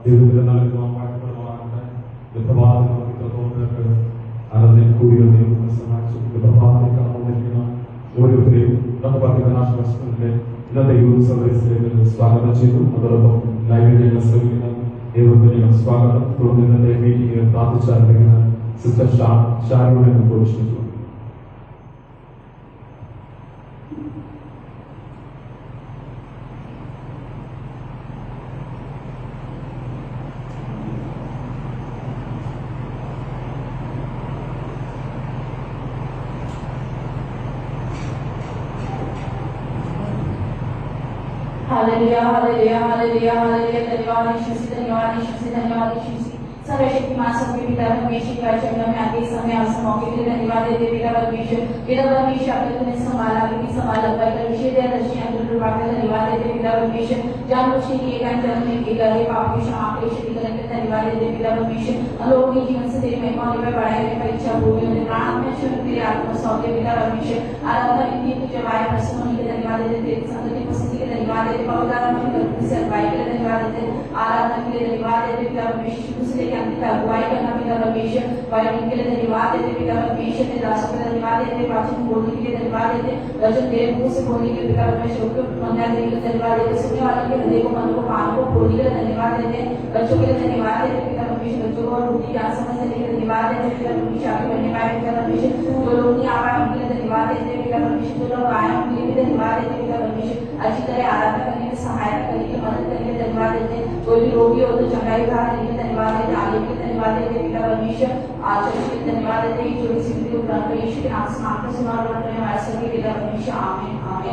ജീവിതത്തിൽ നൽകുവാൻ പാടുപെടുവാറുണ്ട്. പ്രഭാതത്തിൽ ഇത്രത്തോളം ആരാധന കൂടിയ ദൈവം സഹായിച്ചു. പ്രഭാതത്തിൽ കടന്നുകൊണ്ടിരിക്കുന്ന ഓരോരുത്തരെയും നമുക്ക് അധികനാശത്തിന്റെ ഇന്നത്തെ യൂത്ത് സർവീസിലേക്ക് സ്വാഗതം ചെയ്തു. അതോടൊപ്പം ലൈവിൽ ഞങ്ങൾ ശ്രമിക്കുന്ന ദൈവത്തിന് ഞങ്ങൾ സ്വാഗതം. തുടർന്ന് ഇന്നത്തെ മീറ്റിംഗ് പ്രാർത്ഥിച്ചാരംഭിക്കുന്ന സിസ്റ്റർ ഷാരിയോടെ നമുക്ക് ക്ഷണിച്ചു. Hallelujah, hallelujah, hallelujah, hallelujah. धन्यवाद यीशु, धन्यवाद यीशु, धन्यवाद यीशु। सर्वशक्तिमान सबके पिता परमेश्वर का चरणों में आते समय और मौके के लिए धन्यवाद देते पिता परमेश्वर आपने तुम्हें संभाला भी संभाला परमेश्वर दे दर्शन अंदर बात धन्यवाद देते पिता परमेश्वर जान बुझ के किए गए जन्म में किए गए पाप की क्षमा के लिए करने धन्यवाद देते पिता परमेश्वर लोगों के जीवन से तेरी महिमा में बढ़ाने की इच्छा पूरी होने प्राण में शुरू तेरे आत्मा सौंपे पिता परमेश्वर आराधना की तुझे वाय प्रसन्न होने के धन्यवाद देते तेरी संगति पसंद के धन्यवाद देते पवित्र आत्मा की से वाय के धन्यवाद देते आराधना के लिए धन्यवाद देते पिता परमेश्वर दूसरे के अंत तक अगुवाई करना पिता परमेश्वर वायरिंग के लिए धन्यवाद देते पिता परमेश्वर ने दासों को धन्यवाद देते प्राचीन बोलने के लिए धन्यवाद देते वचन तेरे मुंह से बोलने के लिए पिता परमेश्वर को मंदिर देने के लिए धन्यवाद देते सुनने वालों के हृदय को मन को कान को खोलने के लिए धन्यवाद देते बच्चों के लिए धन्यवाद देते पिता परमेश्वर बच्चों को बुद्धि ज्ञान समझ देने के लिए धन्यवाद देते पिता परमेश्वर आगे बढ़ने पाए पिता परमेश्वर जो लोग नहीं आ पाए उनके लिए धन्यवाद देते पिता परमेश्वर जो लोग आए उनके लिए धन्यवाद देते पिता परमेश्वर अच्छी तरह आराधना करने में सहायता करने की मदद करने के लिए धन्यवाद देते कोई भी रोगी हो तो चंगाई उठा देने के लिए धन्यवाद देते आगे के धन्यवाद देते पिता परमेश्वर आचरण के धन्यवाद देते जो इस विधि उपरांत यीशु के नाम से मांगते सुना और करते हैं हमारे सभी पिता परमेश्वर आमीन आमीन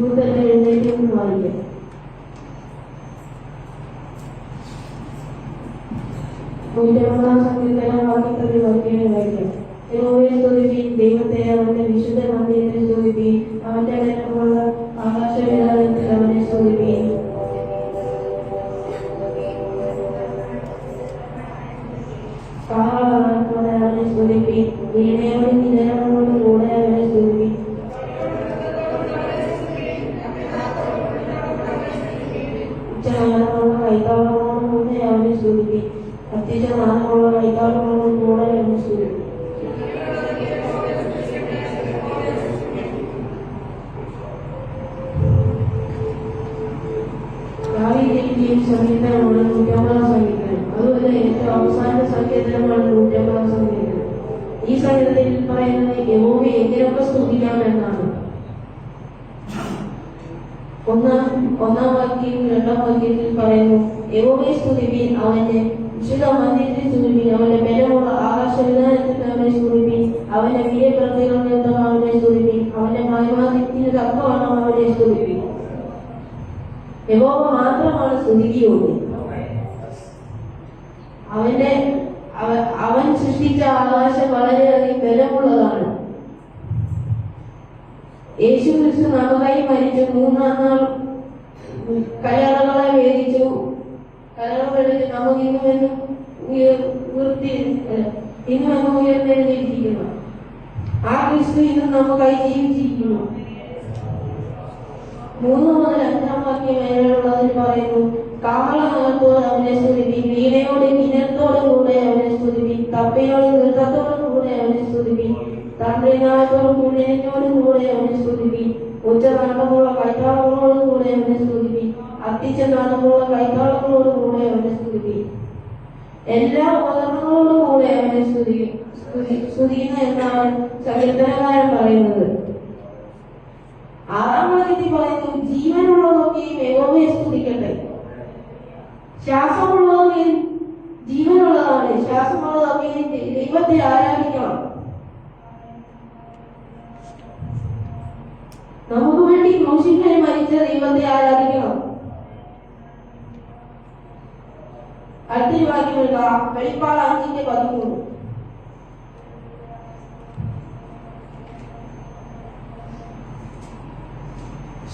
യൂത്തന്നെ എഴുന്നേറ്റ് എന്ന് വായിക്കാം. സങ്കീർത്തനം വാക്യത്തിൽ വായിക്കാം. യഹോവയെ സ്തുതിപ്പീൻ, ദൈവത്തെ അവന്റെ വിശുദ്ധ മന്ദിരത്തിൽ സ്തുതിപ്പീൻ, അവന്റെ ഘനമുള്ള ആകാശവിധാനത്തിൽ അവനെ സ്തുതിപ്പീൻ. കാഹളത്തോടെ അവനെ സ്തുതിപ്പീൻ, വീണയോടും നിലയോടും കൂടെ അവനെ സ്തുതിപ്പീൻ. ഉച്ചനാദമുള്ള കൈത്താളങ്ങളോടും കൂടെ അവനെ സ്തുതിപ്പീൻ, അത്യുച്ചനാദമുള്ള കൈത്താളങ്ങളോടും കൂടെ അവനെ സ്തുതിപ്പീൻ. സംഗീതമാണ് 150 സംഗീതം. അതുപോലെ ഏറ്റവും അവസാന സംഗീതമാണ് 150 സംഗീതം. ഈ സംഗീതത്തിൽ പറയുന്നത് യഹോവയെ എങ്ങനെയൊക്കെ സ്തുതിക്കാമെന്നാണ്. ഒന്നാം വാക്യം 2ാം വാക്യത്തിൽ പറയുന്നു, യഹോവയെ സ്തുതിപ്പീൻ, അവന്റെ വിശുദ്ധ മന്ദിരത്തിൽ സ്തുതിപ്പീൻ, അവന്റെ ബലമുള്ള ആകാശവിധാനത്തിൽ അവനെ സ്തുതിപ്പീൻ, അവന്റെ വീര്യപ്രവൃത്തികൾ അവനെ സ്തുതിപ്പീൻ, അവന്റെ മഹിമാദിത്യത്തിന് തക്കവണ്ണം അവനെ സ്തുതിപ്പീൻ. യഹോവ മാത്രമാണ് സ്തുതിക്കുള്ളൂ. അവൻ സൃഷ്ടിച്ച ആകാശം വളരെയധികം ബലമുള്ളതാണ്. യേശു ക്രിസ്തു നമുക്കായി മരിച്ചു, 3-ാം നാൾ കല്ലറകളെ വേദിച്ചു. കല്ലറകളിൽ നമുക്ക് ഇന്നുമെന്നും ഉയർത്തെഴുന്നേറ്റിരിക്കുന്നു. ആ ക്രിസ്തു ഇന്നും നമുക്കായി ജീവിച്ചിരിക്കുന്നു. 3 മുതൽ 5-ാം വാക്യം വരെയുള്ളതിൽ പറയുന്നു, കാഹളനാദത്തോടെ അവനെ സ്തുതിപ്പീൻ, വീണയോടും കിന്നരത്തോടും കൂടെ അവനെ സ്തുതിപ്പീൻ, തപ്പയോടും നൃത്തത്തോടും കൂടെ അവനെ സ്തുതിപ്പീൻ, തന്ത്രിനാദത്തോടും കുളിരഞ്ഞോടും കൂടെ അവനെ സ്തുതിപ്പീൻ, ഉച്ചനാദമുള്ള കൈത്താളങ്ങളോടും കൂടെ അവനെ സ്തുതിപ്പീൻ, അത്തിച്ചനാദമുള്ള കൈത്താളങ്ങളോടും കൂടെ അവനെ സ്തുതിപ്പീൻ. എല്ലാ ഉപകരണങ്ങളോടും കൂടെ അവനെ സ്തുതിക്കുന്ന എന്നാണ് സങ്കീർത്തനകാരൻ പറയുന്നത്. 6-ാം വാക്യത്തിൽ പറയുന്നു, ജീവനുള്ളതൊക്കെയും യഹോവയെ സ്തുതിക്കട്ടെ. ശ്വാസമുള്ളതൊക്കെയും ജീവനുള്ളതാണ്. ശ്വാസമുള്ളതൊക്കെയും ദൈവത്തെ ആരാധിക്കണം. നമുക്ക് വേണ്ടി ക്രൂശിന്മേൽ മരിച്ച ദൈവത്തെ ആരാധിക്കണം. അടുത്തൊരു വാക്യം എടുക്കാം, വെളിപ്പാട് 5:13.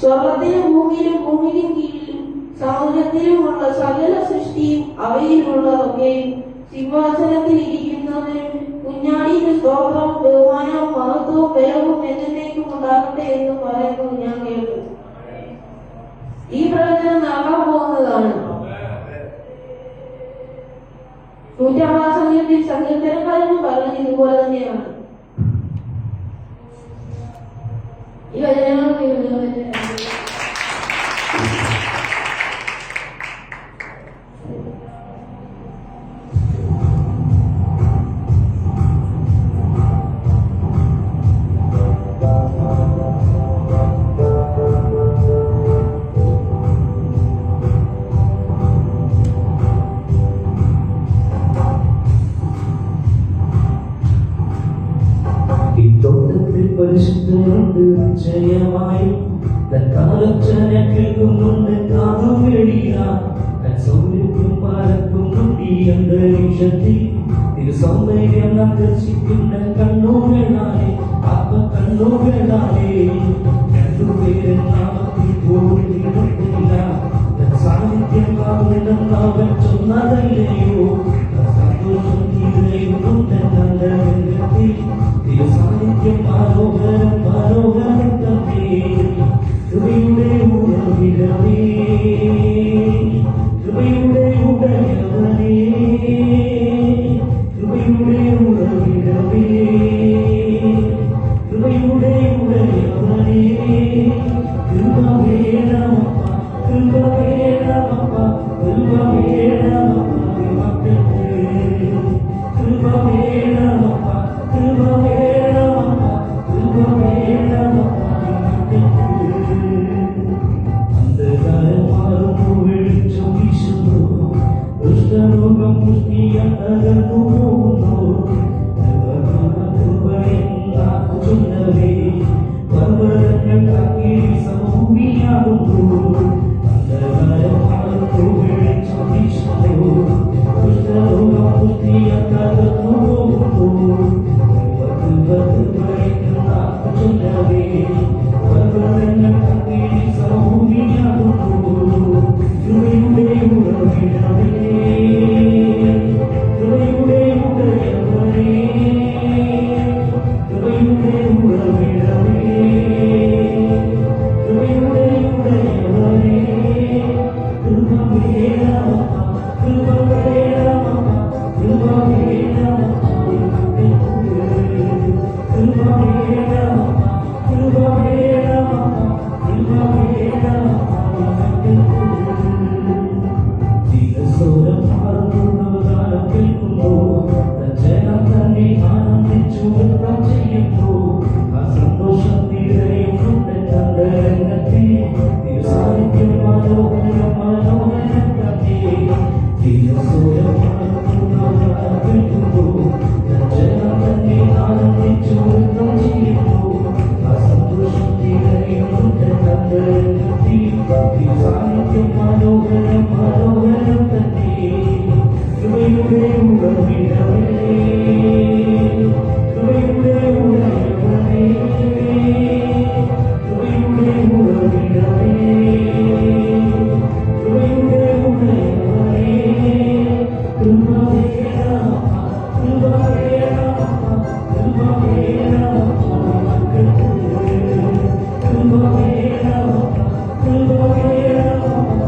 സ്വർഗത്തിലും ഭൂമിയിലും ഭൂമിക്കും കീഴിലും സമുദ്രത്തിലുമുള്ള സകല സൃഷ്ടിയും അവയിലുള്ളതൊക്കെയും സിംഹാസനത്തിൽ ഇരിക്കുന്നവനും കുഞ്ഞാടിയുടെ സ്തോത്രവും ബഹുമാനവും മഹത്വവും ബലവും എന്നേക്കും ഉണ്ടാകട്ടെ എന്ന് പറയുന്നു ഞാൻ കേട്ടു. ഈ പ്രവചനം നടക്കാൻ പോകുന്നതാണ്. 150 സംഗീതത്തിൽ സങ്കീർത്തനക്കാരനും പറഞ്ഞത് ഇതുപോലെ തന്നെയാണ്. ഈ വചനങ്ങൾ പരിശുദ്ധരുണ്ട് നിശ്ചയമായി തൽക്കാലൊച്ചന കേൾക്കുന്നുണ്ട് കാതുവെളിയാൻ സൗന്ദര്യം പാലക്കുന്നുണ്ട് ഈ അന്തരീക്ഷത്തിൽ തിരുസൗന്ദര്യം ആകർഷിക്കുന്ന കണ്ണുകളാലെ ആത്മ കണ്ണുകളാലെ രണ്ടുപേരും നാമത്തിൽ പോയില്ല സാന്നിധ്യമാകുന്ന അവൻ ചൊന്നതല്ലയോ സന്തോഷം തീരുന്നുണ്ട് നല്ല രംഗത്തിൽ സാന്നിധ്യം മനോഹരം മനോഹരം തന്നെ കൃപയുടെ ഉറവിടമേ കൃപയുടെ ഉടയവനേ കൃപയുടെ ഉറവിടമേ കൃപയുടെ ഉടയവനേ കൃപ വേണമപ്പ കൃപ വേണമപ്പ കൃപ വേണമപ്പ മക്കൾക്ക് കൃപ വേണമപ്പ കൃപ വേണമപ്പ കൃപ വേണമപ്പ അന്ധകാരം മാറുന്നു വെളിച്ചം വീശുന്നു ദുഷ്ടലോകം പുഷ്ടിയകന്നു പോകുന്നു കൃപയെന്നാ ചൊല്ലവേ പർവ്വതങ്ങൾ താക്കി സമൂഹി ഭൂമിയാകുന്നു അന്ധകാരമാകുന്നു വെളിച്ചം വീശുന്നു ദുഷ്ടലോകം പുഷ്ടിയകന്നു പോകുന്നു ചൊല്ലവേ ഭഗവങ്ങൾ തങ്ങി ഭൂമിയാകുന്നു കൃപയുടെ ഉറവിടമേ കൃപയുടെ ഉടയവനേ കൃപയുടെ ഉറവിടമേ കൃപയുടെ ഉടയവനേ കൃപ വേണം കൃപ വേണം കൃപ വേണം കൃപ വേണം കൃപ വേണം കൃപ വേണം ജീവസ്വരം മാറുന്നവതാരം കേൾക്കുന്നു ജനം തന്നെ ആനന്ദിച്ചു നൃത്തം ചെയ്യുന്നു ആ സന്തോഷം നിറയുന്നുണ്ട് അന്തരംഗത്തെ സാഹിത്യം മനോഹരം മനോഹരം തന്നെ ജീവസ്വരം മാറുന്നവതാരം കേൾക്കുന്നു ജനം തന്നെ ആനന്ദിച്ചു നൃത്തം ചെയ്യുന്നു ആ സന്തോഷം നിറയുന്നുണ്ട് അന്തരംഗത്തെ സാഹിത്യം മനോഹരം മനോഹരം തന്നെ കൃപയുടെ ഉറവിടമേ കൃപയുടെ ഉറവിടമേ കൃപയുടെ ഉറവിടമേ കൃപയുടെ ഉറവിടമേ കൃപ വേണം കൃപ വേണം കൃപ വേണം കൃപ വേണം കൃപ വേണം കൃപ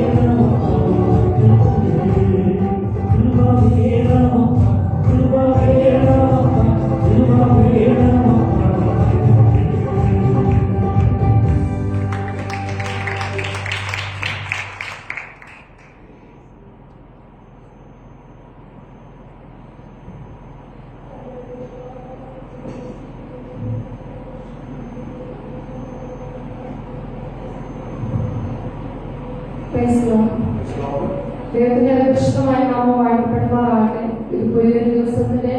വേണം ദൈവത്തിന്റെ അതിപരിശുദ്ധമായ നാമം വാഴ്ത്തപ്പെടുമാറാകട്ടെ. ഇത് പുതിയൊരു ദിവസത്തിന്റെ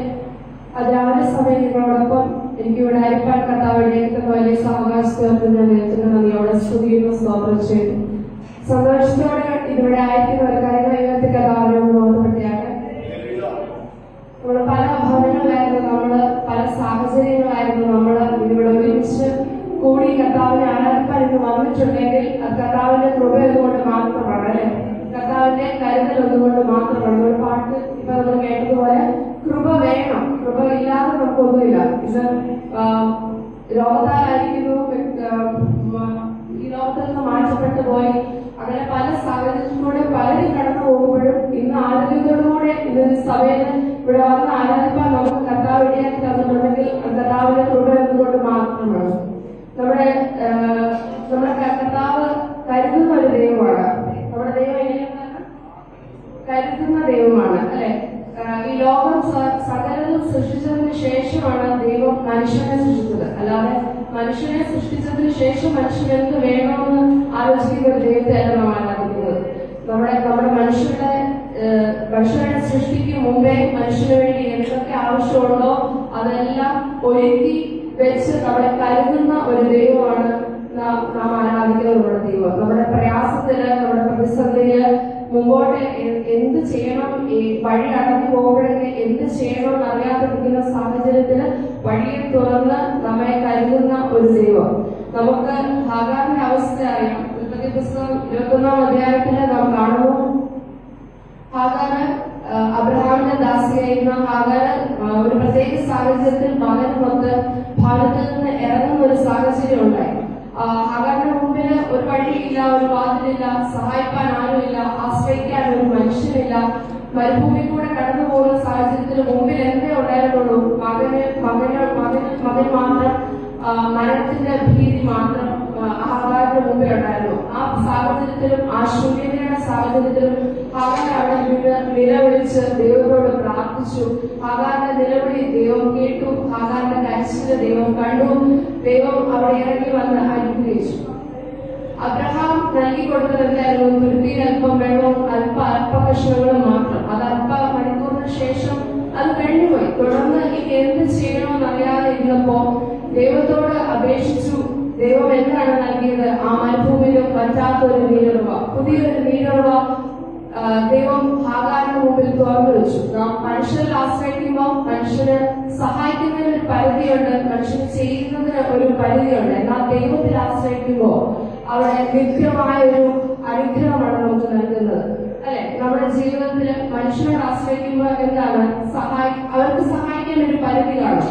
രാവിലെ സമയം നിങ്ങളോടൊപ്പം എനിക്കിവിടെ അരിപ്പാൻ കർത്താവിലേക്ക് വലിയ സാവകാശത്തോടെ ഞാൻ ദൈവത്തിന് നന്ദിയോടെ സ്തുതിക്കുന്നു, സ്തോത്രം ചെയ്യുന്നു. സന്തോഷത്തോടെ ഇവിടെ ആയിരിക്കുന്ന കാര്യങ്ങളെ കർത്താവിനെ ബോധപ്പെട്ടാണ്. നമ്മള് പല ഭവനങ്ങളായിരുന്നു, നമ്മള് പല സാഹചര്യങ്ങളായിരുന്നു നമ്മള് ഇവിടെ ഒരുമിച്ച് കൂടി കർത്താവിനെ ആരാധിക്കാൻ ഇന്ന് വന്നിട്ടുണ്ടെങ്കിൽ അത് കർത്താവിന്റെ കൃപ അതുകൊണ്ട് മാത്രമാണ്, അല്ലെ? കർത്താവിന്റെ കരുതൽ ഒന്നുകൊണ്ട് മാത്രമാണ്. ഒരു പാട്ട് ഇപ്പൊ നമ്മൾ കേട്ടതുപോലെ കൃപ വേണം, കൃപ ഇല്ലാതെ നമുക്കൊന്നുമില്ല. ഇത് ലോകത്താലായിരിക്കുന്നു, ഈ ലോകത്തിൽ നിന്ന് മാറ്റപ്പെട്ടു പോയി, അങ്ങനെ പല സാഹചര്യത്തിലൂടെ പലരും കടന്നു പോകുമ്പോഴും ഇന്ന് ആരോഗ്യത്തോടുകൂടെ ഇന്നൊരു സഭയിൽ ഇവിടെ വന്ന് ആരാധിക്കാൻ നമുക്ക് കർത്താവ് ഇടയാക്കി തന്നിട്ടുണ്ടെങ്കിൽ കർത്താവിന്റെ കൃപ എന്നുകൊണ്ട് മാത്രമാണ്. നമ്മുടെ കർത്താവ് കരുതുന്ന ഒരു ദൈവമാണ്. നമ്മുടെ ദൈവം എങ്ങനെയാണ്? കരുതുന്ന ദൈവമാണ്, അല്ലെ? ഈ ലോകം സകലതും സൃഷ്ടിച്ചതിന് ശേഷമാണ് ദൈവം മനുഷ്യനെ സൃഷ്ടിച്ചത്. അല്ലാതെ മനുഷ്യനെ സൃഷ്ടിച്ചതിന് ശേഷം മനുഷ്യൻ എന്ത് വേണമെന്ന് ആലോചിക്കുന്ന ദൈവത്തെ അല്ല നാം ആരാധിക്കുന്നത്. നമ്മുടെ മനുഷ്യരുടെ സൃഷ്ടിക്ക് മുമ്പേ മനുഷ്യന് വേണ്ടി എന്തൊക്കെ ആവശ്യമുണ്ടോ അതെല്ലാം ഒരുക്കി വെച്ച് നമ്മളെ കരുതുന്ന ഒരു ദൈവമാണ് നാം ആരാധിക്കുന്ന നമ്മുടെ ദൈവം. നമ്മുടെ പ്രയാസത്തില്, നമ്മുടെ പ്രതിസന്ധിയില് മുമ്പോട്ട് എന്ത് ചെയ്യണം, ഈ വഴി അടഞ്ഞു പോകുമ്പോഴൊക്കെ എന്ത് ചെയ്യണം എന്നറിയാതിരിക്കുന്ന സാഹചര്യത്തില് വഴിയെ തുറന്ന് നമ്മെ കരുതുന്ന ഒരു ദൈവം. നമുക്ക് ഹാഗാറിന്റെ അവസ്ഥ അറിയാം. ഉൽപ്പത്തി പുസ്തകം 21-ാം അധ്യായത്തില് നാം കാണുന്നു, ഹാഗാറ് അബ്രഹാമിന്റെ ദാസിയായിരുന്ന ഹാഗാറ് ഒരു പ്രത്യേക സാഹചര്യത്തിൽ മകനുമൊത്ത് ഭാരതത്തിൽ നിന്ന് ഇറങ്ങുന്ന ഒരു സാഹചര്യം ഉണ്ടായി. ഹാഗാറിന്റെ മുമ്പിൽ ഒരു വഴിയില്ല, ഒരു വാതിലില്ല, സഹായിക്കാൻ ആരുമില്ല, ആശ്രയിക്കാൻ ഒരു മനുഷ്യനില്ല. മരുഭൂമി കൂടെ കടന്നു പോകുന്ന സാഹചര്യത്തിൽ മുമ്പിൽ എന്തേ ഉണ്ടായിരുന്നുള്ളൂ? മകൻ മാത്രം, മരണത്തിന്റെ ഭീതി മാത്രം ഹാഗാറിന്റെ മുമ്പിൽ ഉണ്ടായിരുന്നു. ആ സാഹചര്യത്തിലും ആ ശൂന്യതയുടെ സാഹചര്യത്തിലും ഹാഗാർ അവിടെ നിലവിളിച്ച് ദൈവത്തോട് പ്രാർത്ഥിച്ചു. ഹാഗാറിന്റെ നിലവിളി ദൈവം കേട്ടു, ഹാഗാറിന്റെ കരച്ചില് ദൈവം കണ്ടു. ദൈവം അവിടെ ഇറങ്ങി വന്ന് അനുഗ്രഹിച്ചു. അബ്രഹാം നൽകി കൊടുത്തത് എന്തായിരുന്നു? തുരുത്തിയിൽ അല്പം വെള്ളവും അല്പ കഷ്ണങ്ങളും മാത്രം. അത് അല്പ മണിക്കൂറിന് ശേഷം അത് കഴിഞ്ഞുപോയി. തുടർന്ന് എനിക്ക് എന്ത് ചെയ്യണമെന്നറിയാതെ ഇരുന്നപ്പോ ദൈവത്തോട് അപേക്ഷിച്ചു. ദൈവം എന്താണ് നൽകിയത്? ആ മരുഭൂമിയിലും പറ്റാത്തൊരു നീരുറവ, പുതിയൊരു നീരുറവ ദൈവം ഹാഗാറിന് മുമ്പിൽ തുറന്നു വെച്ചു. നാം മനുഷ്യരിൽ ആശ്രയിക്കുമ്പോൾ മനുഷ്യന് സഹായിക്കുന്നതിന് ഒരു പരിധിയുണ്ട്, മനുഷ്യന് ചെയ്യുന്നതിന് ഒരു പരിധിയുണ്ട്. എന്നാൽ ദൈവത്തിൽ ആശ്രയിക്കുമ്പോൾ അവിടെ നിത്യമായ ഒരു അനുഗ്രഹമാണ് നമുക്ക് നൽകുന്നത്, അല്ലെ? നമ്മുടെ ജീവിതത്തിൽ മനുഷ്യനോട് ആശ്രയിക്കുമ്പോൾ എന്താണ് അവർക്ക് സഹായിക്കാൻ ഒരു പരിധി കാണും,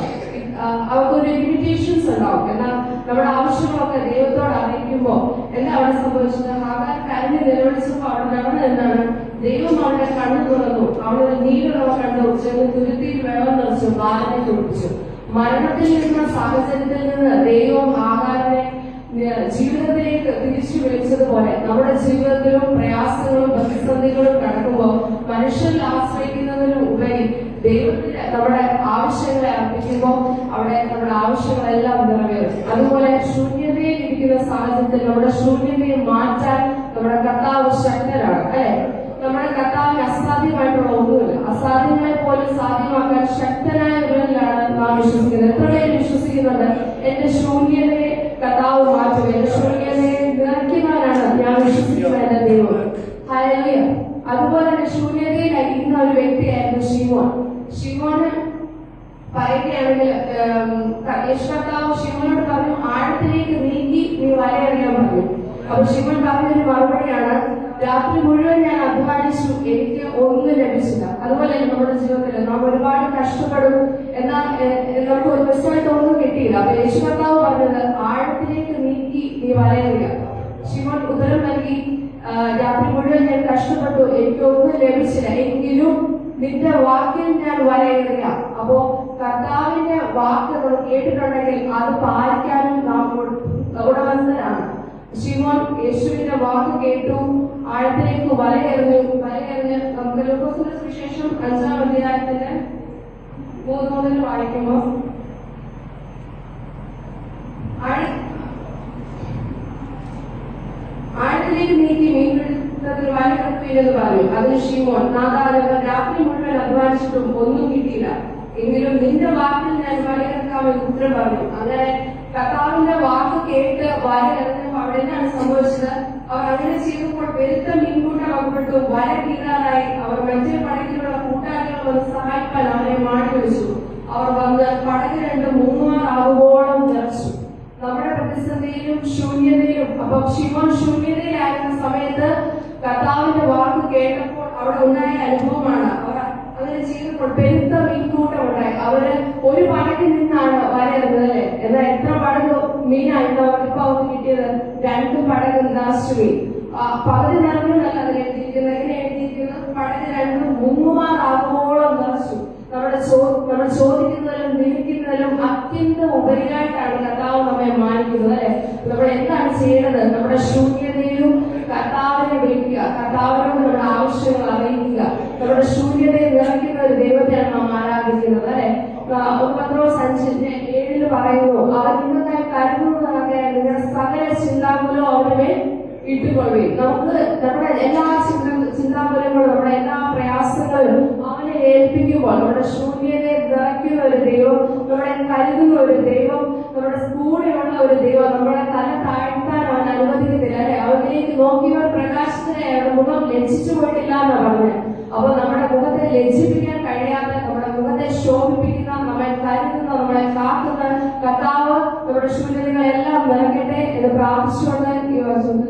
അവർക്കൊരു ലിമിറ്റേഷൻസ് ഉണ്ടാവും. എന്നാൽ നമ്മുടെ ആവശ്യങ്ങളൊക്കെ ദൈവത്തോട് അറിയിക്കുമ്പോൾ എന്താ അവിടെ സംഭവിച്ചത്? ഹാഗാർ കരഞ്ഞ് നിലവിളിച്ചപ്പോൾ അവിടെ നടന്നത് എന്താണ്? ദൈവം അവളുടെ കണ്ണു തുറന്നു, അവളൊരു നീരുറവ കണ്ടു, ചെന്ന് തുരുത്തിയിൽ വെള്ളം നിറച്ചു, ബാലനെ കുളിപ്പിച്ചു. മരണത്തിൽ നിന്ന സാഹചര്യത്തിൽ നിന്ന് ദൈവം ഹാഗാറിനെ ജീവിതത്തിലേക്ക് തിരിച്ചു വിളിച്ചതുപോലെ നമ്മുടെ ജീവിതത്തിലും പ്രയാസങ്ങളും പ്രതിസന്ധികളും കടക്കുമ്പോൾ മനുഷ്യരിൽ ആശ്രയിക്കുന്നതിനും ഉപരി ദൈവത്തിന് നമ്മുടെ ആവശ്യങ്ങളെ അർപ്പിക്കുമ്പോൾ അവിടെ നമ്മുടെ ആവശ്യങ്ങളെല്ലാം നിറവേറും. അതുപോലെ ശൂന്യതയിൽ ഇരിക്കുന്ന സാഹചര്യത്തിൽ നമ്മുടെ ശൂന്യതയെ മാറ്റാൻ നമ്മുടെ കർത്താവ് ശക്തരാണ്, അല്ലെ? നമ്മുടെ കർത്താവിന് അസാധ്യമായിട്ടുള്ള ഒന്നുമില്ല. അസാധ്യങ്ങളെ പോലും സാധ്യമാക്കാൻ ശക്തനായ ഒരുവനിലാണ് നാം വിശ്വസിക്കുന്നത്. എത്ര പേര് വിശ്വസിക്കുന്നുണ്ട്? എന്റെ ശൂന്യതയെ കർത്താവ് മാറ്റും, എന്റെ ശൂന്യതയെ നിറയ്ക്കുന്നവനാണ് ഞാൻ വിശ്വസിക്കുന്ന എന്റെ ദൈവം. ഹല്ലേലൂയ. അതുപോലെ തന്നെ ശൂന്യതയിൽ ഇരിക്കുന്ന ഒരു വ്യക്തിയായിരുന്നു ശിമോൻ. ശിമോന് പറയുകയാണെങ്കിൽ കർത്താവ് ശിമോനോട് പറഞ്ഞു, ആഴത്തിലേക്ക് നീക്കി നീ വലയെറിയാൻ പറഞ്ഞു. അപ്പൊ ശിമോൻ പറഞ്ഞൊരു മറുപടിയാണ്, രാത്രി മുഴുവൻ ഞാൻ അധ്വാനിച്ചു, എനിക്ക് ഒന്നും ലഭിച്ചില്ല. അതുപോലെ നമ്മുടെ ജീവിതത്തിൽ നാം ഒരുപാട് കഷ്ടപ്പെടും, എന്നാൽ നമുക്ക് ഒരു റിസൾട്ട് ഒന്നും കിട്ടിയില്ല. അപ്പൊ യേശു കർത്താവ് പറഞ്ഞത്, ആഴത്തിലേക്ക് നീക്കി നീ വലയെറിയുക. ശിമോൻ ഉത്തരം നൽകി, രാത്രി മുഴുവൻ ഞാൻ കഷ്ടപ്പെട്ടു, എനിക്ക് ഒന്നും ലഭിച്ചില്ല, എങ്കിലും നിന്റെ വാക്കിൽ ഞാൻ വലയെറിയ. അപ്പോ കർത്താവിന്റെ വാക്ക് നമ്മൾ കേട്ടിട്ടുണ്ടെങ്കിൽ അത് പാലിക്കാനും നാം ഉടമസ്ഥരാണ്. ശിമോൻ യേശുവിന്റെ വാക്ക് കേട്ടു, ആഴത്തിലേക്ക് വലയെറിഞ്ഞ് നമുക്ക് ലൂക്കോസിന്റെ സുവിശേഷം 5-ാം അധ്യായത്തിന്റെ 3 മുതൽ വായിക്കുമ്പോൾ ആഴത്തിലേക്ക് നീക്കി മീൻപിടുത്തത്തിൽ വല കിടത്തുകയെന്ന് പറഞ്ഞു. അതിന് ശിമോൻ, നാദാ, രാത്രി മുഴുവൻ അധ്വാനിച്ചിട്ടും ഒന്നും കിട്ടിയില്ല, എങ്കിലും നിന്റെ വാക്കിൽ ഞാൻ വലയിറക്കാമെന്ന് ഉത്തരം പറഞ്ഞു. അങ്ങനെ കർത്താവിന്റെ വാക്ക് കേട്ട് വല ഇറങ്ങുമ്പോൾ അവിടെ എന്താണ് സംഭവിച്ചത്? അവർ അങ്ങനെ ചെയ്തപ്പോൾ പെരുത്ത മീൻകൂട്ടം അകപ്പെട്ടു, വല കീറാറായി. അവർ മറ്റേ പടകിലുള്ള കൂട്ടാളികൾ വന്ന് സഹായിക്കാൻ അവരെ മാടി വിളിച്ചു. അവർ വന്ന് പടക് 2-3 ആവുകോളം നിറച്ചു. നമ്മുടെ പ്രതിസന്ധിയിലും ശൂന്യതയിലും, അപ്പൊ ശിമോൻ ശൂന്യതയിലായിരുന്ന സമയത്ത് കർത്താവിന്റെ വാക്ക് കേട്ടപ്പോൾ അവിടെ ഉണ്ടായ അനുഭവമാണ്. അവർ അങ്ങനെ ചെയ്തപ്പോൾ പെരുത്ത മീൻകൂട്ടം ഉണ്ടായി. അവര് ഒരു പടകിൽ നിന്നാണ് വലയിരുന്നത്, അല്ലെ? എന്നാൽ എത്ര പടക് മീനായിരുന്നു അവർക്ക് ഇപ്പൊ അവർക്ക് കിട്ടിയത്? 2 പടക് നഷ്ടമീൻ. പകുതി നിറഞ്ഞതല്ല അതിൽ എഴുതിയിരിക്കുന്നത്. എങ്ങനെ എഴുതിയിരിക്കുന്നത്? പടക് 2-3 ആകുമ്പോളം നിറച്ചു. നമ്മൾ ചോദിക്കുന്നതിലും നിൽക്കുന്നതിലും അത്യന്തം ഉപരിയായിട്ടാണ് കർത്താവ് നമ്മെ മാനിക്കുന്നത്, അല്ലെ? നമ്മൾ എന്താണ് ചെയ്യേണ്ടത്? നമ്മുടെ ശൂന്യതയിലും കർത്താവിനെ വിളിക്കുക, കർത്താവിനോട് നമ്മുടെ ആവശ്യങ്ങൾ അറിയിക്കുക. നമ്മുടെ ശൂന്യതയെ നിറയ്ക്കുന്ന ഒരു ദൈവത്തെയാണ് നാം ആരാധിക്കുന്നത്, അല്ലെ? പത്രോസ് 5:7 പറയുന്നു, അവർ നിങ്ങൾക്കായി കരുതുന്നതൊക്കെ നിങ്ങളുടെ സകല ചിന്താകുലവും അവരുടെ ഇട്ടുകൊള്ളുകയും. നമുക്ക് നമ്മുടെ എല്ലാ ചിന്താകുലങ്ങളും നമ്മുടെ എല്ലാ പ്രയാസങ്ങളും അവനെ ഏൽപ്പിക്കുമ്പോൾ നമ്മുടെ ശൂന്യതയെ നിറയ്ക്കുന്ന ഒരു ദൈവം, നമ്മളെ കരുതുന്ന ഒരു ദൈവം, നമ്മുടെ കൂടെയുള്ള ഒരു ദൈവം, നമ്മളെ തല താഴ്ത്താൻ അവൻ അനുവദിക്കുന്നില്ല, അല്ലെ? അവനിലേക്ക് നോക്കിയവർ പ്രകാശത്തിനെ അവരുടെ മുഖം ലജ്ജിച്ചു പോയിട്ടില്ല എന്നാ പറഞ്ഞത്. അപ്പൊ നമ്മുടെ മുഖത്തെ ലജ്ജിപ്പിക്കാൻ കഴിയാത്ത, നമ്മുടെ മുഖത്തെ ശോഭിപ്പിക്കുന്ന, നമ്മളെ കരുതുന്ന, നമ്മളെ കാക്കുന്ന കർത്താവ് നമ്മുടെ ശൂന്യതകളെല്ലാം നിറയ്ക്കട്ടെ എന്ന് പ്രാർത്ഥിച്ചുകൊണ്ട് ഈ വർഷം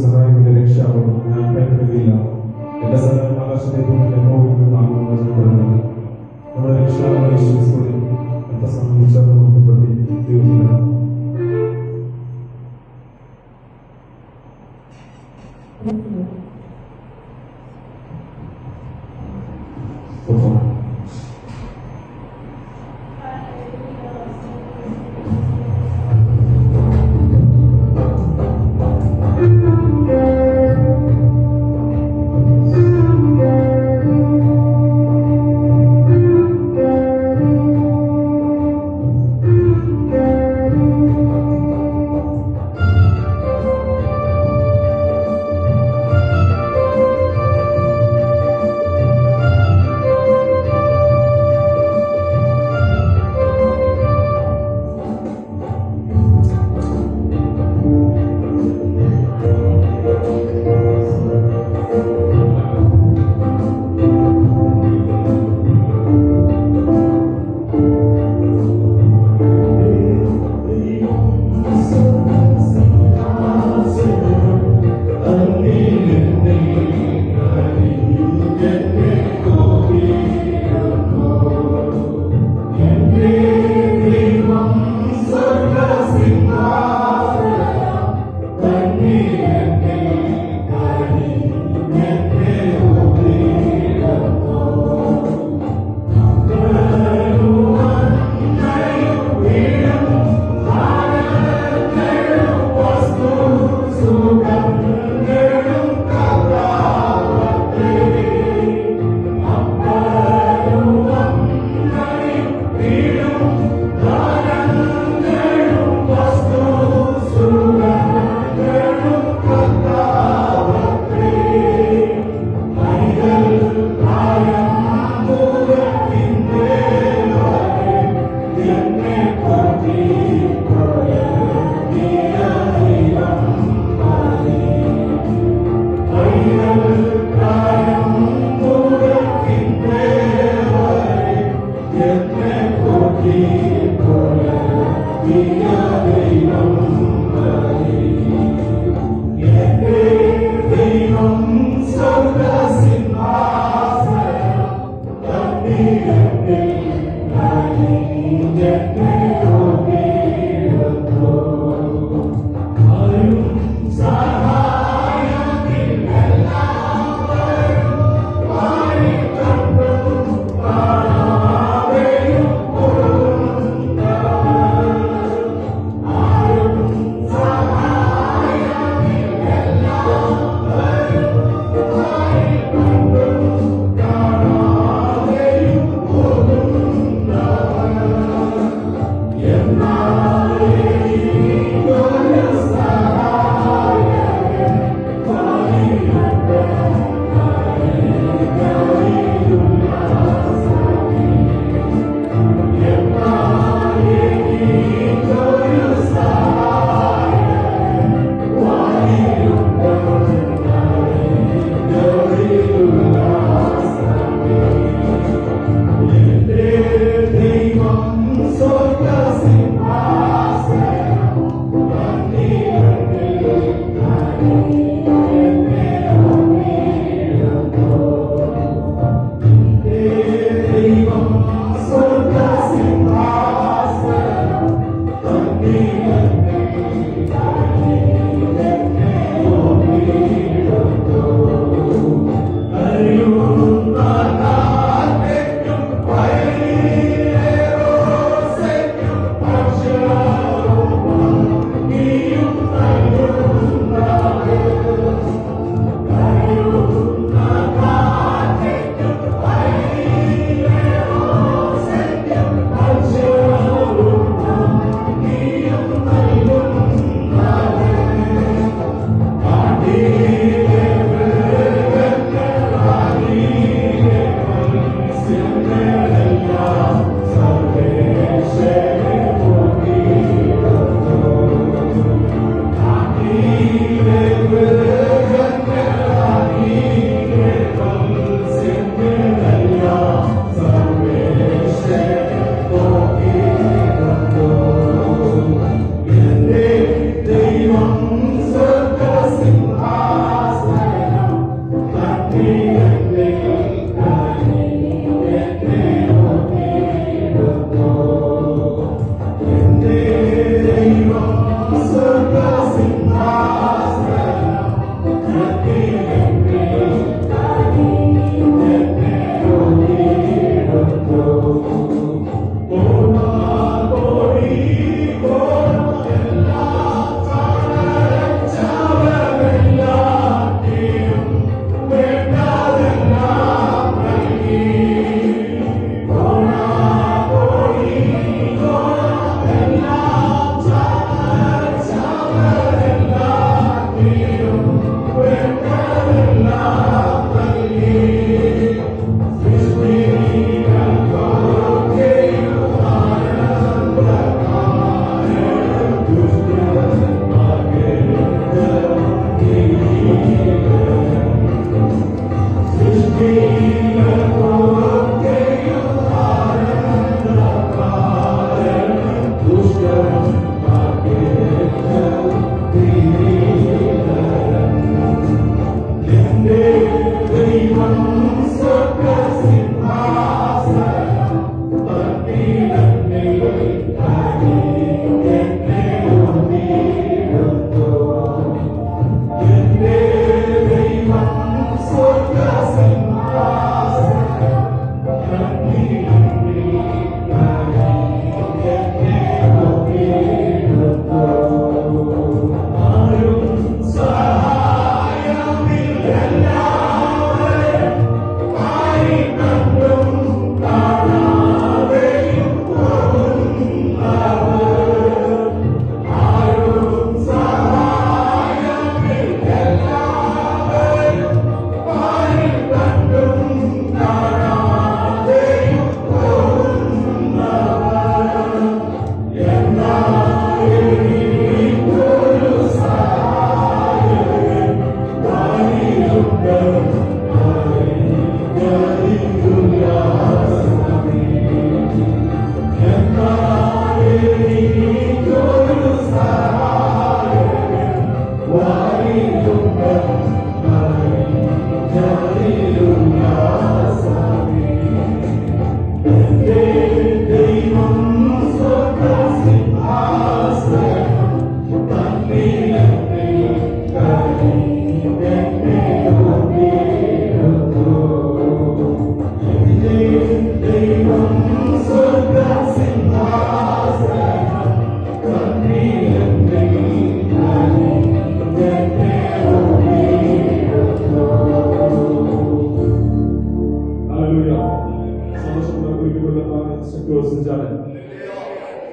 സഹായത്തിന്റെ രക്ഷാവുന്നു. ഞാൻ ഭയപ്പെടുകയില്ല. എന്റെ സഹായം ആകാശത്തേക്ക് നമ്മുടെ രക്ഷാവിനെ വിശ്വസിക്കുകയും എത്ര സംബന്ധിച്ചാൽ നമുക്ക്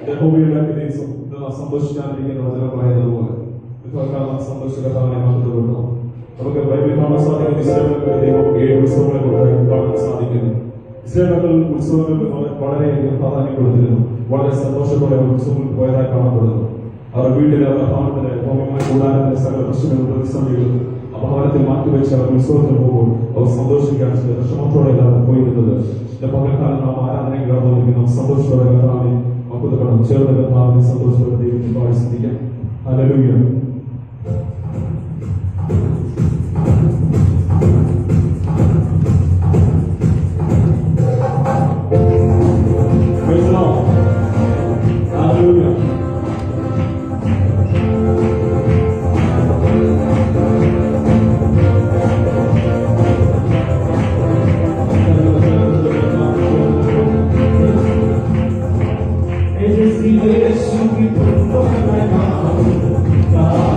യഹോവയുടെ ദിവസം സന്തോഷിക്കാതിരിക്കുന്ന വചനം പറയുന്നതുപോലെ സന്തോഷിക്കത്താനെ മാറ്റപ്പെടുന്നു. നമുക്ക് ബൈബിളിൽ കാണാൻ സാധിക്കുന്ന ഇസ്രായേലിന്റെ ദൈവം 7 ഉത്സവങ്ങളെ കുറിച്ച് കാണാൻ സാധിക്കുന്നു. ഇസ്രായേൽ ഉത്സവങ്ങൾക്ക് വളരെയധികം പ്രാധാന്യം കൊടുത്തിരുന്നു. വളരെ സന്തോഷത്തോടെ ഉത്സവങ്ങൾക്ക് പോയതായി കാണപ്പെടുന്നു. അവർ വീട്ടിലെ അവരുടെ ഭവനത്തിലെ ഭൗമ്യമായ കൂടാരത്തിലെ സകല പ്രശ്നങ്ങളും പ്രതിസന്ധികളും അപഹാരത്തിൽ മാറ്റിവെച്ച് അവർ ഉത്സവത്തിന് പോകുമ്പോൾ അവർ സന്തോഷിക്കാൻ വിഷമത്തോടെ എല്ലാവരും പോയിരുന്നത്. പകൽക്കാലം നാം ആരാധനയ്ക്ക് കടന്നുകൊണ്ടിരിക്കുന്ന സന്തോഷത്തോടെ കർത്താവിനെ മക്കൾ ചേർന്ന കർത്താവിനെ സന്തോഷത്തോടെ ദൈവത്തിൽ പാടി ശ്രദ്ധിക്കാം. Hallelujah. Praise the Lord. Hallelujah. Esse Yesu que tocou na mão,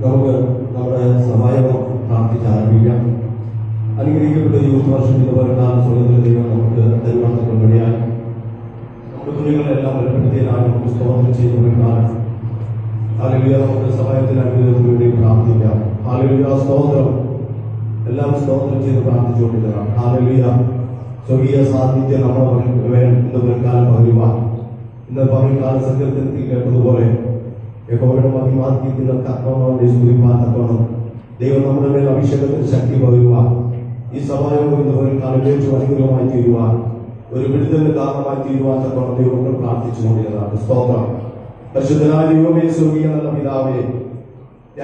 നമുക്ക് നമ്മുടെ സഹായം പ്രാർത്ഥിച്ച് ആരംഭിക്കാം. അനുഗ്രഹിക്കപ്പെട്ട യൂത്ത് വർഷത്തിന്റെ പതിനെട്ടാം സ്വർഗത്തിലെ ദൈവം നമുക്ക് തരുവാൻ വഴിയായി നമ്മുടെ കുഞ്ഞുങ്ങളെല്ലാം ബലപ്പെടുത്തിയതിനായി നമുക്ക് സ്തോത്രം ചെയ്തു കൊടുക്കാൻ. ഹല്ലേലൂയ. നമുക്ക് സഹായത്തിന് അനുഗ്രഹത്തിന് വേണ്ടി പ്രാർത്ഥിക്കാം. ഹല്ലേലൂയ. സ്തോത്രം. എല്ലാം സ്തോത്രം ചെയ്ത് പ്രാർത്ഥിച്ചുകൊണ്ടിരിക്കണം. ഹല്ലേലൂയ. സ്വർഗീയ സാന്നിധ്യം നമ്മുടെ ഇന്ന് പകൽക്കാലം പകരുവാൻ, ഇന്ന് പകൽക്കാല സങ്കീർത്തനത്തിൽ കേട്ടതുപോലെ യഹോവയുടെ മഹിമാധിക്യത്തിന്റെ തക്കവണ്ണം സ്തുതിപ്പാൻ തക്കവണ്ണം ദൈവം നമ്മുടെ മേൽ അഭിഷേകത്തിന് ശക്തി പകരുവാൻ, ഈ സഭായോഗം ഇന്ന് പകൽക്കാലം ഏറ്റവും അനുഗ്രഹമായി തീരുവാൻ, ഒരു വിടുതലിന് കാരണമായി തീരുവാൻ തക്കവണ്ണം ദൈവങ്ങൾ പ്രാർത്ഥിച്ചുകൊണ്ടിരുന്നതാണ്. സ്തോത്രം. പരിശുദ്ധനായ ദൈവമേ, സ്വർഗീയ നല്ല പിതാവേ,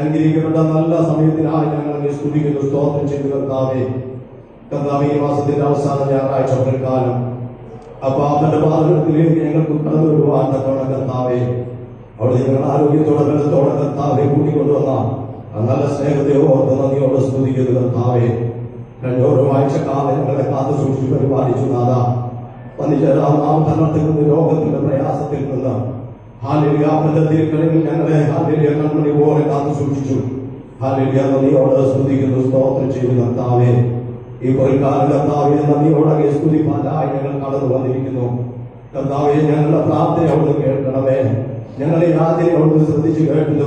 അനുഗ്രഹിക്കപ്പെട്ട നല്ല സമയത്തിനായി ഞങ്ങളെ സ്തുതിക്കുന്നു, സ്തോത്രം ചെയ്തു കർത്താവേ. കർത്താവേ, ഈ മാസത്തിന്റെ അവസാന ഞായറാഴ്ച പകൽക്കാലം അപ്പാപ്പന്റെ പാതകത്തിലേക്ക് ഞങ്ങൾക്ക് കടന്നു വരുവാൻ തക്കവണ്ണം കർത്താവേ, അവിടെ ഞങ്ങൾ ആരോഗ്യത്തോടെ ബലത്തോടെ കർത്താവെ കൂട്ടിക്കൊണ്ടുവന്ന നല്ല സ്നേഹത്തെ ഓർത്ത് നന്ദിയോടെ സ്തുതിക്കുന്നു കർത്താവെ. കഴിഞ്ഞ ഓരോ ആഴ്ചക്കാലം ഞങ്ങളെ കാത്തു സൂക്ഷിച്ച് പരിപാലിച്ചു നാഥ. വന്നിച്ചേരാം രോഗത്തിന്റെ പ്രയാസത്തിൽ നിന്ന് ഹാലേലിയ ബന്ധത്തിരിക്കണമെങ്കിൽ ഞങ്ങളെ ഹാലേലിയ കൺമണി പോലെ കാത്തു സൂക്ഷിച്ചു. ഹാലേലിയ നന്ദിയോടെ സ്തുതിക്കുന്നു, സ്തോത്രം ചെയ്തു കർത്താവെ. ഈ പകൽക്കാലം കർത്താവെ നന്ദിയോടെ സ്തുതിപ്പാനായി ഞങ്ങൾ കടന്നു വന്നിരിക്കുന്നു കർത്താവെ. ഞങ്ങളുടെ പ്രാർത്ഥന അവിടുന്ന് കേൾക്കണമേ. ഞങ്ങളെ യാതൊരു അവിടുന്ന് ശ്രദ്ധിച്ചു കേൾക്കുന്ന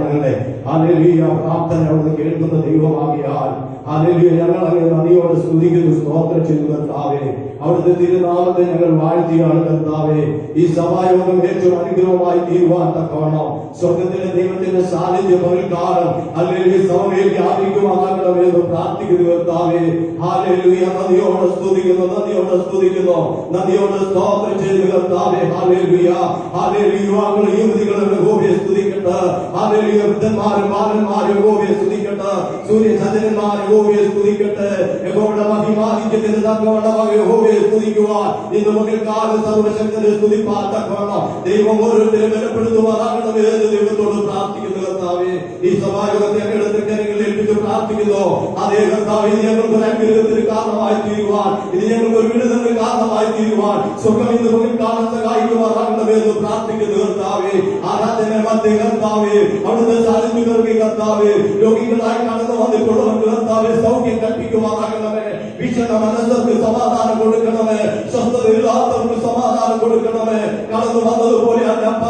ഞങ്ങളെ ഹല്ലേലൂയ പ്രാർത്ഥന അവിടുന്ന് കേൾക്കുന്ന ദൈവമാകിയാൽ ഹല്ലേലൂയ ഞങ്ങൾ അങ്ങനെ നന്ദിയോടെ സ്തുതിക്കുന്നു, സ്തോത്രം ചെയ്തു കർത്താവേ. അവിടുത്തെ തിരുനാമത്തെ ഞങ്ങൾ വാഴ്ത്തിയാണ് കർത്താവേ. ഈ സഭായോഗം ഏറ്റവും അനുഗ്രഹമായി തീരുവാൻ തക്കവണ്ണം സ്വർഗത്തിലെ ദൈവത്തിന്റെ സാന്നിധ്യം പകൽക്കാലം ഹല്ലേലൂയ സഭയിൽ വ്യാപിക്കുവാനാകണമെന്ന് പ്രാർത്ഥിക്കുന്നു കർത്താവേ. ഹല്ലേലൂയ നന്ദിയോടെ സ്തുതിക്കുന്നു, നന്ദിയോടെ സ്തുതിക്കുന്നു, നന്ദിയോടെ സ്തോത്രം ചെയ്തു കർത്താവേ. ഹല്ലേലൂയ. ഹല്ലേലൂയ. യുവാക്കളും യുവതികളും യഹോവയെ സ്തുതിക്കട്ടെ. ഹല്ലേലൂയ. വൃദ്ധന്മാരും ബാലന്മാരും യഹോവയെ സ്തുതിക്കട്ടെ. സൂര്യചന്ദ്രന്മാർ യഹോവയെ സ്തുതിക്കട്ടെ. യഹോവയുടെ മഹിമാധിക്യത്തിന് തക്കവണ്ണം യഹോവയെ സ്തുതിക്കുവാൻ ഇന്ന് പകൽക്കാലം സർവശക്തനെ സ്തുതിപ്പാൻ തക്കവണ്ണം ദൈവം ഓരോരുത്തരും ബലപ്പെടുത്തുവാനാകണമേ എന്ന് ദൈവത്തോട് പ്രാർത്ഥിക്കുന്നു കർത്താവേ. ഈ സഭായോഗത്തെ ഞങ്ങളുടെ കരങ്ങളിൽ ഏൽപ്പിച്ച് പ്രാർത്ഥിക്കുന്നു. അതേ കർത്താവ്, ഇത് ഞങ്ങൾക്ക് ഒരു അനുഗ്രഹത്തിന് കാരണമായി തീരുവാൻ, ഇത് ഞങ്ങൾക്ക് ഒരു വിടുതലിന് കാരണമായി തീരുവാൻ സ്വർഗം ഇന്ന് പകൽക്കാലം സഹായിക്കുവാനാകണമേ എന്ന് പ്രാർത്ഥിക്കുന്നു കർത്താവേ. ആരാധന മധ്യ കർത്താവേ, അവിടുത്തെ സാന്നിധ്യങ്ങൾക്ക് കർത്താവേ, രോഗികളായി കടന്നു വന്നിട്ടുള്ളവർക്ക് കർത്താവെ സൗഖ്യം കൽപ്പിക്കുവാനാകണമേ. വിശുദ്ധ മനസ്സർക്ക് സമാധാനം കൊടുക്കണമേ. സ്വസ്ഥതയില്ലാത്തവർക്ക് സമാധാനം കൊടുക്കണമേ. കടന്നു വന്നതുപോലെ അല്ലപ്പ,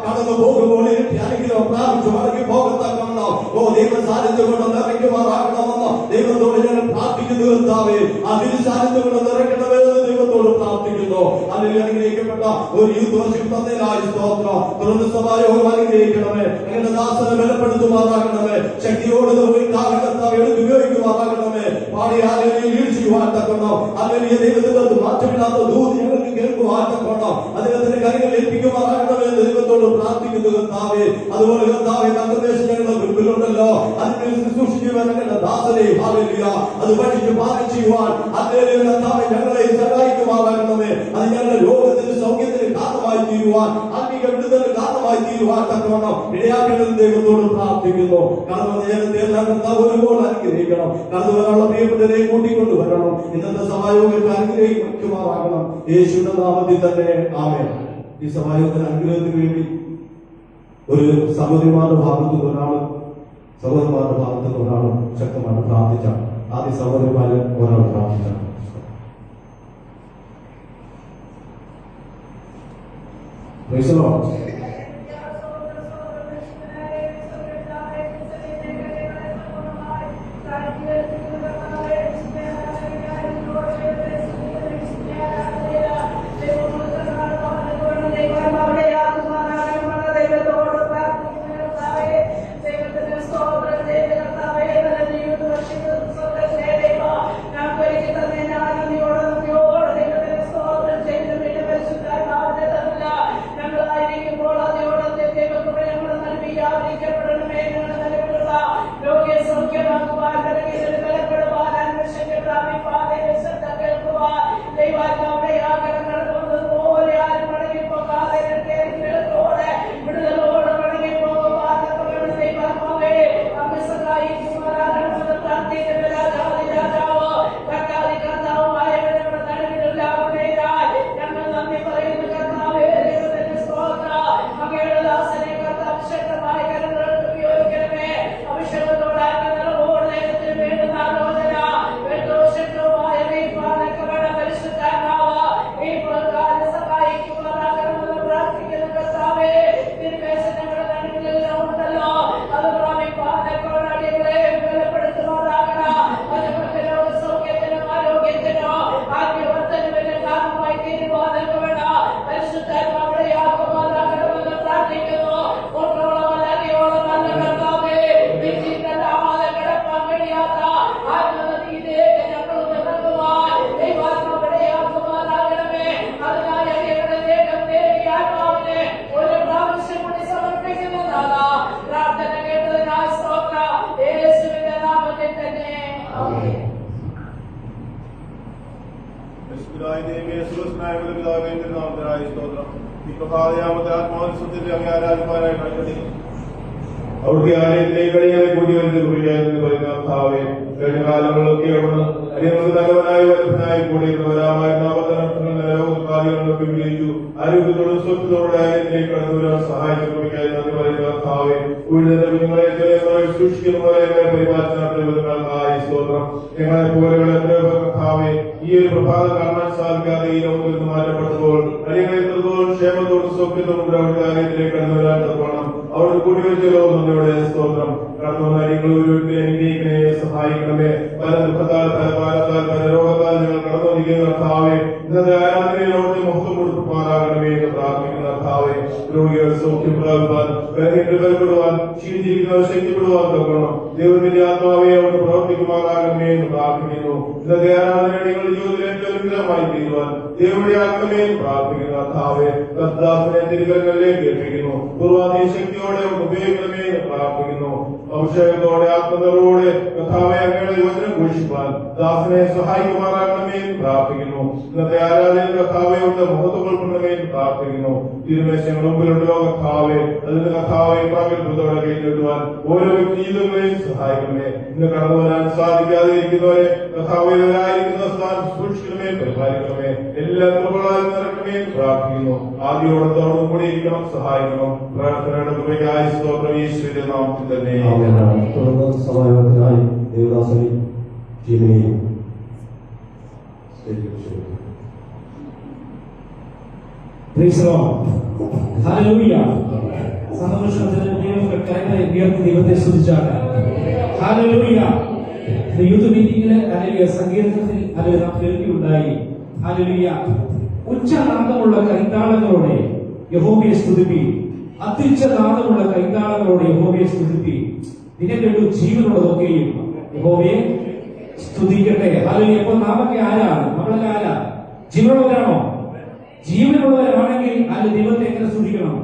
കടന്നു പോകുമ്പോൾ അനുഗ്രഹം പ്രാപിച്ചു മടങ്ങി പോകത്തക്കവണ്ണം ഓ ദൈവ സാന്നിധ്യം കൊണ്ട് നിറയ്ക്കുമാറാകണമെന്ന് ദൈവത്തോട് ഞങ്ങൾ പ്രാർത്ഥിക്കുന്നു കർത്താവേ. അതിന് സാന്നിധ്യം കൊണ്ട് നിറയ്ക്കണമേ എന്ന് ദൈവത്തോട് പ്രാർത്ഥിക്കുന്നു. അതിൽ അനുഗ്രഹിക്കപ്പെട്ട ഒരു യൂത്ത് വർഷിപ്പ് തന്നതിനായി സ്തോത്രം. തുടർന്ന് സഭായോഗം അനുഗ്രഹിക്കണമേ. ഞങ്ങളുടെ ദാസനെ ബലപ്പെടുത്തുമാറാകണമേ. ശക്തിയോട് കർത്താവ് എടുത്ത് ഉപയോഗിക്കുമാറാകണമേ. പാടിയാലെ വീഴ്ചയുവാൻ തക്കണം. അല്ലെങ്കിൽ ദൈവത്തിന്റെ മാറ്റമില്ലാത്ത ദൂത് ഞങ്ങൾക്ക് കേൾക്കുവാൻ തക്കണം. അദ്ദേഹത്തിന്റെ കാര്യങ്ങൾ ഏൽപ്പിക്കുമാറാകണമേ എന്ന് ദൈവത്തോട് പ്രാർത്ഥിക്കുന്നു കർത്താവേ. അതുപോലെ കർത്താവെ, കർത്തദേശം ഞങ്ങളുടെ മുൻപിലുണ്ടല്ലോ, അതിനെ ശുശ്രൂഷിക്കുവാൻ ഞങ്ങളുടെ ദാസനെ ഹല്ലേലൂയ അത് പഠിച്ച് പാലം ചെയ്യുവാൻ ഹല്ലേലൂയ കർത്താവെ ഞങ്ങളെ സഹായിക്കുമാറാകണമേ. അത് ഞങ്ങളുടെ രോഗത്തിന് സൗഖ്യത്തിന് കാരണമായി തീരുവാൻ, ആത്മീക വിടുതലിന് കാരണമായി തീരുവാൻ തക്കവണ്ണം ഇടയാക്കണമെന്ന് ദൈവത്തോട് പ്രാർത്ഥിക്കുന്നു. കടന്നു നേരത്തെ എല്ലാം കർത്താവ് ഒരുപോലെ അനുഗ്രഹിക്കണം. കടന്നു വരാനുള്ള പ്രിയപ്പെട്ടവരെ കൂട്ടിക്കൊണ്ടു വരണം. ഇന്നത്തെ സഭായോഗത്തിൽ അനുഗ്രഹിക്കുമാറാകണം. യേശുവിന്റെ നാമത്തിൽ തന്നെ ആമേൻ. ഈ സഭായോഗത്തിന് അനുഗ്രഹത്തിന് വേണ്ടി ഒരു സഹോദരിമാരുടെ ഭാഗത്തുനിന്ന് ഒരാളും സഹോദരന്മാരുടെ ഭാഗത്തുനിന്ന് ഒരാളും ശക്തമായിട്ട് പ്രാർത്ഥിച്ചാണ്. ആദ്യ സഹോദരിമാര് ഒരാൾ പ്രാർത്ഥിച്ചാണ്. Praise the Lord. ഞങ്ങളായിരിക്കുമ്പോൾ അവിടുത്തെ ആലയത്തിലേക്ക് അടിയാതെ കൂടി വരുന്ന കുറിയായിരുന്നു പറയുന്ന കർത്താവേ, കഴിഞ്ഞ കാലങ്ങളൊക്കെ അവിടുന്ന് അടിയങ്ങൾക്ക് നല്ലവനായി വലുപ്പനായി കൂടിയിരുന്നവരാമായിരുന്ന അബദ്ധനഷ്ടങ്ങൾ നിലവുകാര്യങ്ങളൊക്കെ വിജയിച്ചു. ആരോഗ്യത്തോടും സ്വസ്ഥതയോടെ ആലയത്തിലേക്ക് കടന്നു വരാൻ സഹായിക്കുന്നവയ്ക്കായി നന്ദി പറയുന്ന കർത്താവേ, ഉഴുതിന്റെ കുഞ്ഞുങ്ങളെ സൂക്ഷിക്കുന്നവരെ പരിപാലനത്തിനായി സ്തോത്രം. ഞങ്ങളെ പോലെയുള്ള കർത്താവേ, ഈ ഒരു പ്രഭാതം കാണാൻ സാധിക്കാതെ ഈ ലോകത്തിൽ നിന്ന് മാറ്റപ്പെട്ടപ്പോൾ അടിയങ്ങളെ എത്രത്തോളം ക്ഷേമത്തോടും സൗഖ്യത്തോടും അവിടുത്തെ ആലയത്തിലേക്ക് കടന്നു വരാൻ തരണം. അവിടെ കൂടി വെച്ചല്ലോ നന്ദിയുടെ സ്തോത്രം. കടന്നു വന്ന അടിയങ്ങൾ ഒരു അനുഗ്രഹിക്കണേ, സഹായിക്കണമേ. പല ദുഃഖത്താൽ, പല ഭാരത്താൽ, പല രോഗത്താൽ ഞങ്ങൾ കടന്നു വന്നിരിക്കുന്ന കർത്താവേ, ഇന്നത്തെ ആരാധനയിൽ അവിടുത്തെ മഹത്വം കൊടുക്കുമാറാകണമേ എന്ന് പ്രാർത്ഥിക്കുന്ന കർത്താവേ, രോഗികൾ സൗഖ്യം പ്രാപിപ്പാൻ, ബലപ്പെടുവാൻ, ക്ഷീണിച്ചിരിക്കുന്നവർ ശക്തിപ്പെടുവാൻ തക്കണം. ദൈവത്തിന്റെ ആത്മാവെ അവിടെ പ്രവർത്തിക്കുമാറാകണമേ എന്ന് പ്രാർത്ഥിക്കുന്നു. ഇന്നത്തെ ആരാധന നിങ്ങളുടെ ജീവിതത്തിൽ ഏറ്റവും അനുഗ്രഹമായി തീരുവാൻ ദൈവയുടെ ആത്മമേ എന്ന് പ്രാർത്ഥിക്കുന്ന കർത്താവേ, കർത്താവിനെ തിരുകരങ്ങളിലേക്ക് ഏൽപ്പിക്കുന്നു. പൂർവാധീന ശക്തിയോടെ ഉപയോഗിക്കണമേ എന്ന് പ്രാർത്ഥിക്കുന്നു. അഭിഷേകത്തോടെ ആത്മനിറവോടെ കർത്താവെ അങ്ങയുടെ വചനം ഘോഷിപ്പാൻ ദാസനെ സഹായിക്കുമാറാകണമേ എന്ന് പ്രാർത്ഥിക്കുന്നു. ഇന്നത്തെ ആരാധനയിൽ കർത്താവെ അവിടെ മഹത്വം കൊള്ളണമേ എന്ന് പ്രാർത്ഥിക്കുന്നു. തിരുമേശങ്ങൾ മുമ്പിലുണ്ടോ കർത്താവെ, അതിന് കർത്താവെ പ്രാഗൽഭ്യത്തോടെ കൈനീട്ടുവാൻ ഓരോ വ്യക്തികളെയും സഹായിക്കണമേ. ഇന്ന് കടന്നു വരാൻ സാധിക്കാതെ ഇരിക്കുന്നവരെ കർത്താവിലായിരിക്കുന്ന സ്ഥാനം സൂക്ഷിക്കണമേ, പരിപാലിക്കണമേ. എല്ലാ കൃപകളാൽ നിറക്കണമേ എന്ന് പ്രാർത്ഥിക്കുന്നു. ആദ്യോടത്തോടും കൂടി ഇരിക്കണം, സഹായിക്കണം. പ്രാർത്ഥനയുടെ കൃപയ്ക്കായി സ്തോത്രം യേശുവിന്റെ നാമത്തിൽ തന്നെ. തുടർന്ന് സമാധാനത്തിനായി ദേവദാസനെയും ടീമിനെയും ദൈവത്തെ സ്തുതിച്ചാണ്. യൂത്ത് മീറ്റിംഗില് അല്ലെങ്കിൽ സങ്കീർത്തനത്തിൽ അതിൽ നാം കേൾക്കുകയുണ്ടായി. ഉച്ചനാദമുള്ള കൈത്താളങ്ങളോടെ യഹോവയെ സ്തുതിപ്പി, അത്യുച്ചനാദമുള്ള കൈത്താളങ്ങളോടെ യഹോവയെ സ്തുതിപ്പി. ഇതിനെ കേട്ടു ജീവനുള്ളതൊക്കെയും യഹോവയെ സ്തുതിക്കട്ടെ. ഹല്ലേലൂയ. അപ്പോൾ നാമൊക്കെ ആരാണ്? നമ്മളൊക്കെ ആരാ? ജീവനുള്ളവരാണോ? ജീവനുള്ളവരാണെങ്കിൽ അത് ദൈവത്തെ എങ്ങനെ സ്തുതിക്കണം?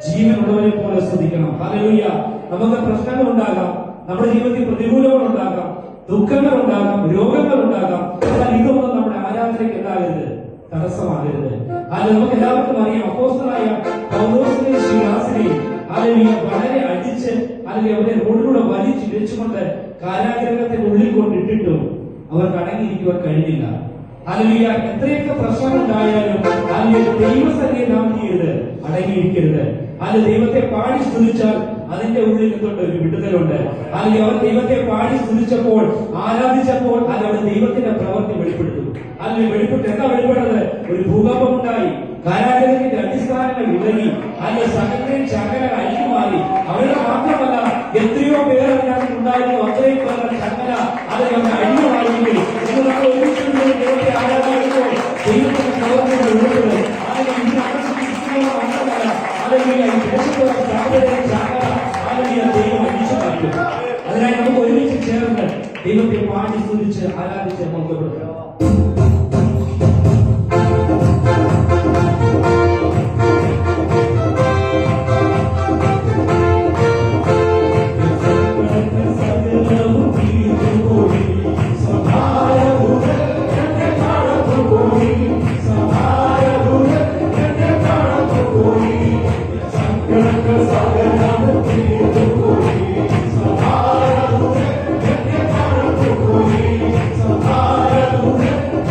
ജീവനുള്ളവരെ പോലെ സ്തുതിക്കണം. ഹല്ലേലൂയ. നമുക്ക് പ്രശ്നങ്ങൾ ഉണ്ടാകാം, നമ്മുടെ ജീവിതത്തിൽ പ്രതികൂലങ്ങൾ ഉണ്ടാകാം, ദുഃഖങ്ങൾ ഉണ്ടാകാം, രോഗങ്ങൾ ഉണ്ടാകാം. എന്നാൽ ഇതൊന്നും നമ്മുടെ ആരാധനയ്ക്ക് എന്താകരുത്, തടസ്സമാകരുത്. അത് നമുക്ക് എല്ലാവർക്കും അറിയാം. അപ്പോസ്തലനായ പൗലോസിനെയും ശീലാസിനെയും വളരെ അടിച്ച് അല്ലെങ്കിൽ അവരെ റോഡിലൂടെ വലിച്ചിഴച്ചുകൊണ്ട് കാരാഗ്രഹത്തിന്റെ ഉള്ളിൽ കൊണ്ടിട്ടിട്ടും അവർക്ക് അടങ്ങിയിരിക്കുവാൻ കഴിഞ്ഞില്ല. ഹല്ലേലൂയ. എത്രയൊക്കെ പ്രശ്നമുണ്ടായാലും ദൈവസന്നിധിയിൽ നാം ചെയ്യരുത്, അടങ്ങിയിരിക്കരുത്. അത് ദൈവത്തെ പാടി സ്തുതിച്ചാൽ അതിന്റെ ഉള്ളിൽ നിന്നുകൊണ്ട് ഒരു വിടുതലുണ്ട്. അല്ലെങ്കിൽ അവർ ദൈവത്തെ പാടി സ്തുതിച്ചപ്പോൾ, ആരാധിച്ചപ്പോൾ അത് അവിടെ ദൈവത്തിന്റെ പ്രവൃത്തി വെളിപ്പെടുത്തും. അതിൽ വെളിപ്പെട്ട് എന്താ വെളിപ്പെടുന്നത്? ഒരു ഭൂകമ്പം ഉണ്ടായി, കാരാഗ്രഹത്തിന്റെ അടിസ്ഥാനങ്ങൾ ഇളകി, അതിന്റെ സകലയും ചങ്ങല അഴിഞ്ഞുമാറി. അവരുടെ മാത്രമല്ല, എത്രയോ പേർ അതിനകത്ത് ഉണ്ടായിരുന്നു. അത്രയും പേരുടെ ചങ്ങല അത് നമ്മൾ അഴിഞ്ഞുമാറിയെങ്കിൽ ഇന്ന് നമ്മൾ ഒരുമിച്ച് ദൈവത്തെ ആരാധിക്കുമ്പോൾ ദൈവത്തിന്റെ പ്രവർത്തനം വെളിപ്പെടുന്നത്. അല്ലെങ്കിൽ ഇത് മാത്രമല്ല, അല്ലെങ്കിൽ ഈ ദേശത്തുള്ള ചാകരയുടെ ചങ്ങല ദൈവം അഴിച്ചു മാറ്റും. അതിനായി നമുക്ക് ഒരുമിച്ച് ചേർന്ന് ദൈവത്തെ പാടി സ്തുതിച്ച് ആരാധിച്ച് മഹത്വപ്പെടുത്താം. Hallelujah.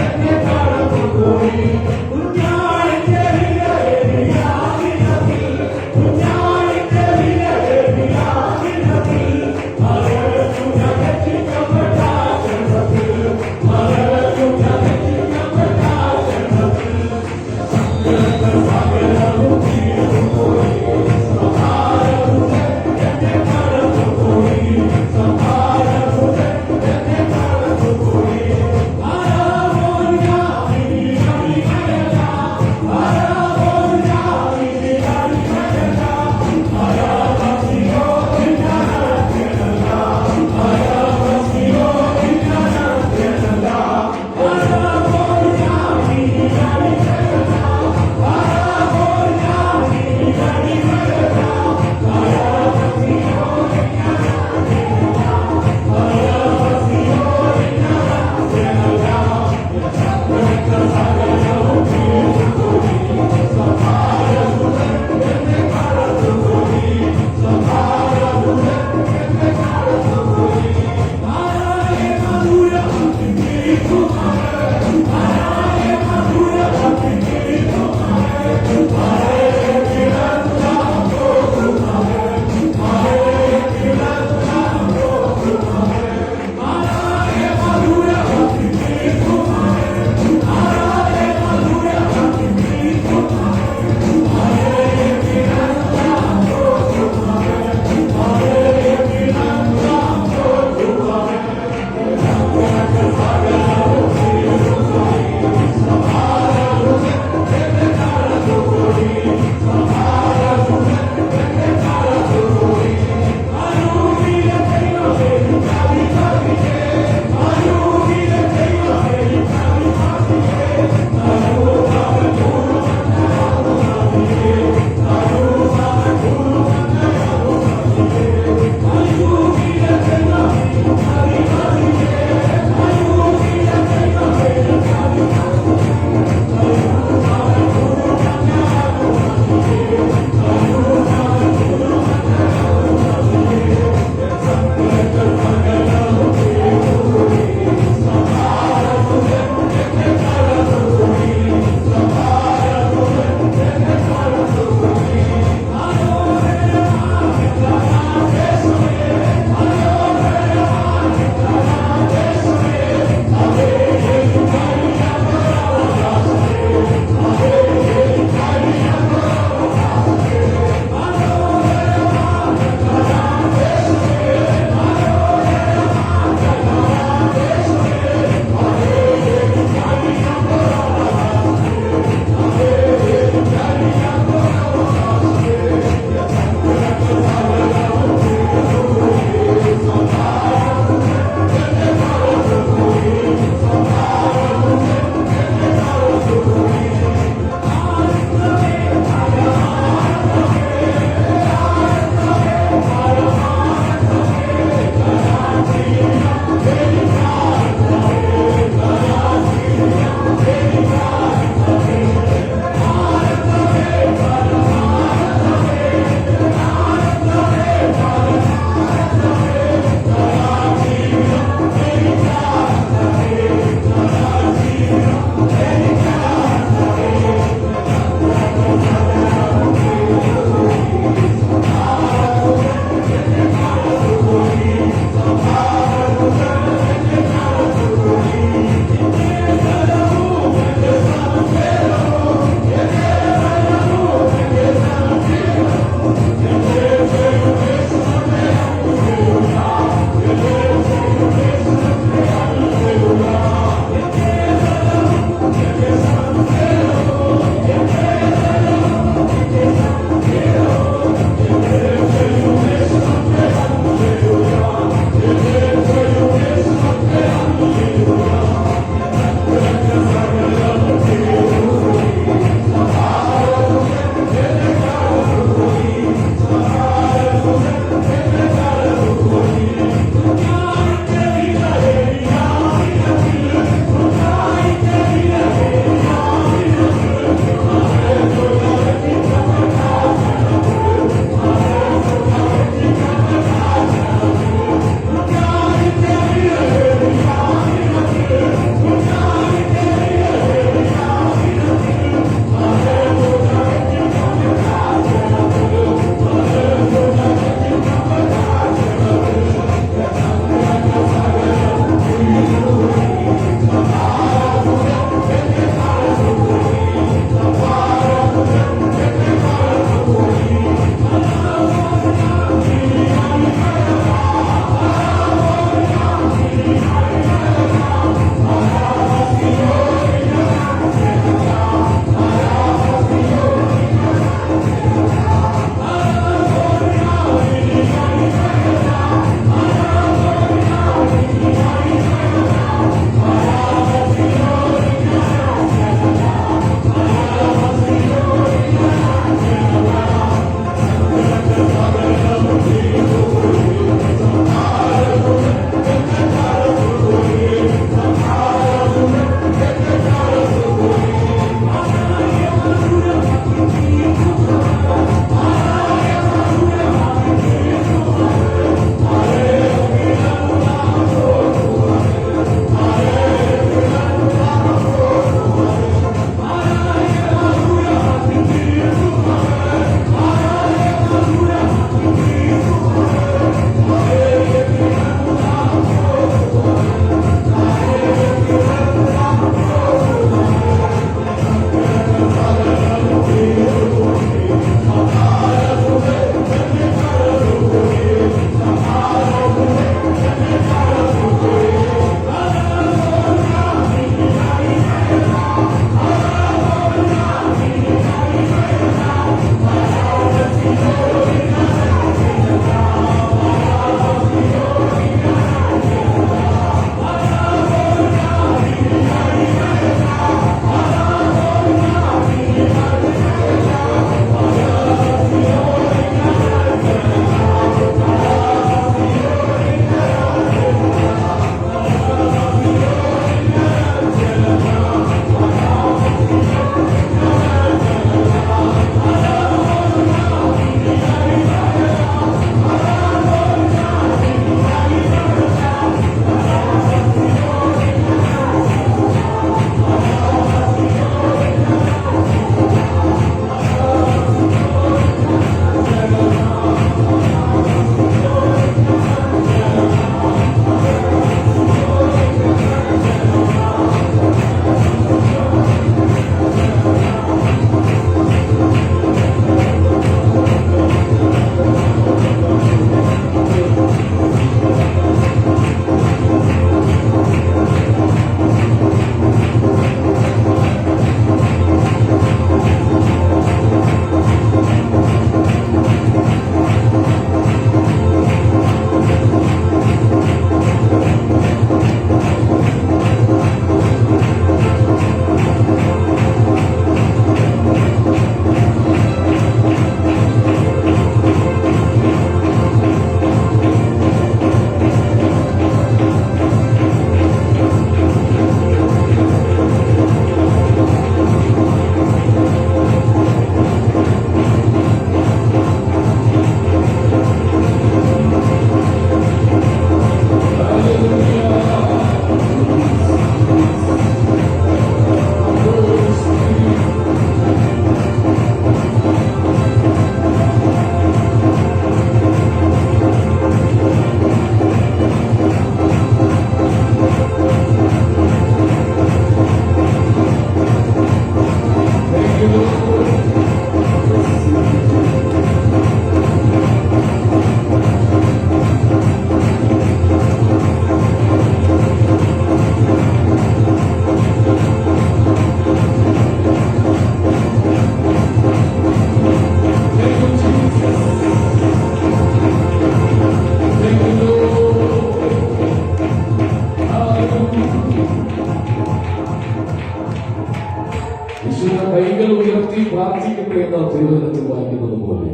പറയുന്നതുപോലെ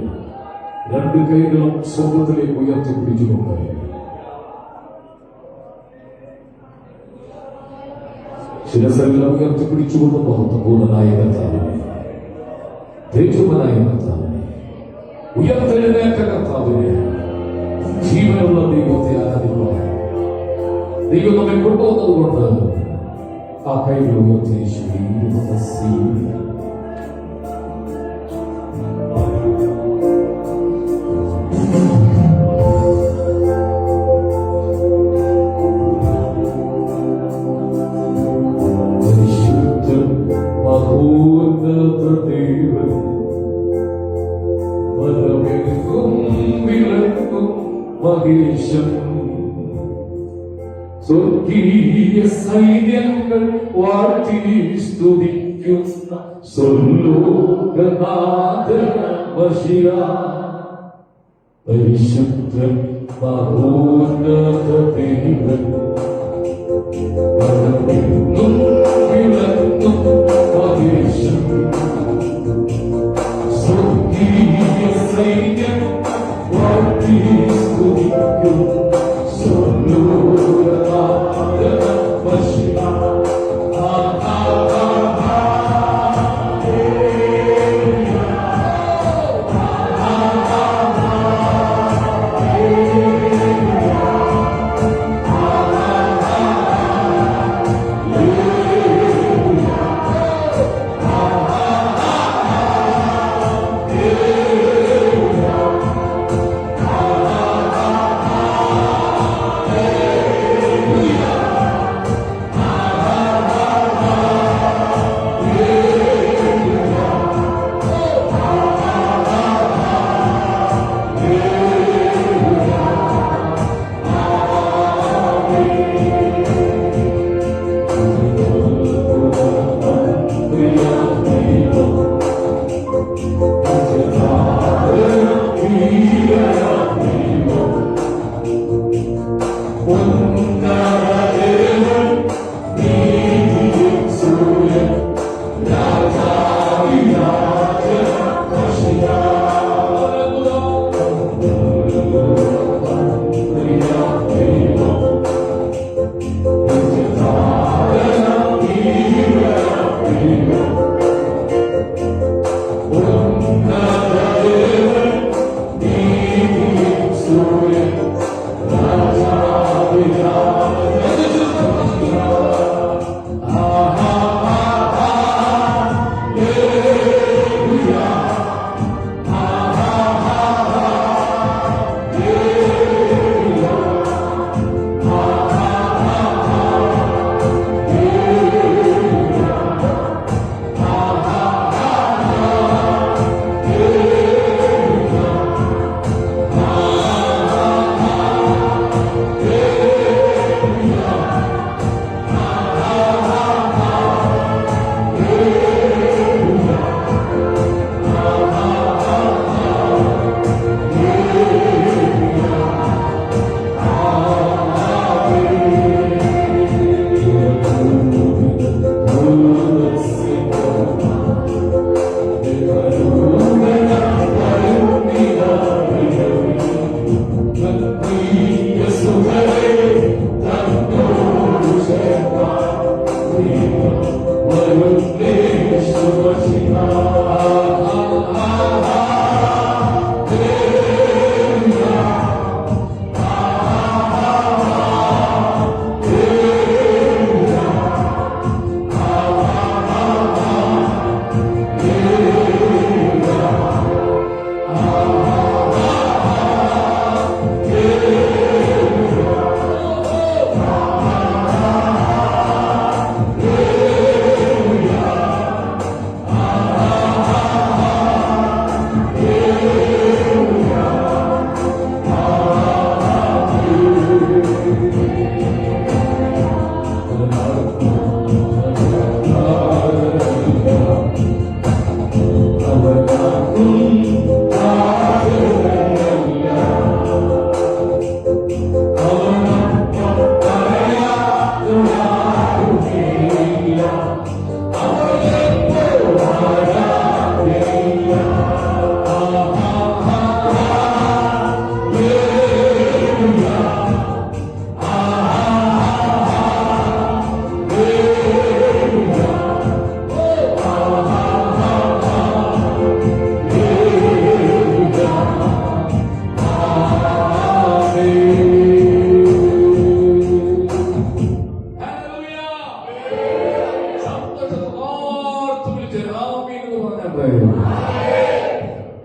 രണ്ട് കൈകളും സ്വർഗത്തിലേക്ക് ഉയർത്തിപ്പിടിച്ചുകൊണ്ട് ശിരസെല്ലാം ഉയർത്തിപ്പിടിച്ചുകൊണ്ട് മഹത്വപൂർണനായ കർത്താവിനെ, തേജോമനായ കർത്താവിനെ, ഉയർത്തെഴുന്നേറ്റ കർത്താവിനെ, ജീവനുള്ള ദൈവത്തെ ആരാധിക്കുവാൻ ദൈവം നമ്മെ കൊണ്ടുവന്നതുകൊണ്ട് ആ കൈകൾ ഉയർത്തി മഹേശം സ്വർഗീയ സൈന്യങ്ങൾ വാഴ്ത്തി സ്തുതിക്കുന്ന സ്വർലോകനാഥൻ മശിഹാ പരിശുദ്ധൻ മഹോന്നത ദൈവൻ പരമെങ്ങും വിളങ്ങും മഹേശം സ്വർഗീയ സൈന്യം വാഴ്ത്തി സ്തുതിക്കും സ്വർലോകനാഥൻ മശിഹാ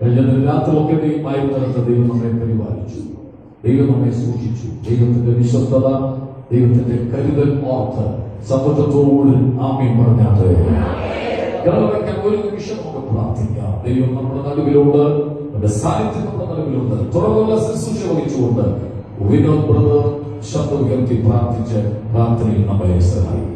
കഴിഞ്ഞ രാത്രിയൊക്കെ ദൈവമായിരുന്നിടത്ത് ദൈവം നമ്മെ പരിപാലിച്ചു, ദൈവം നമ്മെ സൂക്ഷിച്ചു. ദൈവത്തിന്റെ വിശ്വസ്തത, ദൈവത്തിന്റെ കരുതൽ ഓർത്ത് സന്തോഷത്തോട് ആമേൻ പറഞ്ഞാട്ടെ. ഗർവയ്ക്കാൻ ഒരു നിമിഷം നമുക്ക് പ്രാർത്ഥിക്കാം. ദൈവം നമ്മുടെ നടുവിലുണ്ട്, നമ്മുടെ സാന്നിധ്യം നമ്മുടെ നടുവിലുണ്ട്. തുറന്നുള്ള ശുശ്രൂഷ വഹിച്ചുകൊണ്ട് വിനോദ് ബ്രദർ ശബ്ദം ഉയർത്തി പ്രാർത്ഥിച്ച് പ്രാർത്ഥനയിൽ നമ്മെ സഹായിക്കും.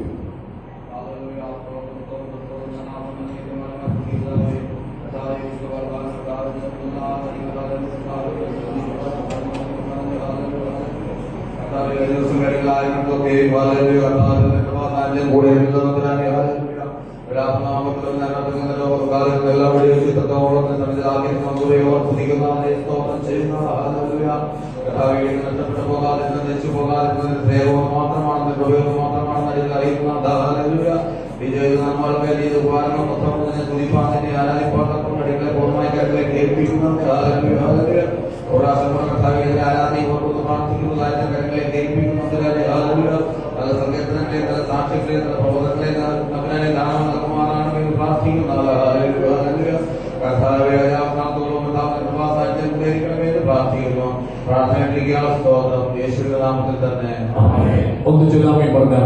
ഒന്ന് ചൊല്ലാമേ പറഞ്ഞാൽ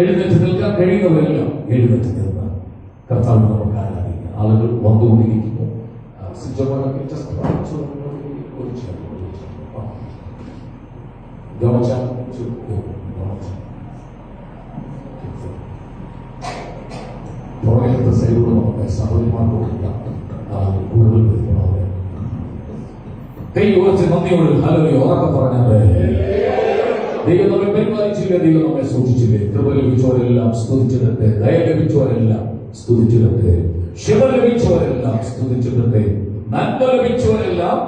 എഴുന്നേറ്റ് നിൽക്കാൻ കഴിയുന്നവരെല്ലാം എഴുന്നേറ്റ് നിന്ന് കർത്താവിനെ നമുക്ക് ആരാധിക്കാം. ആളുകൾ വന്നുകൊണ്ടിരിക്കുന്നു. പുറകത്തെ സൈഡിലൂടെ നമുക്ക് സഹോദരിമാർക്കൊക്കെ കൂടുതൽ കൈ ഉയർത്തി നന്ദിയോട് ഹല്ലേലൂയ ഉറക്കെ പറഞ്ഞാൽ ദൈവം നമ്മെ പരിപാലിച്ചില്ലേ, ദൈവം നമ്മെ സൂക്ഷിച്ചില്ലേ. കൃപ ലഭിച്ചവരെല്ലാം സ്തുതിച്ചിടട്ടെ, ദയ ലഭിച്ചവരെല്ലാം സ്തുതിച്ചിടട്ടെ, ക്ഷമ ലഭിച്ചവരെല്ലാം സ്തുതിച്ചിടട്ടെ, നന്മ ലഭിച്ചവരെല്ലാം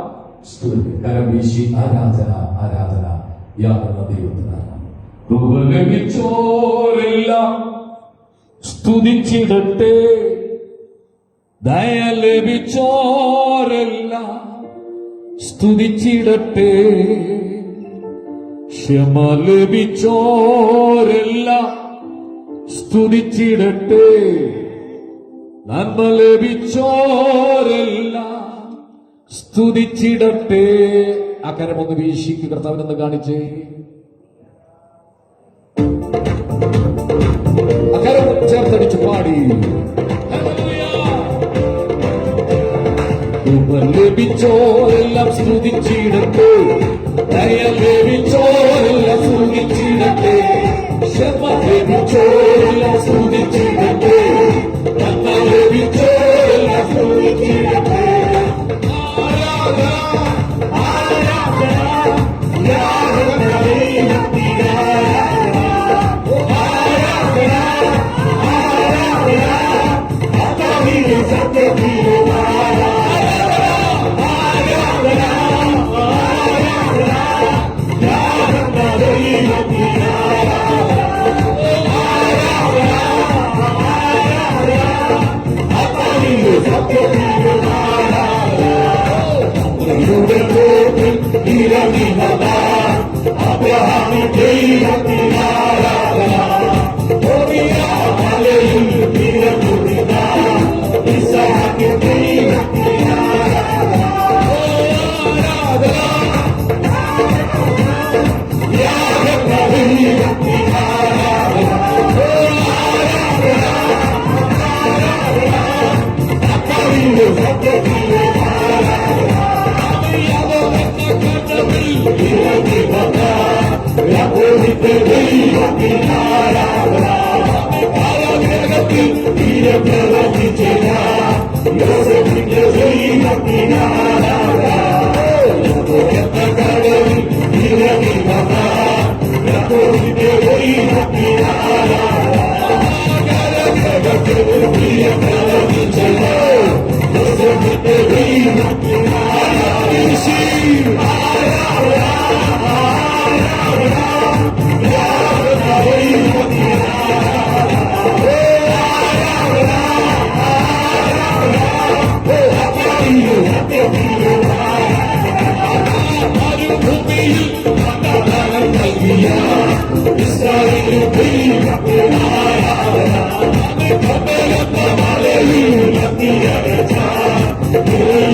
സ്തുതിക്കും. കരം വീശി ആരാധന ആരാധന യാതൊരു ദൈവത്തിനാണ്. കൃപ ലഭിച്ചോരെല്ലാം സ്തുതിച്ചിടട്ടെ, ദയ ലഭിച്ചോരെല്ലാം സ്തുതിച്ചിടട്ടെ, ക്ഷമ ലഭിച്ചോരെല്ലാം സ്തുതിച്ചിടട്ടെ, നന്മ ലഭിച്ചോരെല്ലാം സ്തുതിച്ചിടട്ടെ. അക്കരമൊന്ന് വീശിക്ക് കർത്താവിനെന്ന് കാണിച്ചേ. അക്കരം ചേർത്തടിച്ച് പാടി ലഭിച്ചോരെല്ലാം സ്തുതിച്ചിടട്ടെ, ദയ ലഭിച്ചോരെല്ലാം സ്തുതിച്ചിടട്ടെ, ക്ഷമ ലഭിച്ചോരെല്ലാം സ്തുതിച്ചിടട്ടെ, നന്മ ലഭിച്ചോരെല്ലാം സ്തുതിച്ചിടട്ടെ. Hallelujah.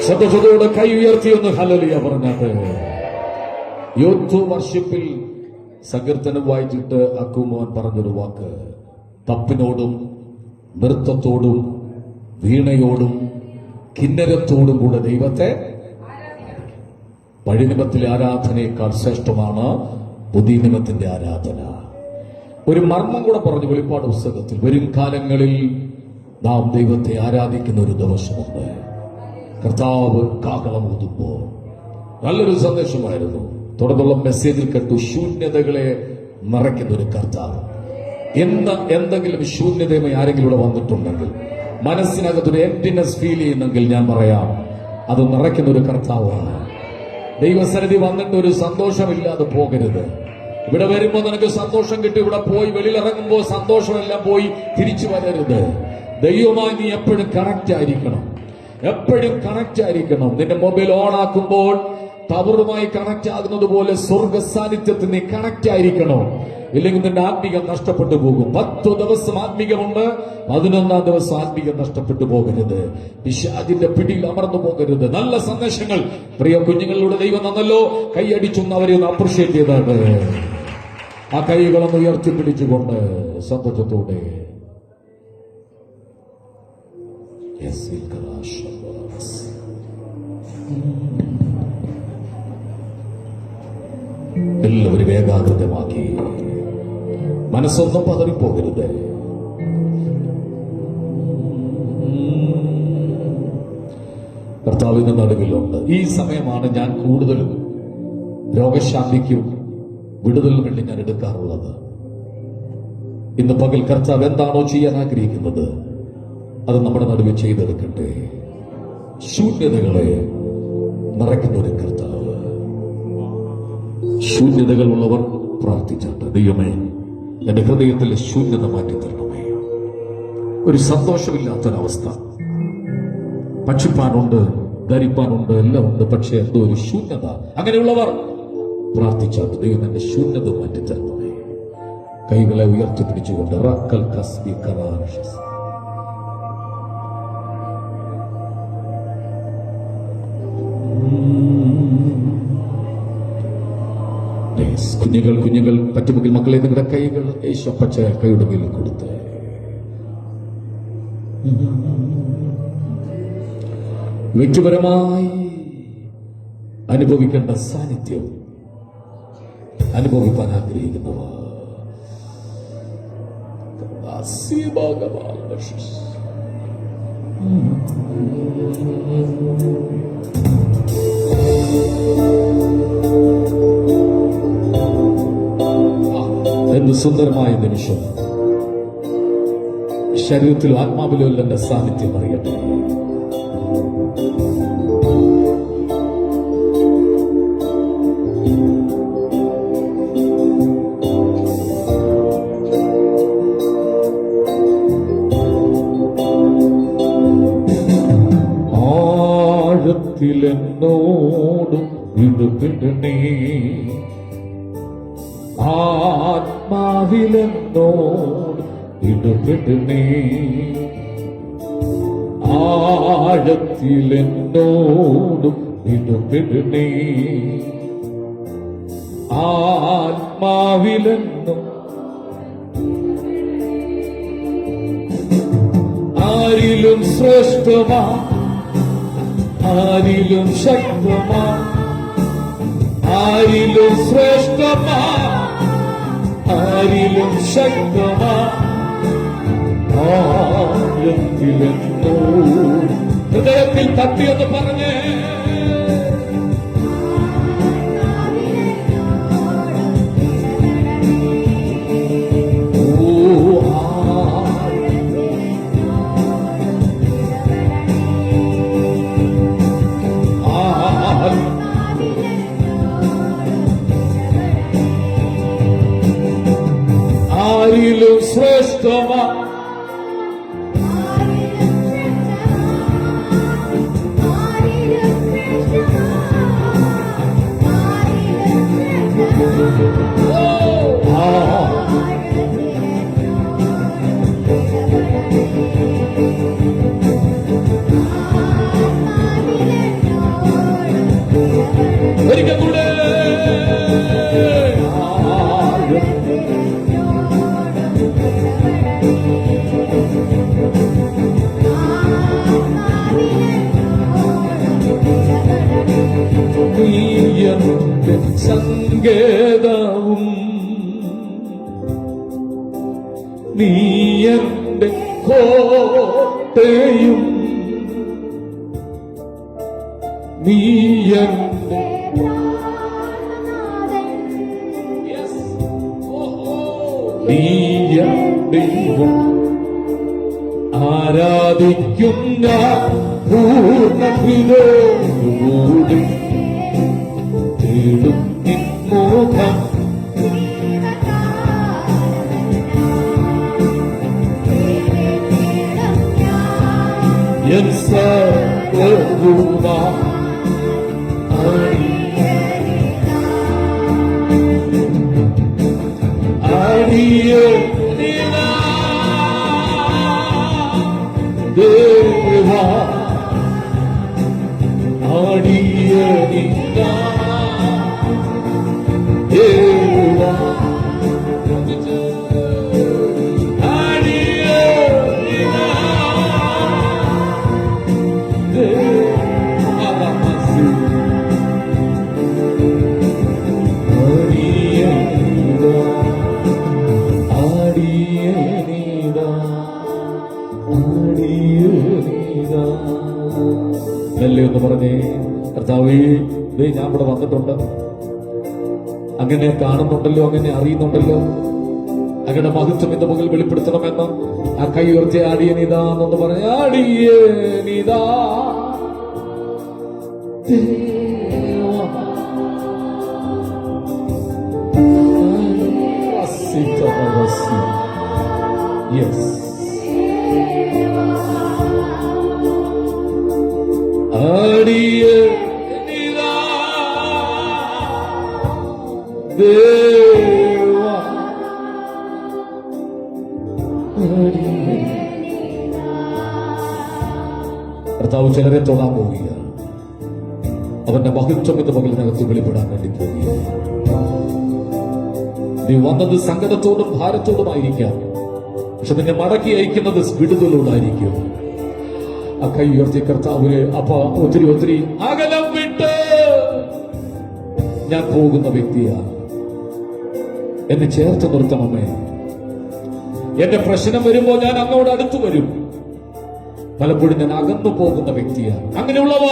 ശബ്ദത്തോടെ കൈ ഉയർത്തിയൊന്ന് ഹല്ലേലൂയ പറഞ്ഞാട്ട്. യൂത്ത് വർഷിപ്പിൽ സങ്കീർത്തനം വായിച്ചിട്ട് അക്കുമോൻ പറഞ്ഞൊരു വാക്ക്, തപ്പിനോടും നൃത്തത്തോടും വീണയോടും കിന്നരത്തോടും കൂടെ ദൈവത്തെ വഴിനിമത്തിലെ ആരാധനയേക്കാൾ ശ്രേഷ്ഠമാണ് പുതിയ നിയമത്തിന്റെ ആരാധന. ഒരു മർമ്മം കൂടെ പറഞ്ഞു വെളിപ്പാട് പുസ്തകത്തിൽ, വരും കാലങ്ങളിൽ നാം ദൈവത്തെ ആരാധിക്കുന്ന ഒരു ദിവസമുണ്ട്. കർത്താവ് കാഹളം ഊതുമ്പോൾ നല്ലൊരു സന്ദേശമായിരുന്നു. തുടർന്നുള്ള മെസ്സേജിൽ കേട്ടു, ശൂന്യതകളെ നിറയ്ക്കുന്ന ഒരു കർത്താവ്. എന്തെങ്കിലും ശൂന്യതയുമായി ആരെങ്കിലും ഇവിടെ വന്നിട്ടുണ്ടെങ്കിൽ, മനസ്സിനകത്തൊരു എംപ്റ്റിനെസ് ഫീൽ ചെയ്യുന്നെങ്കിൽ ഞാൻ പറയാം, അത് നിറയ്ക്കുന്ന ഒരു കർത്താവാണ്. ദൈവസന്നിധി വന്നിട്ട് ഒരു സന്തോഷമില്ലാതെ പോകരുത്. ഇവിടെ വരുമ്പോൾ നിനക്ക് സന്തോഷം കിട്ടും, ഇവിടെ പോയി വെളിയിലിറങ്ങുമ്പോൾ സന്തോഷമെല്ലാം പോയി തിരിച്ചു വരരുത്. ദൈവമായി നീ എപ്പോഴും കണക്റ്റ് ആയിരിക്കണം, എപ്പോഴും കണക്റ്റ് ആയിരിക്കണം. നിന്റെ മൊബൈൽ ഓൺ ആക്കുമ്പോൾ ടവറുമായി കണക്റ്റ് ആകുന്നത് പോലെ സ്വർഗ സാന്നിധ്യത്തിൽ നീ കണക്റ്റ് ആയിരിക്കണം. ഇല്ലെങ്കിൽ നിന്റെ ആത്മീകം നഷ്ടപ്പെട്ടു പോകും. 10 ദിവസം ആത്മീകമുണ്ട്, 11ാം ദിവസം ആത്മീകം നഷ്ടപ്പെട്ടു പോകരുത്. പിശാചിന്റെ പിടിയിൽ അമർന്നു പോകരുത്. നല്ല സന്ദേശങ്ങൾ പ്രിയ കുഞ്ഞുങ്ങളിലൂടെ ദൈവം തന്നല്ലോ. കൈയടിച്ചൊന്ന് അവരെ ഒന്ന് അപ്രിഷ്യേറ്റ് ചെയ്താണ്. ആ കൈകളൊന്ന് ഉയർത്തിപ്പിടിച്ചുകൊണ്ട് സന്തോഷത്തോടെ എല്ലാവരും ഏകാഗ്രതമാക്കി, മനസ്സൊന്നും പതറിപ്പോകരുത്. കർത്താവിന്റെ നടുവിലുണ്ട്. ഈ സമയമാണ് ഞാൻ കൂടുതലും രോഗശാന്തിക്കും വിടുതലിനും വേണ്ടി ഞാൻ എടുക്കാറുള്ളത്. ഇന്ന് പകൽ കർത്താവ് എന്താണോ ചെയ്യാൻ ആഗ്രഹിക്കുന്നത് അത് നമ്മുടെ നടുവിൽ ചെയ്തെടുക്കട്ടെ. ശൂന്യതകളെ നിറയ്ക്കുന്ന ഒരു കർത്താവ്. ശൂന്യതകളുള്ളവർ പ്രാർത്ഥിച്ചാട്ട്, ദൈവമേ എന്റെ ഹൃദയത്തിലെ ശൂന്യത മാറ്റി തരണമേ. ഒരു സന്തോഷമില്ലാത്തൊരവസ്ഥ, ഭക്ഷിപ്പാനുണ്ട്, ധരിപ്പാനുണ്ട്, എല്ലാം ഉണ്ട്, പക്ഷെ എന്തോ ഒരു ശൂന്യത. അങ്ങനെയുള്ളവർ പ്രാർത്ഥിച്ചാട്ട്, ദൈവം എന്റെ ശൂന്യത മാറ്റി തരണമേ. കൈകളെ ഉയർത്തിപ്പിടിച്ചുകൊണ്ട് റക്കൽ കസ്ബി കറാഷസ്. കുഞ്ഞുങ്ങൾ പറ്റുമെങ്കിൽ മക്കളെ നിങ്ങളുടെ കൈകൾ യേശുപ്പച്ച കൈയുടെ മേൽ കൊടുത്ത് വ്യക്തിപരമായി അനുഭവിക്കേണ്ട സാന്നിധ്യം അനുഭവിക്കാൻ ആഗ്രഹിക്കുന്നവർ എന്ത് സുന്ദരമായ നിമിഷം. ശരീരത്തിലും ആത്മാവിലും എന്റെ സാന്നിധ്യം അറിയട്ടെ. ആഴത്തിലെന്നോടും ഇടപെടണേ, ആത്മാവിലെന്നോട് ഇടപെടണേ, ആഴത്തിലെന്നോടും ഇടപെടണേ, ആത്മാവിലെന്നും ആരിലും ശ്രേഷ്ഠമാ, ആരിലും ശക്തമാ, ആരിലും ശ്രേഷ്ഠമാ, ആരിലും ശക്തമാ, ആഴത്തിലെന്നോ. ഹൃദയത്തിൽ തട്ടിയെന്ന് പറഞ്ഞേ, ആരിലും ശ്രേഷ്ഠമാ, ഒരിക്കൽ കൂടെ നീ എന്റെ കോട്ടയും നീ എന്റെ നീ എന്റെ ആരാധിക്കും ഞാൻ പൂർണ്ണ തേടും മുഖം എൻ സർവ്വവുമാ ദേവാ ആടിയനില്ല ദേവാ ല്ലേ എന്ന് പറഞ്ഞേ, കർത്താവേ ഞാൻ ഇവിടെ വന്നിട്ടുണ്ട്, അങ്ങനെ കാണുന്നുണ്ടല്ലോ, അങ്ങനെ അറിയുന്നുണ്ടല്ലോ, അങ്ങയുടെ മഹത്വം എന്റെ മുകളിൽ വെളിപ്പെടുത്തണമെന്ന് ആ കൈ ഉയർത്തി ആടിയനിതാ എന്നൊന്ന് പറഞ്ഞ ആടിയനിതാ യെസ് ആടിയനിതാ ദേവാ കർത്താവ് ചിലരെ തൊടാൻ പോവുക, അവന്റെ മഹത്വം എന്ന മകളിനകത്ത് വെളിപ്പെടാൻ വേണ്ടി പോവുക. നീ വന്നത് സങ്കടത്തോടും ഭാരത്തോടുമായിരിക്കാം, പക്ഷെ നിന്നെ മടക്കി അയക്കുന്നത് വിടുതലോടായിരിക്കും. ആ കൈ ഉയർത്തി കർത്താവിനെ അപ്പ ഒത്തിരി ഒത്തിരി അകലം വിട്ട് ഞാൻ പോകുന്ന വ്യക്തിയാണ്, എന്നെ ചേർത്ത് നിർത്തണമേ. എന്റെ പ്രശ്നം വരുമ്പോ ഞാൻ അങ്ങോട്ട് അടുത്തു വരും. പലപ്പോഴും ഞാൻ അകന്നു പോകുന്ന വ്യക്തിയാണ്. അങ്ങനെയുള്ളവ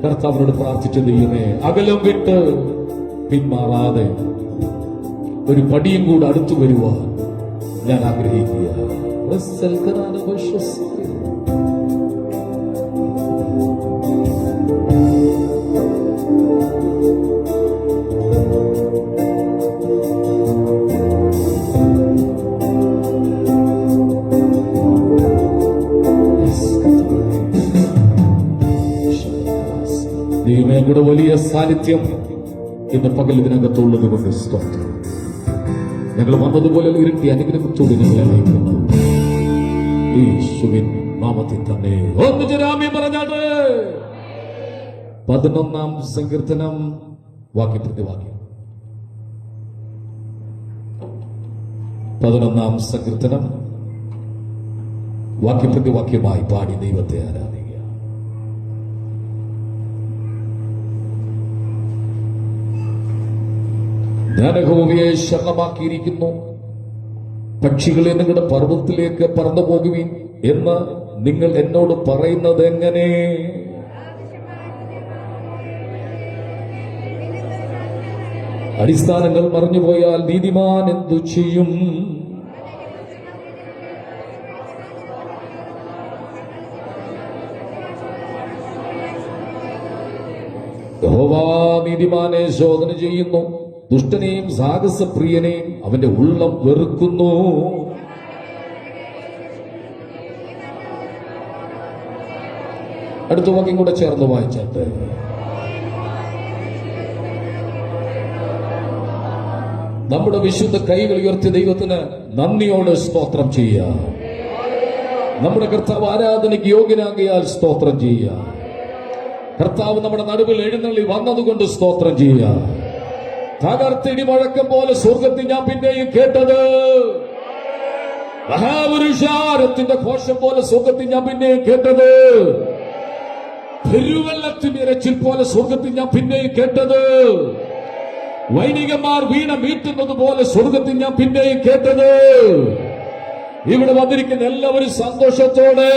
കർത്താവിനോട് പ്രാർത്ഥിച്ചു, ദൈവമേ അകലം വിട്ട് പിന്മാറാതെ ഒരു പടിയും കൂടെ അടുത്തു വരുവാൻ ഞാൻ ആഗ്രഹിക്കുക. ദൈവമേ, കൂടെ വലിയ സാന്നിധ്യം ഇന്ന് പകൽ ഇതിനകത്തുള്ളത് കൊണ്ട് സ്തോത്രം. ഞങ്ങൾ വന്നതുപോലെ ഇരുട്ടി അനുഗ്രഹത്തോട് ഞങ്ങളെ നയിക്കുന്നു യേശുവിൻ നാമത്തിൽ തന്നെ. ഒന്ന് ജരാമി പറഞ്ഞാട്ട് 11-ാം സങ്കീർത്തനം വാക്യപ്രതിവാക്യം. 11-ാം സങ്കീർത്തനം വാക്യപ്രതിവാക്യമായി പാടി ദൈവത്തെ ആരാധിക്കുക. ഞാൻ യഹോവയെ ശരണമാക്കിയിരിക്കുന്നു, പക്ഷികളെ നിങ്ങളുടെ പർവ്വതത്തിലേക്ക് പറന്നു പോകുവിൻ എന്ന് നിങ്ങൾ എന്നോട് പറയുന്നത് എങ്ങനെ? അടിസ്ഥാനങ്ങൾ മറിഞ്ഞുപോയാൽ നീതിമാൻ എന്തു ചെയ്യും? യഹോവ നീതിമാനെ ശോധന ചെയ്യുന്നു, ദുഷ്ടനെയും സാഹസപ്രിയനെയും അവന്റെ ഉള്ളം വെറുക്കുന്നു. അടുത്ത വാക്യം കൂടെ ചേർന്ന് വായിച്ചാട്ടെ. നമ്മുടെ വിശുദ്ധ കൈകൾ ഉയർത്തി ദൈവത്തിന് നന്ദിയോടെ സ്തോത്രം ചെയ്യുക. നമ്മുടെ കർത്താവ് ആരാധനയ്ക്ക് യോഗ്യനാകിയാൽ സ്തോത്രം ചെയ്യുക. കർത്താവ് നമ്മുടെ നടുവിൽ എഴുന്നള്ളി വന്നതുകൊണ്ട് സ്തോത്രം ചെയ്യുക. തകർത്തിടി മുഴക്കം പോലെ സ്വർഗത്തിൽ ഞാൻ പിന്നെയും കേട്ടത്, മഹാപുരുഷാരത്തിന്റെ ഘോഷം പോലെ സ്വർഗത്തിൽ ഞാൻ പിന്നെയും കേട്ടത്, പെരുവെള്ളത്തിന്റെ ഇരച്ചിൽ പോലെ സ്വർഗത്തിൽ ഞാൻ പിന്നെയും കേട്ടത്, വൈദികന്മാർ വീണ മീട്ടുന്നത് പോലെ സ്വർഗത്തിൽ ഞാൻ പിന്നെയും കേട്ടത്. ഇവിടെ വന്നിരിക്കുന്ന എല്ലാവരും സന്തോഷത്തോടെ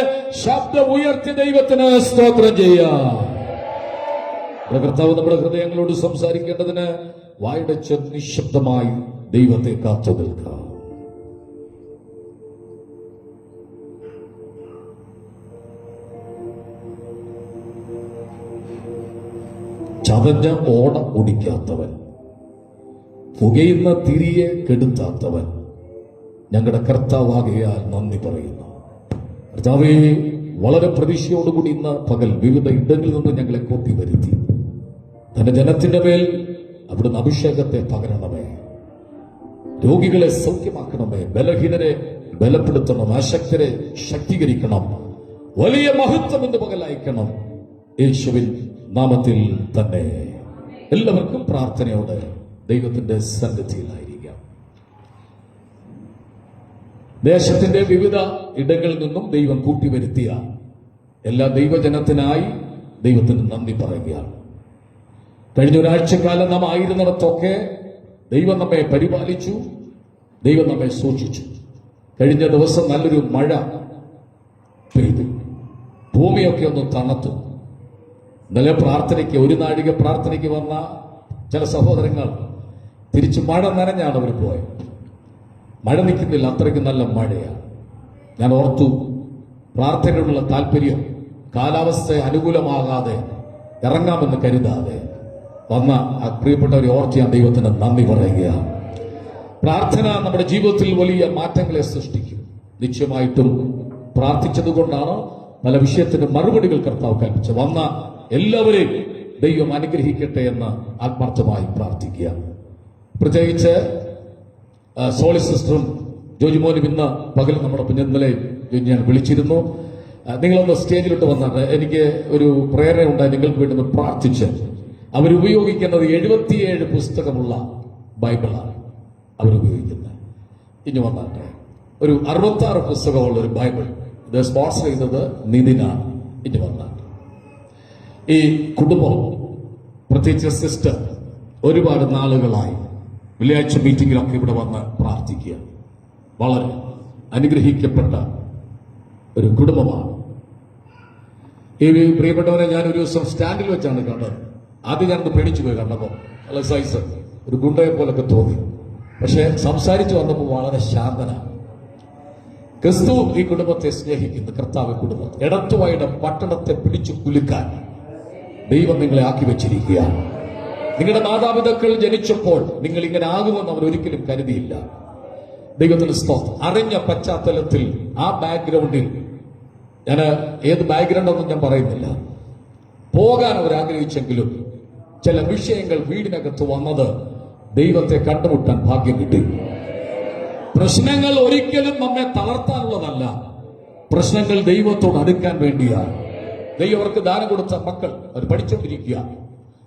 ശബ്ദം ഉയർത്തി ദൈവത്തിന് സ്തോത്രം ചെയ്യാം. കർത്താവ് നമ്മുടെ ഹൃദയങ്ങളോട് സംസാരിക്കേണ്ടതിന് വായടച്ച് നിശബ്ദമായി ദൈവത്തെ കാത്തു നിൽക്കാം. ചതഞ്ഞ ഓട ഒടിക്കാത്തവൻ, പുകയുന്ന തിരിയെ കെടുത്താത്തവൻ ഞങ്ങളുടെ കർത്താവാകയാൽ നന്ദി പറയുന്നു. കർത്താവേ, വളരെ പ്രതീക്ഷയോടുകൂടി ഇന്ന് പകൽ വിവിധ ഇടങ്ങളിൽ നിന്ന് ഞങ്ങളെ കൂട്ടി വരുത്തി തന്റെ ജനത്തിന്റെ മേൽ അവിടുന്ന് അഭിഷേകത്തെ പകരണമേ. രോഗികളെ സൗഖ്യമാക്കണമേ, ബലഹീനരെ ബലപ്പെടുത്തണം, അശക്തരെ ശക്തീകരിക്കണം, വലിയ മഹത്വം എന്ന് പകൽ അയക്കണം. യേശുവിൻ നാമത്തിൽ തന്നെ എല്ലാവർക്കും പ്രാർത്ഥനയോടെ ദൈവത്തിന്റെ സന്നിധിയിലായിരിക്കാം. ദേശത്തിന്റെ വിവിധ ഇടങ്ങളിൽ നിന്നും ദൈവം കൂട്ടിവരുത്തിയ എല്ലാ ദൈവജനത്തിനായി ദൈവത്തിന് നന്ദി പറയുകയാണ്. കഴിഞ്ഞ ഒരാഴ്ചക്കാലം നാം ആയിരുന്നിടത്തൊക്കെ ദൈവം നമ്മെ പരിപാലിച്ചു, ദൈവം നമ്മെ സൂക്ഷിച്ചു. കഴിഞ്ഞ ദിവസം നല്ലൊരു മഴ പെയ്തു, ഭൂമിയൊക്കെ ഒന്ന് തണുത്തു. ഇന്നലെ പ്രാർത്ഥനയ്ക്ക്, ഒരു നാഴിക പ്രാർത്ഥനയ്ക്ക് വന്ന ചില സഹോദരങ്ങൾ തിരിച്ച് മഴ നനഞ്ഞാണ് അവർ പോയത്. മഴ നിൽക്കുന്നില്ല, അത്രയ്ക്ക് നല്ല മഴയാണ്. ഞാൻ ഓർത്തു, പ്രാർത്ഥനയോടുള്ള താല്പര്യം കാലാവസ്ഥ അനുകൂലമാകാതെ ഇറങ്ങാമെന്ന് കരുതാതെ വന്ന ആ പ്രിയപ്പെട്ടവരെ ഓർത്ത് ഞാൻ ദൈവത്തിന് നന്ദി പറയുകയാണ്. പ്രാർത്ഥന നമ്മുടെ ജീവിതത്തിൽ വലിയ മാറ്റങ്ങളെ സൃഷ്ടിക്കും. നിശ്ചയമായിട്ടും പ്രാർത്ഥിച്ചതുകൊണ്ടാണ് പല വിഷയത്തിന് മറുപടികൾ കർത്താവ് കൽപ്പിച്ചു. വന്ന എല്ലാവരെയും ദൈവം അനുഗ്രഹിക്കട്ടെ എന്ന് ആത്മാർത്ഥമായി പ്രാർത്ഥിക്കുക. പ്രത്യേകിച്ച് സോളി സിസ്റ്ററും ജോജിമോനും ഇന്ന് പകൽ നമ്മുടെ ഇന്നലെ ഞാൻ വിളിച്ചിരുന്നു. നിങ്ങളൊന്ന് സ്റ്റേജിലോട്ട് വന്നിട്ട് എനിക്ക് ഒരു പ്രേരണ ഉണ്ടായി നിങ്ങൾക്ക് വേണ്ടി ഒന്ന് പ്രാർത്ഥിച്ച്. അവരുപയോഗിക്കുന്നത് 77 പുസ്തകമുള്ള ബൈബിളാണ് അവരുപയോഗിക്കുന്നത്. ഇനി വന്നാട്ടെ, ഒരു 66 പുസ്തകമുള്ള ഒരു ബൈബിൾ ഇത് സ്പോൺസർ ചെയ്തത് നിതിനാണ്. ഇനി വന്നാട്ടെ, ഈ കുടുംബം പ്രത്യേകിച്ച് സിസ്റ്റർ ഒരുപാട് നാളുകളായി വെള്ളിയാഴ്ച മീറ്റിംഗിലൊക്കെ ഇവിടെ വന്ന് പ്രാർത്ഥിക്കുക. വളരെ അനുഗ്രഹിക്കപ്പെട്ട ഒരു കുടുംബമാണ്. ഈ പ്രിയപ്പെട്ടവനെ ഞാൻ ഒരു ദിവസം സ്റ്റാൻഡിൽ വെച്ചാണ് കണ്ടത്. ആദ്യം ഞാനത് പേടിച്ചു പോയി കണ്ടപ്പോൾ. നല്ല സൈസ്, ഒരു ഗുണ്ടയെ പോലൊക്കെ തോന്നി. പക്ഷെ സംസാരിച്ചു വന്നപ്പോൾ വളരെ ശാന്തനാണ്. ക്രിസ്തു ഈ കുടുംബത്തെ സ്നേഹിക്കുന്നു. കർത്താവ് കുടുംബം എടത്തുവായുടെ പട്ടണത്തെ പിടിച്ചു കുലുക്കാൻ ദൈവം നിങ്ങളെ ആക്കി വെച്ചിരിക്കുകയാണ്. നിങ്ങളുടെ മാതാപിതാക്കൾ ജനിച്ചപ്പോൾ നിങ്ങൾ ഇങ്ങനെ ആകുമെന്ന് അവർ ഒരിക്കലും കരുതിയില്ല. ദൈവത്തിന് സ്തോത്രം. അറിഞ്ഞ പശ്ചാത്തലത്തിൽ ആ ബാക്ക്ഗ്രൗണ്ടിൽ, ഞാൻ ഏത് ബാക്ക്ഗ്രൗണ്ട് ഒന്നും ഞാൻ പറയുന്നില്ല, പോകാൻ അവർ ആഗ്രഹിച്ചെങ്കിലും ചില വിഷയങ്ങൾ വീടിനകത്ത് വന്നത് ദൈവത്തെ കണ്ടുമുട്ടാൻ ഭാഗ്യം കിട്ടി. പ്രശ്നങ്ങൾ ഒരിക്കലും നമ്മെ തളർത്താനുള്ളതല്ല, പ്രശ്നങ്ങൾ ദൈവത്തോട് അടുക്കാൻ വേണ്ടിയാണ്. ദൈവം അവർക്ക് ദാനം കൊടുത്ത മക്കൾ അവർ പഠിച്ചുകൊണ്ടിരിക്കുക.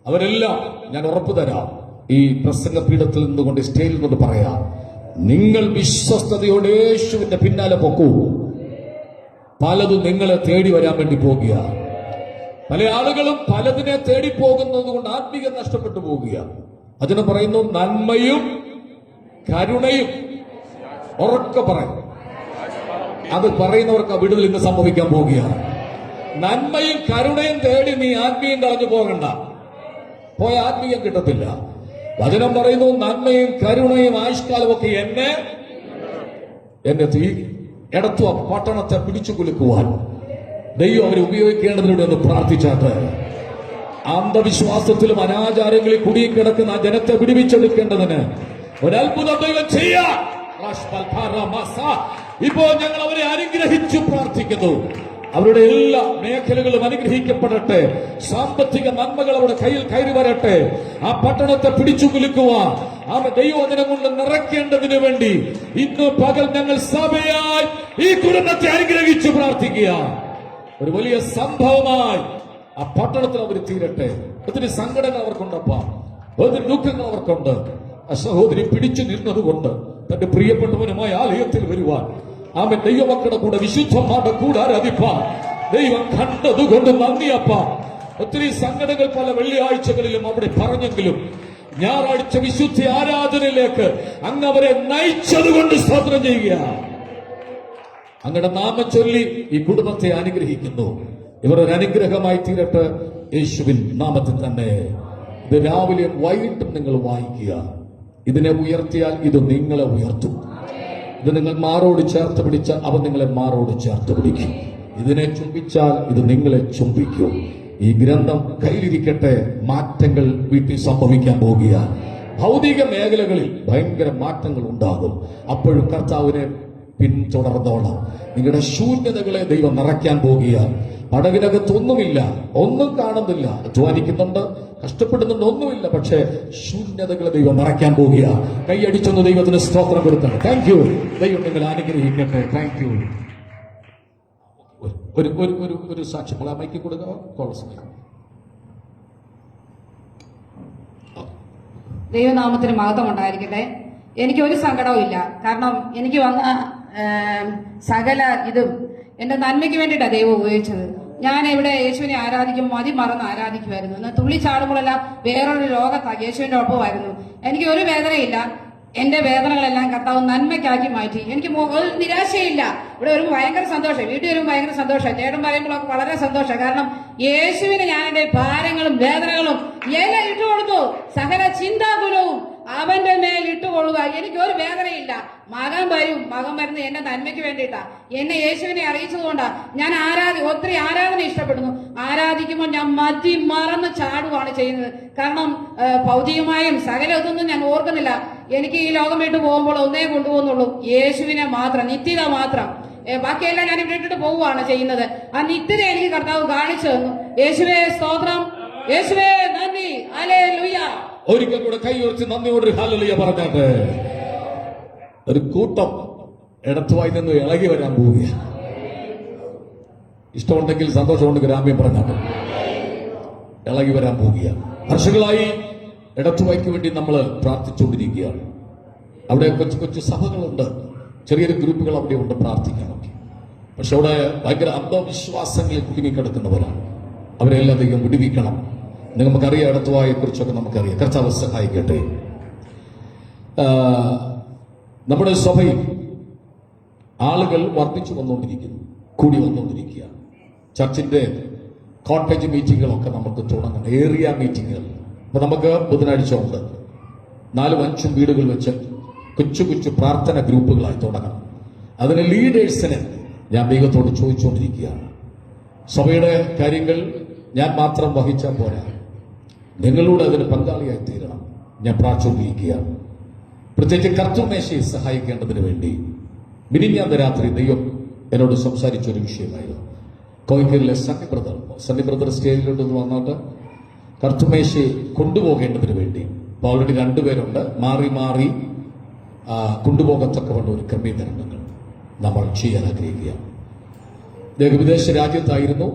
അവരെല്ലാം ഞാൻ ഉറപ്പു തരാം, ഈ പ്രസംഗ പീഠത്തിൽ നിന്നുകൊണ്ട് സ്റ്റേജിൽ കൊണ്ട് പറയാം, നിങ്ങൾ വിശ്വസ്തയോടെ യേശുവിന്റെ പിന്നാലെ പൊക്കൂ. പലതും നിങ്ങളെ തേടി വരാൻ വേണ്ടി പോകുക. പല ആളുകളും പലതിനെ തേടി പോകുന്നത് കൊണ്ട് ആത്മീയം നഷ്ടപ്പെട്ടു പോകുക. അതിന് പറയുന്നു നന്മയും കരുണയും. ഉറക്കെ പറയും, അത് പറയുന്നവർക്ക് വിടുതൽ ഇന്ന് സംഭവിക്കാൻ പോവുകയാണ്. നന്മയും കരുണയും തേടി നീ ആത്മീയം കളഞ്ഞു പോകണ്ട, പോയ ആത്മീയം കിട്ടത്തില്ല. വചനം പറയുന്നു നന്മയും കരുണയും ആയുഷ്കാലമൊക്കെ എന്നെ എടത്വ പട്ടണത്തെ പിടിച്ചു കുലുക്കുവാൻ ദൈവം അവരെ ഉപയോഗിക്കേണ്ടതിലൂടെ ഒന്ന് പ്രാർത്ഥിച്ചാട്ട്. അന്ധവിശ്വാസത്തിലും അനാചാരങ്ങളിൽ കുടുങ്ങിക്കിടക്കുന്ന ആ ജനത്തെ വിടുവിച്ചെടുക്കേണ്ടതിന് ഒരത്ഭുതം ദൈവം ചെയ്യാം. ഇപ്പോൾ ഞങ്ങൾ അവരെ അനുഗ്രഹിച്ചു പ്രാർത്ഥിക്കുന്നു. അവരുടെ എല്ലാ മേഖലകളും അനുഗ്രഹിക്കപ്പെടട്ടെ. സാമ്പത്തിക നന്മകൾ അവരുടെ കയ്യിൽ കയറി വരട്ടെ. ആ പട്ടണത്തെ പിടിച്ചു കുലുക്കുവാൻ ആ ദൈവവചനം കൊണ്ട് നിറയ്ക്കേണ്ടതിനു വേണ്ടി ഇന്ന് പകൽ ഞങ്ങൾ സഭയായി ഈ കുടുംബത്തെ അനുഗ്രഹിച്ചു പ്രാർത്ഥിക്കുക. ഒരു വലിയ സംഭവമായി ആ പട്ടണത്തിൽ അവർ തീരട്ടെ. ഒത്തിരി സങ്കടങ്ങൾ അവർക്കുണ്ടപ്പാ, ഒത്തിരി ദുഃഖങ്ങൾ അവർക്കുണ്ട്. ആ സഹോദരി പിടിച്ചു നിന്നതുകൊണ്ട് തന്റെ പ്രിയപ്പെട്ടവനുമായ ആലയത്തിൽ വരുവാൻ, ആമൻ ദൈവമക്കളുടെ കൂടെ വിശുദ്ധന്മാരുടെ കൂടെ ആരാധിപ്പാൻ ദൈവം കണ്ടതുകൊണ്ട് നന്ദിയപ്പ. ഒത്തിരി സങ്കടങ്ങൾ പല വെള്ളിയാഴ്ചകളിലും അവിടെ പറഞ്ഞെങ്കിലും ഞായറാഴ്ച വിശുദ്ധ ആരാധനയിലേക്ക് അങ്ങ് അവരെ നയിച്ചതുകൊണ്ട് സ്തോത്രം ചെയ്യുക. അങ്ങയുടെ നാമം ചൊല്ലി ഈ കുടുംബത്തെ അനുഗ്രഹിക്കുന്നു. ഇവർ ഒരു അനുഗ്രഹമായി തീരട്ടെ യേശുവിൻ നാമത്തിൽ തന്നെ. ഇത് രാവിലെയും വൈകിട്ടും നിങ്ങൾ വായിക്കുക. ഇതിനെ ഉയർത്തിയാൽ ഇത് നിങ്ങളെ ഉയർത്തും. ഇത് നിങ്ങൾ മാറോട് ചേർത്ത് പിടിച്ചാൽ അവ നിങ്ങളെ മാറോട് ചേർത്ത് പിടിക്കും. ഇതിനെ ചുംബിച്ചാൽ ഇത് നിങ്ങളെ ചുംബിക്കും. ഈ ഗ്രന്ഥം കയ്യിലിരിക്കട്ടെ. മാറ്റങ്ങൾ വീട്ടിൽ സംഭവിക്കാൻ പോകുക. ഭൗതിക മേഖലകളിൽ ഭയങ്കര മാറ്റങ്ങൾ ഉണ്ടാകും. അപ്പോഴും കർത്താവിനെ പിന്തുടർന്നോളാം. നിങ്ങളുടെ ശൂന്യതകളെ ദൈവം നിറയ്ക്കാൻ പോകുക. പടകിനകത്തൊന്നുമില്ല, ഒന്നും കാണുന്നില്ല, അധ്വാനിക്കുന്നുണ്ട്, കഷ്ടപ്പെടുന്നുണ്ട്, ഒന്നുമില്ല. പക്ഷേ ശൂന്യതകളെ ദൈവം നിറയ്ക്കാൻ പോകുക. കൈയടിച്ചൊന്ന് ദൈവത്തിന് സ്തോത്രം കൊടുക്കണം. Thank you. ദൈവം നിങ്ങൾ അനുഗ്രഹിക്കട്ടെ. Thank you. ഒരു സാക്ഷ്യം മൈക്ക് കൊടുക്കുക. ദൈവനാമത്തിന് മഹത്വം ഉണ്ടായിരിക്കട്ടെ. എനിക്ക് ഒരു സങ്കടവും ഇല്ല. കാരണം എനിക്ക് വന്ന സകല ഇതും എന്റെ നന്മയ്ക്ക് വേണ്ടിയിട്ടാണ് ദൈവം ഉപയോഗിച്ചത്. ഞാൻ ഇവിടെ യേശുവിനെ ആരാധിക്കും, മതി മറന്ന് ആരാധിക്കുമായിരുന്നു. എന്നാൽ തുള്ളി ചാടുമ്പോഴെല്ലാം വേറൊരു ലോകത്താണ് യേശുവിന്റെ ഒപ്പമായിരുന്നു. എനിക്ക് ഒരു വേദനയില്ല. എന്റെ വേദനകളെല്ലാം കർത്താവ് നന്മയ്ക്കാക്കി മാറ്റി. എനിക്ക് ഒരു നിരാശയില്ല. ഇവിടെ ഒരു ഭയങ്കര സന്തോഷം, വീട്ടിൽ വരുമ്പോൾ ഭയങ്കര സന്തോഷം, ചേട്ടൻ പറയുമ്പോഴൊക്കെ വളരെ സന്തോഷം. കാരണം യേശുവിന് ഞാൻ എന്റെ ഭാരങ്ങളും വേദനകളും എല്ലാം ഇട്ടുകൊടുത്തു. സകല ചിന്താകുലവും അവന്റെ മേൽ ഇട്ടുകൊള്ളുക. എനിക്ക് ഒരു വേദനയില്ല. മകൻ വരുന്നത് എന്റെ നന്മയ്ക്ക് വേണ്ടിയിട്ടാ. എന്നെ യേശുവിനെ അറിയിച്ചതുകൊണ്ടാ ഞാൻ ഒത്തിരി ആരാധന ഇഷ്ടപ്പെടുന്നു. ആരാധിക്കുമ്പോൾ ഞാൻ മതി മറന്ന് ചാടുവാണ് ചെയ്യുന്നത്. കാരണം ഭൗതികമായും സകല ഇതൊന്നും ഞാൻ ഓർക്കുന്നില്ല. എനിക്ക് ഈ ലോകം വിട്ടു പോകുമ്പോൾ ഒന്നേ കൊണ്ടുപോകുന്നുള്ളൂ, യേശുവിനെ മാത്രം, നിത്യത മാത്രം. ബാക്കിയെല്ലാം ഞാൻ ഇവിടെ ഇട്ടിട്ട് പോവുകയാണ് ചെയ്യുന്നത്. ആ നിത്യത എനിക്ക് കർത്താവ് കാണിച്ചു തന്നു. യേശുവേ സ്തോത്രം, യേശുവേ നന്ദി, ഹല്ലേലൂയ. ഒരിക്കൽ കൂടെ കൈ ഉയർത്തി നന്ദിയോട് ഹല്ലേലൂയ പറഞ്ഞാട്ടെ. ഒരു കൂട്ടം ഇടത്തുവായി നിന്ന് ഇളകി വരാൻ പോവുക. ഇഷ്ടമുണ്ടെങ്കിൽ സന്തോഷമുണ്ടെങ്കിൽ രാമ്യം പറഞ്ഞാട്ടെ. ഇളകി വരാൻ പോവുക. വർഷങ്ങളായി ഇടത്തുവായ്ക്ക് വേണ്ടി നമ്മൾ പ്രാർത്ഥിച്ചുകൊണ്ടിരിക്കുകയാണ്. അവിടെ കൊച്ചു കൊച്ചു സഭകളുണ്ട്, ചെറിയൊരു ഗ്രൂപ്പുകൾ അവിടെ ഉണ്ട് പ്രാർത്ഥിക്കാനൊക്കെ. പക്ഷെ അവിടെ ഭയങ്കര അന്ധവിശ്വാസങ്ങളിൽ കുടുങ്ങിക്കിടക്കുന്നവരാണ്. അവരെല്ലാം അധികം വിടുവിക്കണം. നമുക്കറിയാം, ഇടത്തുവായെ കുറിച്ചൊക്കെ നമുക്കറിയാം. കർത്താവ് സഹായിക്കട്ടെ. നമ്മുടെ സഭയിൽ ആളുകൾ വർദ്ധിച്ചു വന്നുകൊണ്ടിരിക്കുന്നു, കൂടി വന്നുകൊണ്ടിരിക്കുകയാണ്. ചർച്ചിന്റെ കോട്ടേജ് മീറ്റിങ്ങുകളൊക്കെ നമുക്ക് തുടങ്ങണം, ഏരിയ മീറ്റിങ്ങുകൾ. അപ്പൊ നമുക്ക് ബുധനാഴ്ച ഉണ്ട്. 4-5 വീടുകൾ വെച്ച് കൊച്ചു കൊച്ചു പ്രാർത്ഥന ഗ്രൂപ്പുകളായി തുടങ്ങണം. അതിന് ലീഡേഴ്സിനെ ഞാൻ ദൈവത്തോട് ചോദിച്ചുകൊണ്ടിരിക്കുകയാണ്. സഭയുടെ കാര്യങ്ങൾ ഞാൻ മാത്രം വഹിച്ചാൽ പോരാ, നിങ്ങളോട് അതിന് പങ്കാളിയായി തീരണം. ഞാൻ പ്രാർത്ഥിച്ചുകൊണ്ടിരിക്കുകയാണ്. പ്രത്യേകിച്ച് കർത്തൃമേശയെ സഹായിക്കേണ്ടതിന് വേണ്ടി മിനിഞ്ഞാന്ന് രാത്രി ദൈവം എന്നോട് സംസാരിച്ചൊരു വിഷയമായിരുന്നു. കോഴിക്കലിലെ സണ്ണി ബ്രദർ സ്റ്റേജിലോട്ട് വന്നിട്ട് കർത്തൃമേശയെ കൊണ്ടുപോകേണ്ടതിന് വേണ്ടി ഇപ്പോൾ ഓൾറെഡി 2 പേരുണ്ട്. മാറി മാറി കൊണ്ടുപോകത്തക്കവണ്ണം ഒരു ക്രമീകരണങ്ങൾ നമ്മൾ ചെയ്യാൻ ആഗ്രഹിക്കുക. അദ്ദേഹം വിദേശ രാജ്യത്തായിരുന്നു.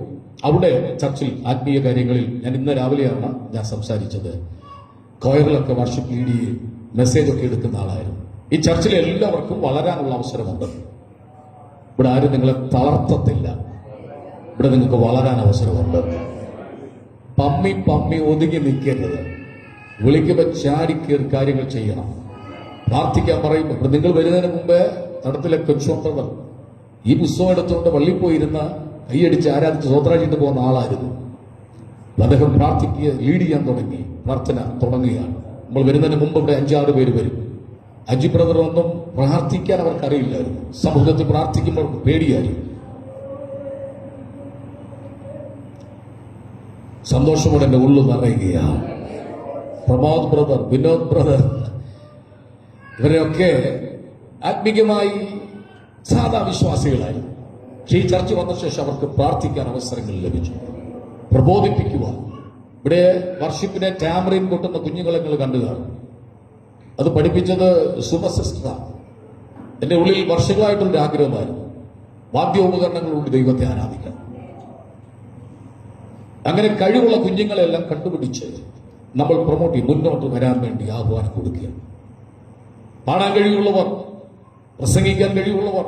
അവിടെ ചർച്ചിൽ ആത്മീയ കാര്യങ്ങളിൽ ഞാൻ ഇന്ന് രാവിലെയാണ് ഞാൻ സംസാരിച്ചത്. കോയറിലൊക്കെ വർഷിപ്പ് ലീഡ് ചെയ്യുകയും മെസ്സേജൊക്കെ എടുക്കുന്ന ആളായിരുന്നു. ഈ ചർച്ചിൽ എല്ലാവർക്കും വളരാനുള്ള അവസരമുണ്ട്. ഇവിടെ ആരും നിങ്ങളെ തളർത്തത്തില്ല. ഇവിടെ നിങ്ങൾക്ക് വളരാൻ അവസരമുണ്ട്. പമ്മി ഒതുങ്ങി നിൽക്കരുത്. വിളിക്കുമ്പോൾ ചാടിക്കേറി കാര്യങ്ങൾ ചെയ്യണം. പ്രാർത്ഥിക്കാൻ പറയുമ്പോൾ ഇവിടെ നിങ്ങൾ വരുന്നതിന് മുമ്പേ തടത്തിലെ കൊച്ചുകൊണ്ടവർ ഈ പുസ്തകം എടുത്തുകൊണ്ട് പള്ളിയിൽ പോയിരുന്ന കൈയടിച്ച് ആരാധിച്ച് സ്വത്രാജിട്ട് പോകുന്ന ആളായിരുന്നു. അദ്ദേഹം പ്രാർത്ഥിക്കുക, ലീഡ് ചെയ്യാൻ തുടങ്ങി, പ്രാർത്ഥന തുടങ്ങുകയാണ്. നമ്മൾ വരുന്നതിന് മുമ്പ് ഇവിടെ 5-6 പേര് വരും. അജി ബ്രദർ ഒന്നും പ്രാർത്ഥിക്കാൻ അവർക്ക് അറിയില്ലായിരുന്നു. സമൂഹത്തിൽ പ്രാർത്ഥിക്കുമ്പോൾ അവർക്ക് പേടിയായിരുന്നു. സന്തോഷമോടെ എന്റെ ഉള്ളു നിറയുകയാണ്. പ്രമോദ് ബ്രദർ, വിനോദ് ബ്രദർ, ഇവരെയൊക്കെ ആത്മീകമായി സാധാ വിശ്വാസികളായിരുന്നു. പക്ഷേ ഈ ചർച്ച വന്ന ശേഷം അവർക്ക് പ്രാർത്ഥിക്കാൻ അവസരങ്ങൾ ലഭിച്ചു. പ്രബോധിപ്പിക്കുവാൻ ഇവിടെ വർഷിപ്പിനെ ടാമറിൻ കൊട്ടുന്ന കുഞ്ഞുങ്ങളെ കണ്ടു കാണും. അത് പഠിപ്പിച്ചത് സുമ സിസ്റ്ററാണ്. എന്റെ ഉള്ളിൽ വർഷങ്ങളായിട്ടുള്ളൊരു ആഗ്രഹമായിരുന്നു, വാദ്യോപകരണങ്ങളോട് ദൈവത്തെ ആരാധിക്കണം. അങ്ങനെ കഴിവുള്ള കുഞ്ഞുങ്ങളെല്ലാം കണ്ടുപിടിച്ച് നമ്മൾ പ്രൊമോട്ട് ചെയ്യും, മുന്നോട്ട് വരാൻ വേണ്ടി ആഹ്വാനം കൊടുക്കുക. പാടാൻ കഴിവുള്ളവർ, പ്രസംഗിക്കാൻ കഴിവുള്ളവർ,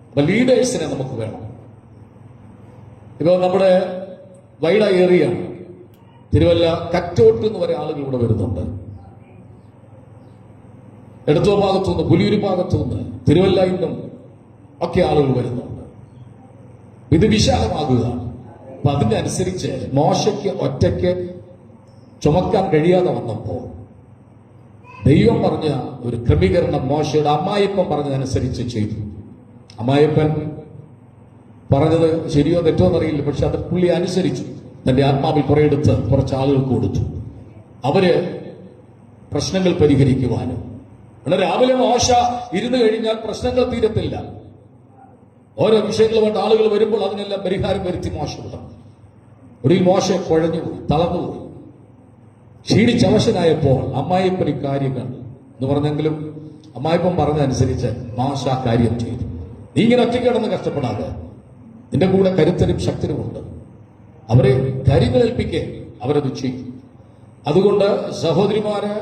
അപ്പൊ ലീഡേഴ്സിനെ നമുക്ക് വേണം. ഇപ്പൊ നമ്മുടെ വൈഡ ഏറിയാണ്. തിരുവല്ല കറ്റോട്ട് എന്ന് വരെ ആളുകൾ ഇവിടെ വരുന്നുണ്ട്. എടത്തുവ ഭാഗത്തുനിന്ന്, പുലിയൂര് ഭാഗത്തുനിന്ന്, തിരുവല്ല ഇന്നും ഒക്കെ ആളുകൾ വരുന്നുണ്ട്. ഇത് വിശാലമാകുക. അപ്പൊ അതിന്റെ അനുസരിച്ച് മോശയ്ക്ക് ഒറ്റയ്ക്ക് ചുമക്കാൻ കഴിയാതെ വന്നപ്പോ ദൈവം പറഞ്ഞ ഒരു ക്രമീകരണം മോശയുടെ അമ്മായിപ്പൻ പറഞ്ഞതനുസരിച്ച് ചെയ്തു. അമ്മായിപ്പൻ പറഞ്ഞത് ശരിയോ തെറ്റോ എന്നറിയില്ല, പക്ഷെ അത് പുള്ളി അനുസരിച്ചു. തന്റെ ആത്മാവിൽ കുറെ എടുത്ത് കുറച്ച് ആളുകൾക്ക് കൊടുത്തു. അവര് പ്രശ്നങ്ങൾ പരിഹരിക്കുവാനും. രാവിലെ മോശ ഇരുന്ന് കഴിഞ്ഞാൽ പ്രശ്നങ്ങൾ തീരത്തില്ല. ഓരോ വിഷയങ്ങളുമായിട്ട് ആളുകൾ വരുമ്പോൾ അതിനെല്ലാം പരിഹാരം വരുത്തി മോശ വിടാം. ഒടുവിൽ മോശ കുഴഞ്ഞുപോയി, തളർന്നുപോയി, ക്ഷീണിച്ചവശനായപ്പോൾ അമ്മായിപ്പൻ കാര്യങ്ങൾ എന്ന് പറഞ്ഞെങ്കിലും അമ്മായിപ്പൻ പറഞ്ഞതനുസരിച്ച് മോശ ആ കാര്യം ചെയ്തു. നീ ഇങ്ങനെ ഒറ്റയ്ക്ക് കിടന്ന് കഷ്ടപ്പെടാതെ നിന്റെ കൂടെ കരുത്തരും ശക്തരുമുണ്ട്. അവരെ കാര്യങ്ങൾ ഏൽപ്പിക്കേ, അവരത് ചെയ്യും. അതുകൊണ്ട് സഹോദരിമാര്,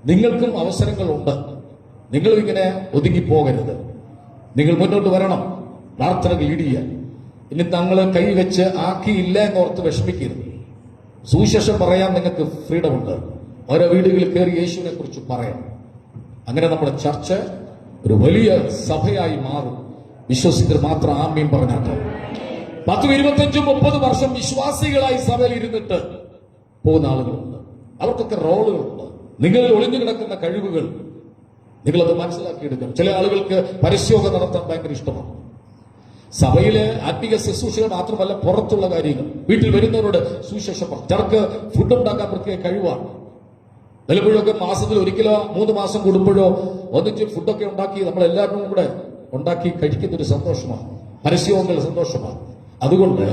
നിങ്ങൾക്കും അവസരങ്ങളുണ്ട്. നിങ്ങളും ഇങ്ങനെ ഒതുങ്ങിപ്പോകരുത്. നിങ്ങൾ മുന്നോട്ട് വരണം, പ്രാർത്ഥനകൾ ലീഡ് ചെയ്യാൻ. ഇനി തങ്ങൾ കൈവച്ച് ആക്കിയില്ല എന്നോർത്ത് വിഷമിക്കരുത്. സുവിശേഷം പറയാൻ നിങ്ങൾക്ക് ഫ്രീഡം ഉണ്ട്. ഓരോ വീടുകളിൽ കയറി യേശുവിനെ കുറിച്ച് പറയാം. അങ്ങനെ നമ്മുടെ ചർച്ച ഒരു വലിയ സഭയായി മാറും. വിശ്വസിക്കൽ മാത്രം ആമീൻ പറഞ്ഞാട്ട് 10, 25, 30 വർഷം വിശ്വാസികളായി സഭയിൽ ഇരുന്നിട്ട് പോകുന്ന ആളുകളുണ്ട്. അവർക്കൊക്കെ റോളുകളുണ്ട്. നിങ്ങളിൽ ഒളിഞ്ഞു കിടക്കുന്ന കഴിവുകൾ നിങ്ങളത് മനസ്സിലാക്കിയെടുക്കണം. ചില ആളുകൾക്ക് പരസ്യമൊക്കെ നടത്താൻ ഭയങ്കര ഇഷ്ടമാണ്. സഭയിലെ ആത്മീക ശുശ്രൂഷകൾ മാത്രമല്ല, പുറത്തുള്ള കാര്യങ്ങൾ, വീട്ടിൽ വരുന്നവരോട് സുവിശേഷം. ചിലർക്ക് ഫുഡ് ഉണ്ടാക്കാൻ പ്രത്യേക കഴിവാണ്. പലപ്പോഴൊക്കെ മാസത്തിൽ ഒരിക്കലോ 3 മാസം കൂടുമ്പോഴോ ഒന്നിച്ച് ഫുഡൊക്കെ ഉണ്ടാക്കി നമ്മളെല്ലാവരും കൂടെ ഉണ്ടാക്കി കഴിക്കുന്ന ഒരു സന്തോഷമാണ്. പരസ്യങ്ങൾ സന്തോഷമാണ്. അതുകൊണ്ട്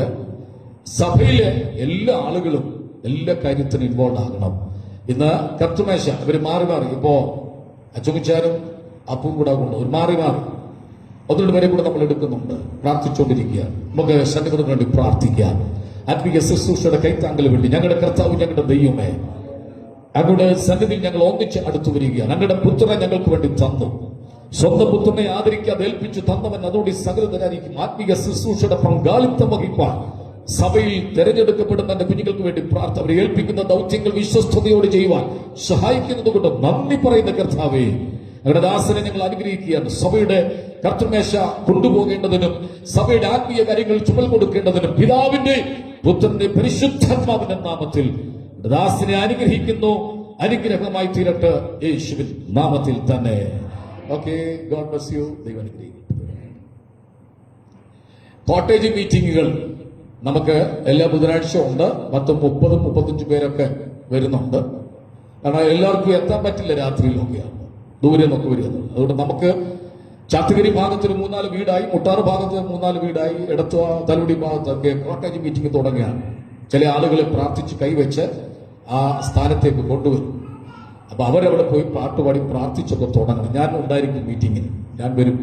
സഭയിലെ എല്ലാ ആളുകളും എല്ലാ കാര്യത്തിനും ഇൻവോൾവ് ആകണം. ഇന്ന് കർത്തുമേശ ഇവര് മാറി മാറി, ഇപ്പോ അച്ചുമിച്ചാരും അപ്പും കൂടെ കൊണ്ട് ഒരു മാറി മാറി 1-2 പേരെ കൂടെ നമ്മൾ എടുക്കുന്നുണ്ട്. പ്രാർത്ഥിച്ചുകൊണ്ടിരിക്കുക. നമുക്ക് സന്നിധിക്ക് വേണ്ടി പ്രാർത്ഥിക്കാം. ആത്മീയ ശുശ്രൂഷയുടെ കൈത്താങ്കൽ വേണ്ടി ഞങ്ങളുടെ കർത്താവ്, ഞങ്ങളുടെ ദൈവമേ, അങ്ങയുടെ സന്നിധിയിൽ ഞങ്ങൾ ഒന്നിച്ച് അടുത്തു വരികയാണ്. അങ്ങയുടെ പുത്രനെ ഞങ്ങൾക്ക് വേണ്ടി തന്നു. സ്വന്തം പുത്രനെ ആദരിക്കാതെ ഏൽപ്പിച്ചു തന്നവൻ അതോടെ സകലതരായിരിക്കും. ആത്മീയ ശുശ്രൂഷയുടെ പങ്കാളിത്തം വഹിപ്പാൻ സഭയിൽ തെരഞ്ഞെടുക്കപ്പെടുന്ന എന്റെ കുഞ്ഞുങ്ങൾക്ക് വേണ്ടി പ്രാർത്ഥന, അവരെ ഏൽപ്പിക്കുന്ന ദൗത്യങ്ങൾ വിശ്വസ്തയോടെ ചെയ്യുവാൻ സഹായിക്കുന്നത് കൊണ്ട് നന്ദി പറയുന്ന കർത്താവേ, ഞങ്ങളുടെ ദാസനെ ഞങ്ങൾ അനുഗ്രഹിക്കുകയാണ്. സഭയുടെ കർത്തൃമേശ കൊണ്ടുപോകേണ്ടതിനും സഭയുടെ ആത്മീയ കാര്യങ്ങൾ ചുമൽ കൊടുക്കേണ്ടതിനും പിതാവിന്റെ പുത്രന്റെ പരിശുദ്ധാത്മാവിന്റെ നാമത്തിൽ ദാസനെ അനുഗ്രഹിക്കുന്നു. അനുഗ്രഹമായി തീരട്ടെ യേശുവിൻ നാമത്തിൽ തന്നെ. Okay, God bless you. ദൈവം അനുഗ്രഹിക്കട്ടെ. കോട്ടേജ് മീറ്റിംഗുകൾ നമുക്ക് എല്ലാ ബുധനാഴ്ചയും ഉണ്ട്. 30-35 പേരൊക്കെ വരുന്നുണ്ട്. കാരണം എല്ലാവർക്കും എത്താൻ പറ്റില്ല, രാത്രിയിലൊക്കെയാണ്, ദൂരെ നിന്നൊക്കെ വരുന്നത്. അതുകൊണ്ട് നമുക്ക് ചാത്തഗിരി ഭാഗത്തൊരു 3-4 വീടായി, മുട്ടാറ് ഭാഗത്ത് 3-4 വീടായി, എടത്തുവ തലമുടി ഭാഗത്തൊക്കെ കോട്ടേജ് മീറ്റിംഗ് തുടങ്ങുകയാണ്. ചില ആളുകളെ പ്രാർത്ഥിച്ച് കൈവച്ച് ആ സ്ഥാനത്തേക്ക് കൊണ്ടുവരും. അപ്പൊ അവരവിടെ പോയി പാട്ടുപാടി പ്രാർത്ഥിച്ചൊക്കെ തുടങ്ങണം. ഞാൻ ഉണ്ടായിരിക്കും മീറ്റിങ്ങിന്, ഞാൻ വരും.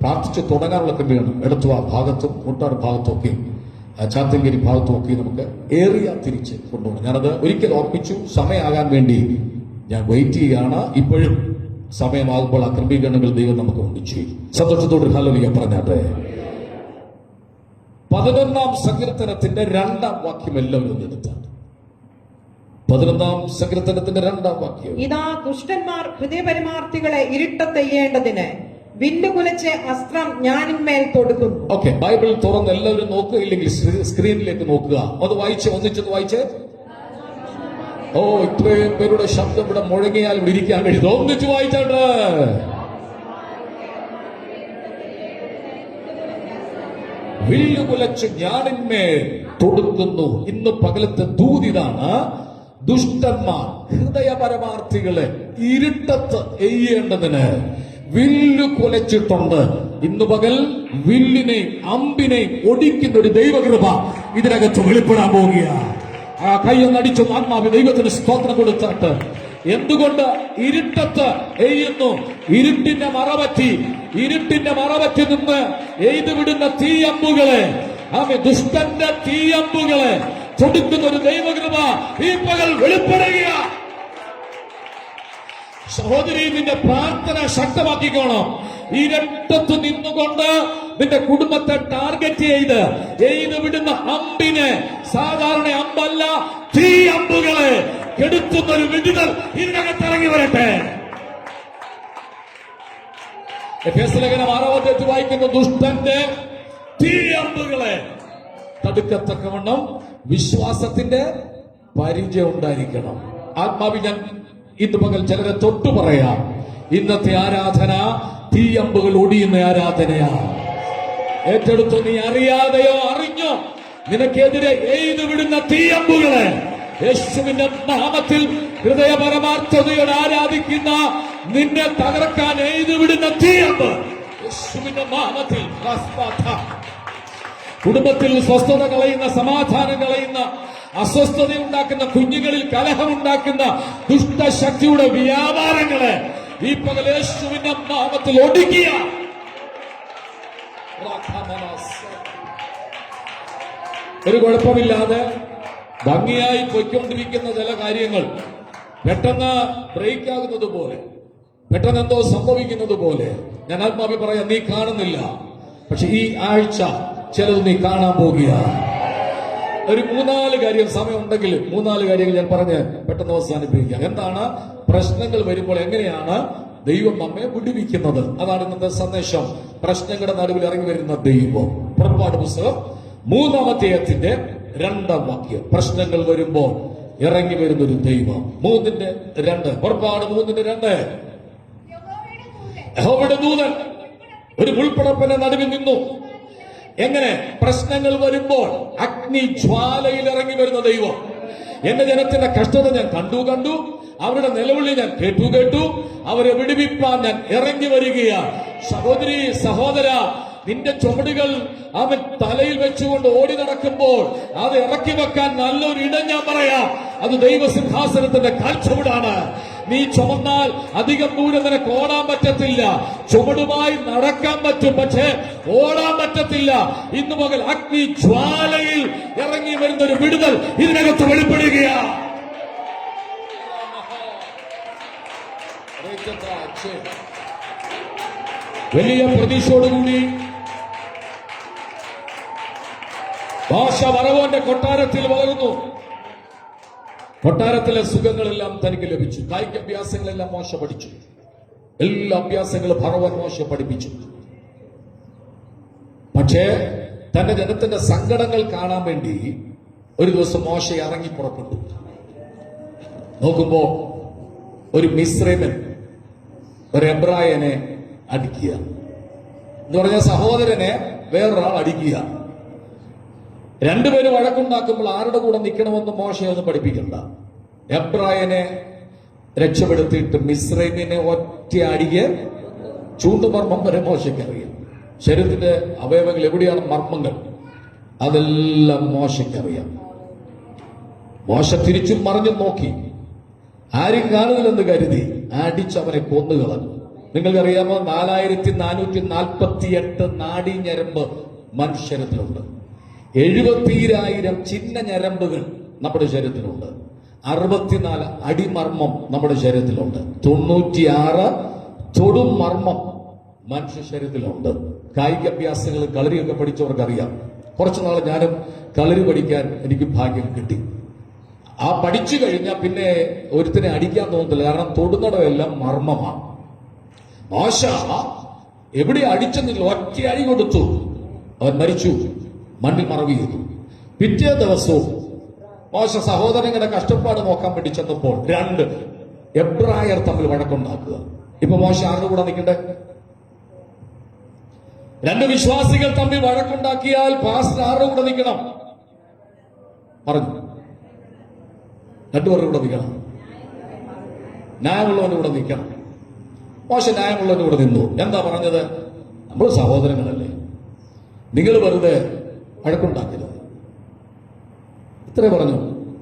പ്രാർത്ഥിച്ച് തുടങ്ങാനുള്ള ക്രമീകരണം എടത്തുവ ഭാഗത്തും മുട്ടാറ് ഭാഗത്തും ഒക്കെ ചാത്തങ്കേരി ഭാഗത്തും ഒക്കെ നമുക്ക് ഏറിയ തിരിച്ച് കൊണ്ടുപോകണം. ഞാനത് ഒരിക്കൽ ഓർപ്പിച്ചു. സമയമാകാൻ വേണ്ടി ഞാൻ വെയിറ്റ് ചെയ്യുകയാണ്. ഇപ്പോഴും സമയമാകുമ്പോൾ ആ ക്രമീകരണങ്ങൾ ദൈവം നമുക്ക് വേണ്ടി ചെയ്യും. സന്തോഷത്തോട് ഹല്ലേലൂയ പറഞ്ഞാട്ടെ. 11-ാം സങ്കീർത്തനത്തിന്റെ 2-ാം വാക്യം എല്ലാവരും എടുത്താണ്. 11-ാം സങ്കീർത്തനത്തിന്റെ 2-ാം വാക്യം. ഇതാ ദുഷ്ടന്മാർ ഹൃദയപരമാർത്ഥികളെ ഇരുട്ടത്തെയ്യേണ്ടതിന് വില്ലുകുലച്ച് അസ്ത്രം ഞാനിന്മേൽ തൊടുക്കുന്നു. ഓക്കെ, ബൈബിൾ തുറന്ന് എല്ലാവരും നോക്കുക, ഇല്ലെങ്കിൽ സ്ക്രീനിലേക്ക് നോക്കുക. അത് വായിച്ച് ഒന്നിച്ചത് വായിച്ച്. ഓ, ഇത്രയും പേരുടെ ശബ്ദം ഇവിടെ മുഴങ്ങിയാൽ ഇവിടെ ഇരിക്കാൻ കഴിയും. ഒന്നിച്ച് വായിച്ചാണ്ട്. വില്ലുകുലച്ച് ഞാനിന്മേൽ തൊടുക്കുന്നു. ഇന്ന് പകലത്തെ ദൂതിതാണ്. ദുഷ്ടന്മാർ ഹൃദയപരമാർത്ഥികളെ ഇരുട്ടത്ത് എയ്യേണ്ടതിന് വില്ലു കുലച്ചിട്ടുണ്ട്. ഇന്നു പകൽ വില്ലിനെയും അമ്പിനെയും ഒടിക്കുന്ന ഒരു ദൈവകൃപ ഇതിനകത്ത് വെളിപ്പെടാൻ പോവുക. ആ കയ്യൊന്നടിച്ചു ആത്മാവ് ദൈവത്തിന് സ്തോത്രം കൊടുത്തിട്ട്. എന്തുകൊണ്ട് ഇരുട്ടത്ത് എയ്യുന്നു? ഇരുട്ടിന്റെ മറപറ്റി നിന്ന് എയ്തു വിടുന്ന തീയമ്പുകളെ, ദുഷ്ടന്റെ തീയമ്പുകളെ തൊടുക്കുന്ന ഒരു ദൈവകൃപ ഈ പകൽ വെളിപ്പെടുക. സഹോദരി, നിന്റെ പ്രാർത്ഥന ശക്തമാക്കിക്കോണം. ഇരുട്ടത്ത് നിന്നുകൊണ്ട് നിന്റെ കുടുംബത്തെ ടാർഗറ്റ് ചെയ്ത് വിടുന്ന അമ്പിനെ സാധാരണ അമ്പല്ല, തീ അമ്പുകളെ കെടുത്തുന്ന ഒരു വിടുതൽ ഇതിനകത്ത് ഇറങ്ങി വരട്ടെ. എഫേസ്യ ലേഖനം 6-ാം അധ്യായത്തിൽ വായിക്കുന്ന ദുഷ്ടന്റെ തീ അമ്പുകളെ തടുക്കത്തക്കവണ്ണം വിശ്വാസത്തിന്റെ പരിചയം ഉണ്ടായിരിക്കണം. ആത്മാവിൽ ഞാൻ ഇന്ന് പകൽ ചിലരെ തൊട്ടു പറയാം, ഇന്നത്തെ ആരാധന തീയമ്പുകൾ ഒടിയുന്ന ആരാധനയാ. ഏറ്റെടുത്തു. നീ അറിയാതെയോ അറിഞ്ഞോ നിനക്കെതിരെ എയ്തു വിടുന്ന തീയമ്പുകളെ യേശുവിന്റെ നാമത്തിൽ ഹൃദയപരമാർത്ഥതയോടെ ആരാധിക്കുന്ന നിന്നെ തകർക്കാൻ എയ്തു വിടുന്ന തീയമ്പ് യേശുവിന്റെ നാമത്തിൽ. കുടുംബത്തിൽ സ്വസ്ഥത കളയുന്ന, സമാധാനം കളയുന്ന, അസ്വസ്ഥത ഉണ്ടാക്കുന്ന, കുഞ്ഞുങ്ങളിൽ കലഹമുണ്ടാക്കുന്ന ദുഷ്ടശക്തിയുടെ വ്യാപാരങ്ങളെ ഈ പകൽ യേശുവിന്റെ നാമത്തിൽ ഒടുക്കിയ ഒരു കുഴപ്പമില്ലാതെ ഭംഗിയായി പൊയ്ക്കൊണ്ടിരിക്കുന്ന ചില കാര്യങ്ങൾ പെട്ടെന്ന് ബ്രേക്ക് ആകുന്നത് പോലെ, പെട്ടെന്ന് എന്തോ സംഭവിക്കുന്നത് പോലെ ഞാൻ ആത്മാവി പറയാം, നീ കാണുന്നില്ല. പക്ഷെ ഈ ആഴ്ച ചിലത് നീ കാണാൻ പോകുക. ഒരു 3-4 കാര്യം, സമയമുണ്ടെങ്കിൽ 3-4 കാര്യങ്ങൾ ഞാൻ പറഞ്ഞ് പെട്ടെന്ന് അവസാനിപ്പിക്കാം. എന്താണ് പ്രശ്നങ്ങൾ വരുമ്പോൾ എങ്ങനെയാണ് ദൈവം നമ്മെ വിടുവിക്കുന്നത്? അതാണ് ഇന്നത്തെ സന്ദേശം. പ്രശ്നങ്ങളുടെ നടുവിൽ ഇറങ്ങി വരുന്ന ദൈവം. പുറപ്പാട് പുസ്തകം 3-ാം അധ്യായത്തിന്റെ 2-ാം വാക്യം. പ്രശ്നങ്ങൾ വരുമ്പോൾ ഇറങ്ങി വരുന്നൊരു ദൈവം. 3:2. പുറപ്പാട് 3:2. യഹോവയുടെ ദൂതൻ ഒരു മുൾപ്പടപ്പിന്റെ നടുവിൽ നിന്നു. എങ്ങനെ? പ്രശ്നങ്ങൾ വരുമ്പോൾ അഗ്നി ജ്വാലയിൽ ഇറങ്ങി വരുന്ന ദൈവം. എന്റെ ജനത്തിന്റെ കഷ്ടത ഞാൻ കണ്ടു, അവരുടെ നിലവിളി ഞാൻ കേട്ടു, അവരെ വിടുവിപ്പാൻ ഞാൻ ഇറങ്ങി വരികയാണ്. സഹോദരി, സഹോദര, നിന്റെ ചുമടുകൾ അവൻ തലയിൽ വെച്ചുകൊണ്ട് ഓടി നടക്കുമ്പോൾ അത് ഇറക്കി വെക്കാൻ നല്ലൊരു ഇടം ഞാൻ പറയാം. അത് ദൈവസിംഹാസനത്തിന്റെ കാൽച്ചുവടാണ്. നീ ചുമന്നാൽ അധികം ദൂരം നിനക്ക് ഓടാൻ പറ്റത്തില്ല. ചുമടുമായി നടക്കാൻ പറ്റും, പക്ഷേ ഓടാൻ പറ്റത്തില്ല. ഇന്നു പകൽ അഗ്നി ജ്വാലയിൽ ഇറങ്ങി വരുന്നൊരു വിടുതൽ ഇതിനകത്ത് വെളിപ്പെടുകയാണ്. വലിയ പ്രതീക്ഷയോടുകൂടി ഭാഷ വറവോന്റെ കൊട്ടാരത്തിൽ വളർന്നു. കൊട്ടാരത്തിലെ സുഖങ്ങളെല്ലാം തനിക്ക് ലഭിച്ചു. കായിക അഭ്യാസങ്ങളെല്ലാം മോശ പഠിച്ചു. എല്ലാ അഭ്യാസങ്ങളും ഫറവോൻ മോശ പഠിപ്പിച്ചു. പക്ഷേ തന്റെ ജനത്തിന്റെ സങ്കടങ്ങൾ കാണാൻ വേണ്ടി ഒരു ദിവസം മോശ ഇറങ്ങി പുറപ്പെട്ടു. നോക്കുമ്പോ ഒരു മിസ്രൈമൻ ഒരു എബ്രായനെ അടിക്കുക എന്ന് പറഞ്ഞ സഹോദരനെ വേറൊരാൾ അടിക്കുക. രണ്ടുപേരും വഴക്കുണ്ടാക്കുമ്പോൾ ആരുടെ കൂടെ നിൽക്കണമെന്ന് മോശയൊന്നും പഠിപ്പിക്കണ്ട. എബ്രായനെ രക്ഷപ്പെടുത്തിയിട്ട് മിസ്രൈമിനെ ഒറ്റ അടിക്ക് ചൂണ്ടുമർമ്മം വരെ മോശയ്ക്കറിയാം. ശരീരത്തിന്റെ അവയവങ്ങൾ എവിടെയാണ് മർമ്മങ്ങൾ, അതെല്ലാം മോശയ്ക്കറിയാം. മോശ തിരിച്ചും മറിഞ്ഞും നോക്കി, ആരും കാണുന്നില്ലെന്ന് കരുതി അടിച്ചവനെ കൊന്നുകളഞ്ഞു. നിങ്ങൾക്കറിയാമോ, 4448 നാഡീഞരമ്പ് മനുഷ്യരത്തിലുണ്ട്. 70,000 ചിന്ന ഞരമ്പുകൾ നമ്മുടെ ശരീരത്തിലുണ്ട്. 64 അടിമർമ്മം നമ്മുടെ ശരീരത്തിലുണ്ട്. 96 തൊടും മർമ്മം മനുഷ്യ ശരീരത്തിലുണ്ട്. കായിക അഭ്യാസങ്ങൾ കളരിയൊക്കെ പഠിച്ചവർക്കറിയാം. കുറച്ചുനാൾ ഞാനും കളരി പഠിക്കാൻ എനിക്ക് ഭാഗ്യം കിട്ടി. ആ പഠിച്ചു കഴിഞ്ഞാൽ പിന്നെ ഒരുത്തിനെ അടിക്കാൻ തോന്നത്തില്ല, കാരണം തൊടുന്നിടമെല്ലാം മർമ്മമാണ്. മോശ എവിടെ അടിച്ചെന്നില്ല, ഒറ്റ അടി കൊടുത്തു, അവൻ മരിച്ചു, മണ്ണിൽ മറവ് ചെയ്തു. പിറ്റേ ദിവസവും മോശ സഹോദരങ്ങളുടെ കഷ്ടപ്പാട് നോക്കാൻ വേണ്ടി ചെന്നപ്പോൾ 2 എബ്രായർ തമ്മിൽ വഴക്കുണ്ടാക്കുക. ഇപ്പൊ മോശ ആരുടെ കൂടെ നിൽക്കണ്ടേ? 2 വിശ്വാസികൾ തമ്മിൽ വഴക്കുണ്ടാക്കിയാൽ പാസ്റ്റർ ആരുടെ കൂടെ നിൽക്കണം? പറഞ്ഞു, 2 പേരുടെ കൂടെ നിൽക്കണം. ന്യായമുള്ളവന്റെ കൂടെ നിൽക്കണം. മോശ ന്യായമുള്ളവന്റെ കൂടെ നിന്നു. എന്താ പറഞ്ഞത്? നമ്മൾ സഹോദരങ്ങളല്ലേ, നിങ്ങൾ വെറുതെ വഴക്കുണ്ടാക്കരുത്. ഇത്രേ പറഞ്ഞു.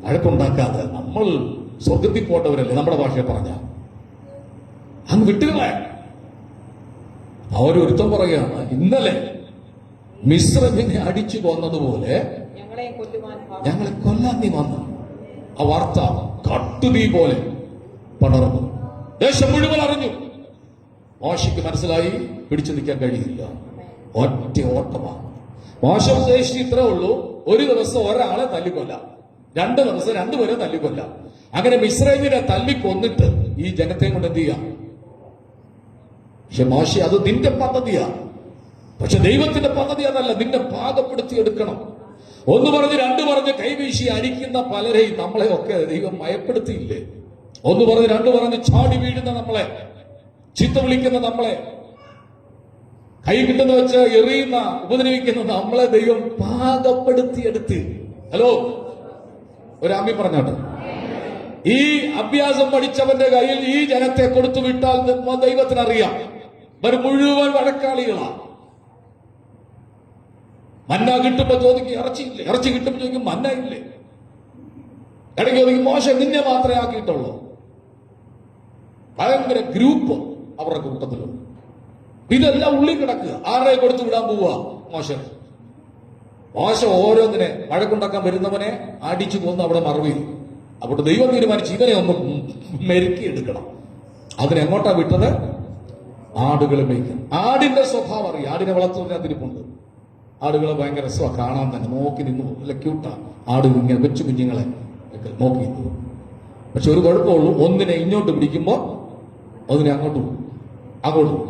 വഴക്കുണ്ടാക്കാതെ നമ്മൾ സ്വർഗത്തിൽ പോട്ടവരല്ലേ, നമ്മുടെ ഭാഷയെ പറഞ്ഞ അങ്ങ് വിട്ടുകളെ. അവരൊരുത്തം പറയുകയാണ്, ഇന്നലെ മിസ്രൈമിനെ അടിച്ചു കൊന്നതുപോലെ ഞങ്ങളെ കൊല്ലാൻ നീ വന്നു. ആ വാർത്ത കട്ടുതീ പോലെ പടർന്നു, ദേശം മുഴുവൻ അറിഞ്ഞു. മോശയ്ക്ക് മനസ്സിലായി പിടിച്ചു നിൽക്കാൻ കഴിയില്ല, ഒറ്റ ഓട്ടമാണ്. മോശ ഉദ്ദേശിച്ച് ഇത്രേ ഉള്ളൂ, ഒരു ദിവസം ഒരാളെ തല്ലിക്കൊല്ലാം, 2 ദിവസം 2 പേരെ തല്ലിക്കൊല്ലാം. അങ്ങനെ മിസ്രൈമിനെ തല്ലിക്കൊന്നിട്ട് ഈ ജനത്തെ കൊണ്ട് എന്ത് ചെയ്യാം? പക്ഷെ മോശെ, അത് നിന്റെ പദ്ധതിയാ. പക്ഷെ ദൈവത്തിന്റെ പദ്ധതി അതല്ല. നിന്നെ പാകപ്പെടുത്തി എടുക്കണം. 1 പറഞ്ഞ് 2 പറഞ്ഞ് കൈവീശി അടിക്കുന്ന പലരെയും നമ്മളെയൊക്കെ ദൈവം മയപ്പെടുത്തിയില്ലേ? 1 പറഞ്ഞ് 2 പറഞ്ഞ് ചാടി വീഴുന്ന നമ്മളെ, ചീത്ത വിളിക്കുന്ന നമ്മളെ, കൈ കിട്ടുന്ന വെച്ച് എറിയുന്ന ഉപദ്രവിക്കുന്ന നമ്മളെ ദൈവം പാകപ്പെടുത്തിയെടുത്ത്. ഹലോ, ഒരാമി പറഞ്ഞോട്ടെ. ഈ അഭ്യാസം പഠിച്ചവന്റെ കയ്യിൽ ഈ ജനത്തെ കൊടുത്തു വിട്ടാൽ ദൈവത്തിനറിയാം ഇവർ മുഴുവൻ വഴക്കാളികളാ. മന്ന കിട്ടുമ്പോ ചോദിക്കും ഇറച്ചിയില്ലേ, ഇറച്ചി കിട്ടുമ്പോ ചോദിക്കും മന്ന ഇല്ലേ, ഇടയ്ക്ക് ചോദിക്കും മോശം നിന്നെ മാത്രമേ ആക്കിയിട്ടുള്ളൂ. ഭയങ്കര ഗ്രൂപ്പ് അവരുടെ കൂട്ടത്തിലുണ്ട്. ഇതെല്ലാം ഉള്ളിൽ കിടക്കുക. ആരെ കൊടുത്തു വിടാൻ പോവുക? മോശം ഓരോന്നിനെ വഴക്കുണ്ടാക്കാൻ വരുന്നവനെ അടിച്ചു കൊന്ന് അവിടെ മറവി. അവിടെ ദൈവം തീരുമാനിച്ച് ഇവനെ ഒന്ന് മെരുക്കിയെടുക്കണം. അതിനെങ്ങോട്ടാ വിട്ടത്? ആടുകളെ മേയ്ക്കണം. ആടിന്റെ സ്വഭാവം അറിയാം. ആടിനെ വളർത്തുന്നതിരിപ്പുണ്ട്. ആടുകളെ ഭയങ്കര രസമാണ് കാണാൻ തന്നെ. നോക്കി നിന്നു നല്ല ക്യൂട്ടാണ് ആട്. ഇങ്ങനെ കൊച്ചു കുഞ്ഞുങ്ങളെ ഒക്കെ നോക്കി നിന്നു. പക്ഷെ ഒരു കുഴപ്പമുള്ളൂ, ഒന്നിനെ ഇങ്ങോട്ട് പിടിക്കുമ്പോൾ അതിനെ അങ്ങോട്ട് പോകും.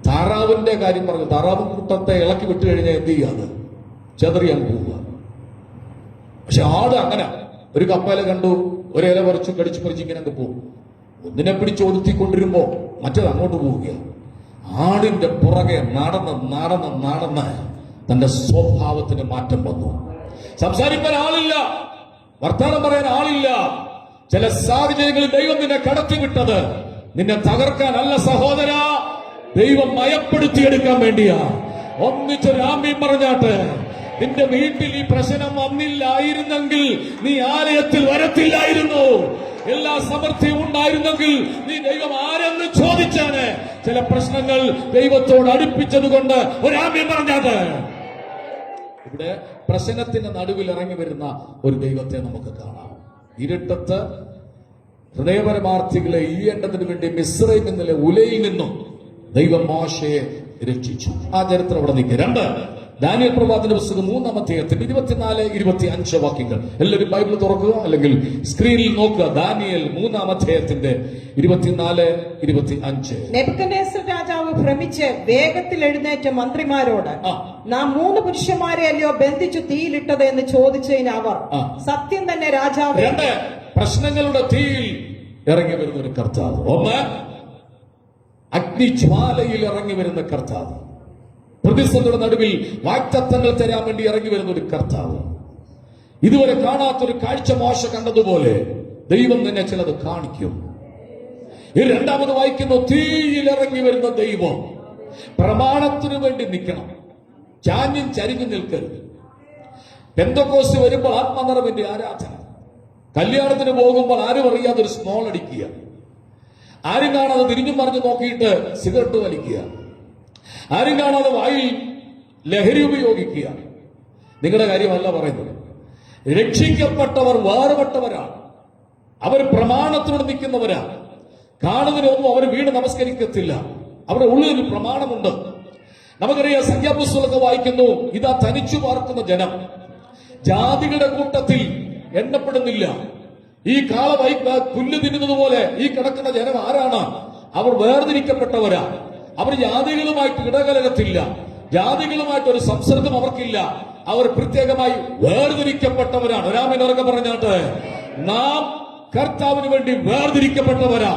താറാവിന്റെ കാര്യം പറഞ്ഞു. താറാവ് കൂട്ടത്തെ ഇളക്കി വിട്ടു കഴിഞ്ഞാൽ എന്ത് ചെയ്യുക? അത് ചെതറിയാൻ പോവുക. പക്ഷെ ആട് അങ്ങനെ ഒരു കപ്പല കണ്ടു, ഒരു ഇല പറിച്ചു കടിച്ചു പറിച്ച് ഇങ്ങനെ അങ്ങ് പോകും. ഒന്നിനെ പിടിച്ച് ഒതുത്തിക്കൊണ്ടിരുമ്പോ മറ്റേത് അങ്ങോട്ട് പോവുകയാണ്. ആടിന്റെ പുറകെ നടന്ന് തന്റെ സ്വഭാവത്തിന് മാറ്റം വന്നു. സംസാരിക്കാൻ ആളില്ല, വർത്തമാനം പറയാൻ ആളില്ല. ചില സാഹചര്യങ്ങളിൽ ദൈവം നിന്നെ കടത്തിവിട്ടത് നിന്നെ തകർക്കാനല്ല സഹോദര, ദൈവം മയപ്പെടുത്തിയെടുക്കാൻ വേണ്ടിയാ. ഒന്നിച്ചൊരു ആമീൻ പറഞ്ഞാട്ട്. നിന്റെ വീട്ടിൽ ഈ പ്രശ്നം വന്നില്ലായിരുന്നെങ്കിൽ നീ ആലയത്തിൽ വരത്തില്ലായിരുന്നു. എല്ലാ സമൃദ്ധിയും ഉണ്ടായിരുന്നെങ്കിൽ നീ ദൈവം ആരെന്ന് ചോദിച്ചാണ്. ചില പ്രശ്നങ്ങൾ ദൈവത്തോട് അടുപ്പിച്ചത് കൊണ്ട് ഒരു ആമീൻ പറഞ്ഞാട്ട്. ഇവിടെ പ്രശ്നത്തിന്റെ നടുവിൽ ഇറങ്ങി വരുന്ന ഒരു ദൈവത്തെ നമുക്ക് കാണാം. ഇരുട്ടത്ത് ഹൃദയപരമാർത്ഥികളെ ഈയേണ്ടതിനു വേണ്ടി മിസ്രൈമിൽ നിന്നിലെ ഉലയിൽ നിന്നും ദൈവം മോശയെ രക്ഷിച്ചു. ആ ചരിത്രം അവിടെ നിൽക്കുക. 2 ദാനിയേൽ പ്രവാചകന്റെ പുസ്തകം 3-ാം അധ്യായത്തിന്റെ 24-25 വാക്യങ്ങൾ. എല്ലാവരും ബൈബിൾ തുറക്കുക, അല്ലെങ്കിൽ സ്ക്രീനിൽ നോക്കുക. ദാനിയേൽ 3-ാം അധ്യായത്തിന്റെ 24-25. നെബൂഖദ്നേസർ രാജാവ് ഭ്രമിച്ച് വേഗത്തിൽ എഴുന്നേറ്റ മന്ത്രിമാരോട്, നാം 3 പുരുഷന്മാരെ അല്ലയോ ബന്ധിച്ചു തീയിലിട്ടത് എന്ന് ചോദിച്ചതിന് അവർ, സത്യം തന്നെ രാജാവ്. 2 പ്രശ്നങ്ങളുടെ തീയിൽ ഇറങ്ങി വരുന്ന ഒരു കർത്താവ്. 1 അഗ്നിജ്വാലയിൽ ഇറങ്ങി വരുന്ന കർത്താവ്. പ്രതിസന്ധിയുടെ നടുവിൽ വാഗ്ദത്തങ്ങൾ തരാൻ വേണ്ടി ഇറങ്ങി വരുന്ന ഒരു കർത്താവ്. ഇതുവരെ കാണാത്തൊരു കാഴ്ച മോശ കണ്ടതുപോലെ ദൈവം തന്നെ ചിലത് കാണിക്കും. ഈ 2ാമത് വായിക്കുന്നു, തീയിൽ ഇറങ്ങി വരുന്ന ദൈവം. പ്രമാണത്തിനു വേണ്ടി നിൽക്കണം, ചാഞ്ഞും ചരിഞ്ഞു നിൽക്കരുത്. പെന്തക്കോസ്ത് വരുമ്പോൾ ആത്മനിറവിന്റെ ആരാധന. കല്യാണത്തിന് പോകുമ്പോൾ ആരും അറിയാതെ ഒരു സ്മോൾ അടിക്കുക, ആരും കാണാതെ തിരിഞ്ഞും മറിഞ്ഞു നോക്കിയിട്ട് സിഗരറ്റ് വലിക്കുക, ആരും കാണാതെ വായിൽ ലഹരി ഉപയോഗിക്കുക. നിങ്ങളുടെ കാര്യമല്ല പറയുന്നത്. രക്ഷിക്കപ്പെട്ടവർ വേർപെട്ടവരാണ്. അവർ പ്രമാണത്തോട് നിൽക്കുന്നവരാണ്. കാണുന്നതിനൊന്നും അവർ വീണ് നമസ്കരിക്കത്തില്ല. അവരുടെ ഉള്ളിലൊരു പ്രമാണമുണ്ട്. നമുക്കറിയാം, സംഖ്യാപുസ്തകമൊക്കെ വായിക്കുന്നു, ഇതാ തനിച്ചു പാർക്കുന്ന ജനം ജാതികളുടെ കൂട്ടത്തിൽ എണ്ണപ്പെടുന്നില്ല. ഈ കാള പുല്ല് തിന്നുന്നത് പോലെ ഈ കിടക്കുന്ന ജനം ആരാണ്? അവർ വേർതിരിക്കപ്പെട്ടവരാ. അവർ ജാതികളുമായിട്ട് ഇടകലരത്തില്ല, ജാതികളുമായിട്ട് ഒരു സംസർഗം അവർക്കില്ല. അവർ പ്രത്യേകമായി വേർതിരിക്കപ്പെട്ടവരാണ്. രാമനൊക്കെ പറഞ്ഞാട്ട്, നാം കർത്താവിന് വേണ്ടി വേർതിരിക്കപ്പെട്ടവരാ.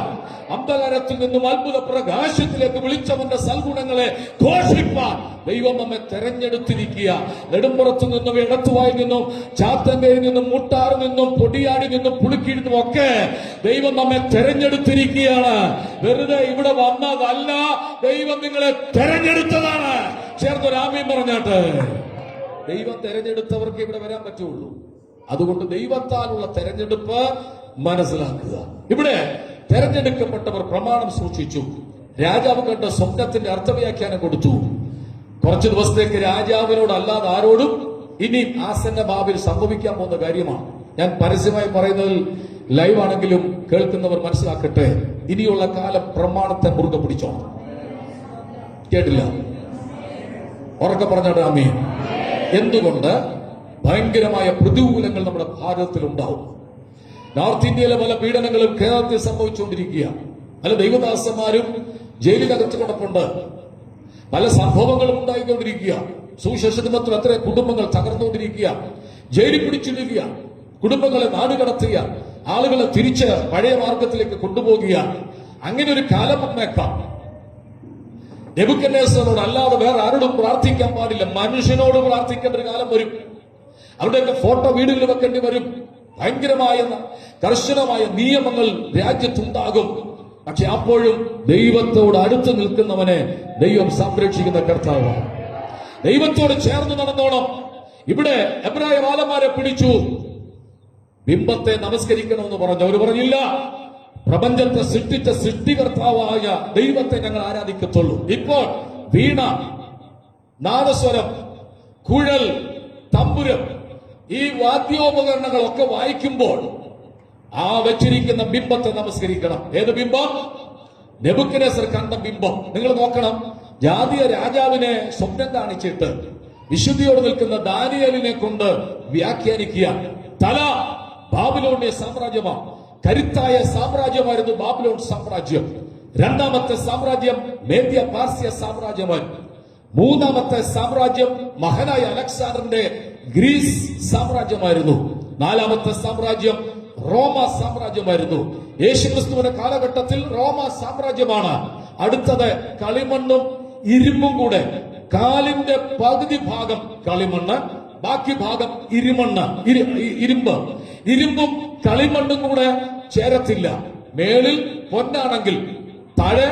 അന്ധകാരത്തിൽ നിന്നും അത്ഭുത പ്രകാശത്തിലേക്ക് വിളിച്ചവന്റെ സൽഗുണങ്ങളെ ഘോഷിപ്പാൻ ദൈവം നമ്മെ തെരഞ്ഞെടുത്തിരിക്കുക. നെടുമ്പുറത്തു നിന്നും ഇടത്തുവായിൽ നിന്നും ചാത്തങ്കയിൽ നിന്നും മുട്ടാറിൽ നിന്നും പൊടിയാടി നിന്നും പുളുക്കിയിൽ നിന്നും ഒക്കെ ദൈവം നമ്മെ തെരഞ്ഞെടുത്തിരിക്കുകയാണ്. വെറുതെ ഇവിടെ വന്നതല്ല, ദൈവം നിങ്ങളെ തെരഞ്ഞെടുത്തതാണ്. ചേർത്തൊരു ആമീൻ പറഞ്ഞാട്ട്. ദൈവം തെരഞ്ഞെടുത്തവർക്ക് ഇവിടെ വരാൻ പറ്റുള്ളൂ. അതുകൊണ്ട് ദൈവത്താലുള്ള തെരഞ്ഞെടുപ്പ് മനസ്സിലാക്കുക. ഇവിടെ തെരഞ്ഞെടുക്കപ്പെട്ടവർ പ്രമാണം സൂക്ഷിച്ചു. രാജാവ് കണ്ട സ്വപ്നത്തിന്റെ അർത്ഥവ്യാഖ്യാനം കൊടുത്തു. കുറച്ചു ദിവസത്തേക്ക് രാജാവിനോടല്ലാതെ ആരോടും ഇനി ആസന്ന ഭാവിയിൽ സംഭവിക്കാൻ പോകുന്ന കാര്യമാണ്. ഞാൻ പരസ്യമായി പറയുന്നതിൽ ലൈവ് ആണെങ്കിലും കേൾക്കുന്നവർ മനസ്സിലാക്കട്ടെ. ഇനിയുള്ള കാലം പ്രമാണത്തെ മുറുകെ പിടിച്ചോണം. കേട്ടില്ല? ഉറക്കെ പറഞ്ഞാട്ട് ആമീൻ. എന്തുകൊണ്ട്? ഭയങ്കരമായ പ്രതികൂലങ്ങൾ നമ്മുടെ ഭാരതത്തിൽ ഉണ്ടാവും. നോർത്ത് ഇന്ത്യയിലെ പല പീഡനങ്ങളും കേരളത്തിൽ സംഭവിച്ചുകൊണ്ടിരിക്കുക. പല ദൈവദാസന്മാരും ജയിലിനകത്ത് കിടപ്പുണ്ട്. പല സംഭവങ്ങളും ഉണ്ടായിക്കൊണ്ടിരിക്കുക. സുവിശേഷത്തിൽ എത്ര കുടുംബങ്ങൾ തകർന്നുകൊണ്ടിരിക്കുക, ജയിലിൽ പിടിച്ചിടുക, കുടുംബങ്ങളെ നാടുകടത്തുക, ആളുകളെ തിരിച്ച് പഴയ മാർഗത്തിലേക്ക് കൊണ്ടുപോകുക. അങ്ങനെ ഒരു കാലം വന്നേക്കാം. നെബൂഖദ്നേസറിനോട് അല്ലാതെ വേറെ ആരോടും പ്രാർത്ഥിക്കാൻ പാടില്ല, മനുഷ്യനോട് പ്രാർത്ഥിക്കേണ്ട ഒരു കാലം വരും. അവരുടെയൊക്കെ ഫോട്ടോ വീടുകളിൽ വെക്കേണ്ടി വരും. ഭയങ്കരമായ കർശനമായ നിയമങ്ങൾ രാജ്യത്തുണ്ടാകും. പക്ഷെ അപ്പോഴും ദൈവത്തോട് അടുത്ത് നിൽക്കുന്നവനെ ദൈവം സംരക്ഷിക്കുന്ന കർത്താവാണ്. ദൈവത്തോട് ചേർന്ന് നടന്നോണം. ഇവിടെ എബ്രായ ബാലന്മാരെ പിടിച്ചു, ബിംബത്തെ നമസ്കരിക്കണമെന്ന് പറഞ്ഞു. അവർ പറഞ്ഞില്ല, പ്രപഞ്ചത്തെ സൃഷ്ടിച്ച സൃഷ്ടികർത്താവായ ദൈവത്തെ ഞങ്ങൾ ആരാധിക്കത്തുള്ളൂ. ഇപ്പോൾ വീണ, നാദസ്വരം, കുഴൽ, തമ്പുരം, ഈ വാദ്യോപകരണങ്ങളൊക്കെ വായിക്കുമ്പോൾ ആ വെച്ചിരിക്കുന്ന ബിംബത്തെ നമസ്കരിക്കണം. ഏത് ബിംബം? നെബൂഖദ്നേസർ കണ്ട ബിംബം. നിങ്ങൾ നോക്കണം, ജാതീയ രാജാവിനെ സ്വപ്നം കാണിച്ചിട്ട് വിശുദ്ധിയോട് നിൽക്കുന്ന ദാനിയേലിനെ കൊണ്ട് വ്യാഖ്യാനിക്കുക. തല ബാബിലോണിയ സാമ്രാജ്യമാണ്. കരുത്തായ സാമ്രാജ്യമായിരുന്നു ബാബിലോൺ സാമ്രാജ്യം. രണ്ടാമത്തെ സാമ്രാജ്യം മേദ്യ പാർസ്യ സാമ്രാജ്യമായിരുന്നു. മൂന്നാമത്തെ സാമ്രാജ്യം മഹാനായ അലക്സാണ്ടറിന്റെ ഗ്രീസ് സാമ്രാജ്യമായിരുന്നു. നാലാമത്തെ സാമ്രാജ്യം റോമ സാമ്രാജ്യമായിരുന്നു. യേശുക്രിസ്തുവിന്റെ കാലഘട്ടത്തിൽ റോമ സാമ്രാജ്യമാണ്. അടുത്തത് കളിമണ്ണും ഇരുമ്പും കൂടെ. കാലിന്റെ പകുതി ഭാഗം കളിമണ്ണ്, ബാക്കി ഭാഗം ഇരുമ്പ്. ഇരുമ്പും കളിമണ്ണും കൂടെ ചേരത്തില്ല. മേളിൽ പൊന്നാണെങ്കിൽ താഴെ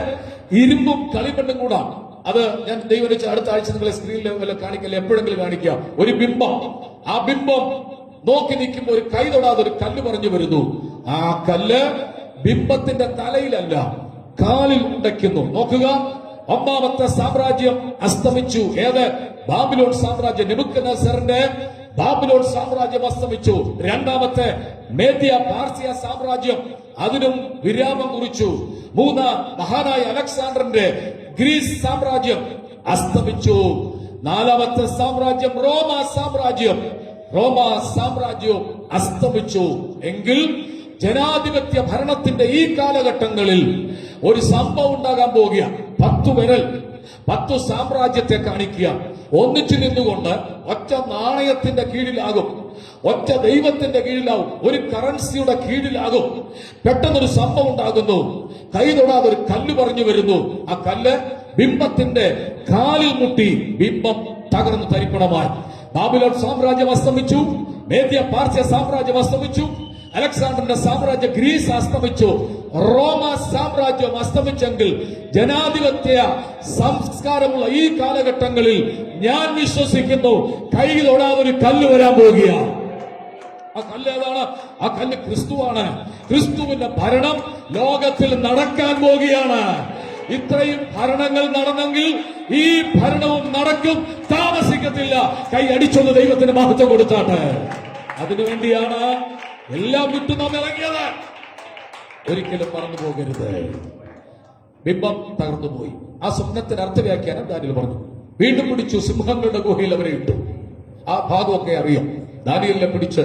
ഇരുമ്പും കളിമണ്ണും കൂടെ. അത് ഞാൻ ദൈവം വെച്ച് അടുത്ത ആഴ്ച നിങ്ങളെ സ്ക്രീനിൽ കാണിക്കില്ല, എപ്പോഴെങ്കിലും കാണിക്കാം. ഒരു ബിംബം. ആ ബിംബം നോക്കി നിൽക്കുമ്പോൾ ഒരു കൈ തൊടാതെ ഒരു കല്ല് പറഞ്ഞു വരുന്നു. ആ കല്ല് ബിംബത്തിന്റെ തലയിലല്ല, കാലിൽ ഉടയ്ക്കുന്നു. നോക്കുക, ഒന്നാമത്തെ സാമ്രാജ്യം അസ്തമിച്ചു. ഏത്? ബാബിലോൺ സാമ്രാജ്യം. നെബൂഖദ്നേസറിന്റെ ബാബിലോൺ സാമ്രാജ്യം അസ്തമിച്ചു. രണ്ടാമത്തെ മേദ്യ പാർസ്യ സാമ്രാജ്യം, അതിനും വിരാമം കുറിച്ചു. മൂന്നാം മഹാനായ അലക്സാണ്ടറിന്റെ ഗ്രീസ് സാമ്രാജ്യം അസ്തമിച്ചു. നാലാമത്തെ സാമ്രാജ്യം റോമ സാമ്രാജ്യം. റോമ സാമ്രാജ്യവും അസ്തമിച്ചു. എങ്കിൽ ജനാധിപത്യ ഭരണത്തിന്റെ ഈ കാലഘട്ടങ്ങളിൽ ഒരു സംഭവം ഉണ്ടാകാൻ പോകുക. 10 വിരൽ, 10 സാമ്രാജ്യത്തെ കാണിക്കുക. ഒന്നിച്ചു നിന്നുകൊണ്ട് ഒറ്റ നാണയത്തിന്റെ കീഴിലാകും, ഒറ്റ ദൈവത്തിന്റെ കീഴിലാവും, ഒരു കറൻസിയുടെ കീഴിലാകും. പെട്ടെന്നൊരു സംഭവം ഉണ്ടാകുന്നു. കൈ തൊടാതെ ഒരു കല്ല് പറഞ്ഞു വരുന്നു. ആ കല്ല് ബിംബത്തിന്റെ കാലിൽ മുട്ടി ബിംബം തകർന്നു തരിപ്പണമായി. ബാബിലോൺ സാമ്രാജ്യം അസ്തമിച്ചു. മേദ്യ പാർസ്യ സാമ്രാജ്യം അസ്തമിച്ചു. അലക്സാണ്ടറിന്റെ സാമ്രാജ്യം ഗ്രീസ് അസ്തമിച്ചു. റോമ സാമ്രാജ്യം അസ്തമിച്ചെങ്കിൽ ജനാധിപത്യ സംസ്കാരമുള്ള ഈ കാലഘട്ടങ്ങളിൽ ഞാൻ വിശ്വസിക്കുന്നു, കൈ തൊടാതെ ഒരു കല്ല് വരാൻ പോകുകയാണ്. ആ കല്ല് ഏതാണ്? ആ കല്ല് ക്രിസ്തുവാണ്. ക്രിസ്തുവിന്റെ ഭരണം ലോകത്തിൽ നടക്കാൻ പോകുകയാണ്. ഇത്രയും ഭരണങ്ങൾ നടന്നെങ്കിൽ ഈ ഭരണവും നടക്കും, താമസിക്കത്തില്ല. കൈ അടിച്ചൊന്ന് ദൈവത്തിന് മഹത്വം കൊടുത്താട്ടെ. അതിനുവേണ്ടിയാണ് എല്ലാം വിട്ടു നാം ഇറങ്ങിയത്. ഒരിക്കലും മറന്നു പോകരുത്. ബിംബം തകർന്നുപോയി. ആ സ്വപ്നത്തിന് അർത്ഥവ്യാഖ്യാനം ദാനിയേൽ പറഞ്ഞു. വീണ്ടും പിടിച്ചു, സിംഹങ്ങളുടെ ഗുഹയിൽ അവരെ ഇട്ടു. ആ ഭാഗമൊക്കെ അറിയാം. ദാനിയേലിനെ പിടിച്ച്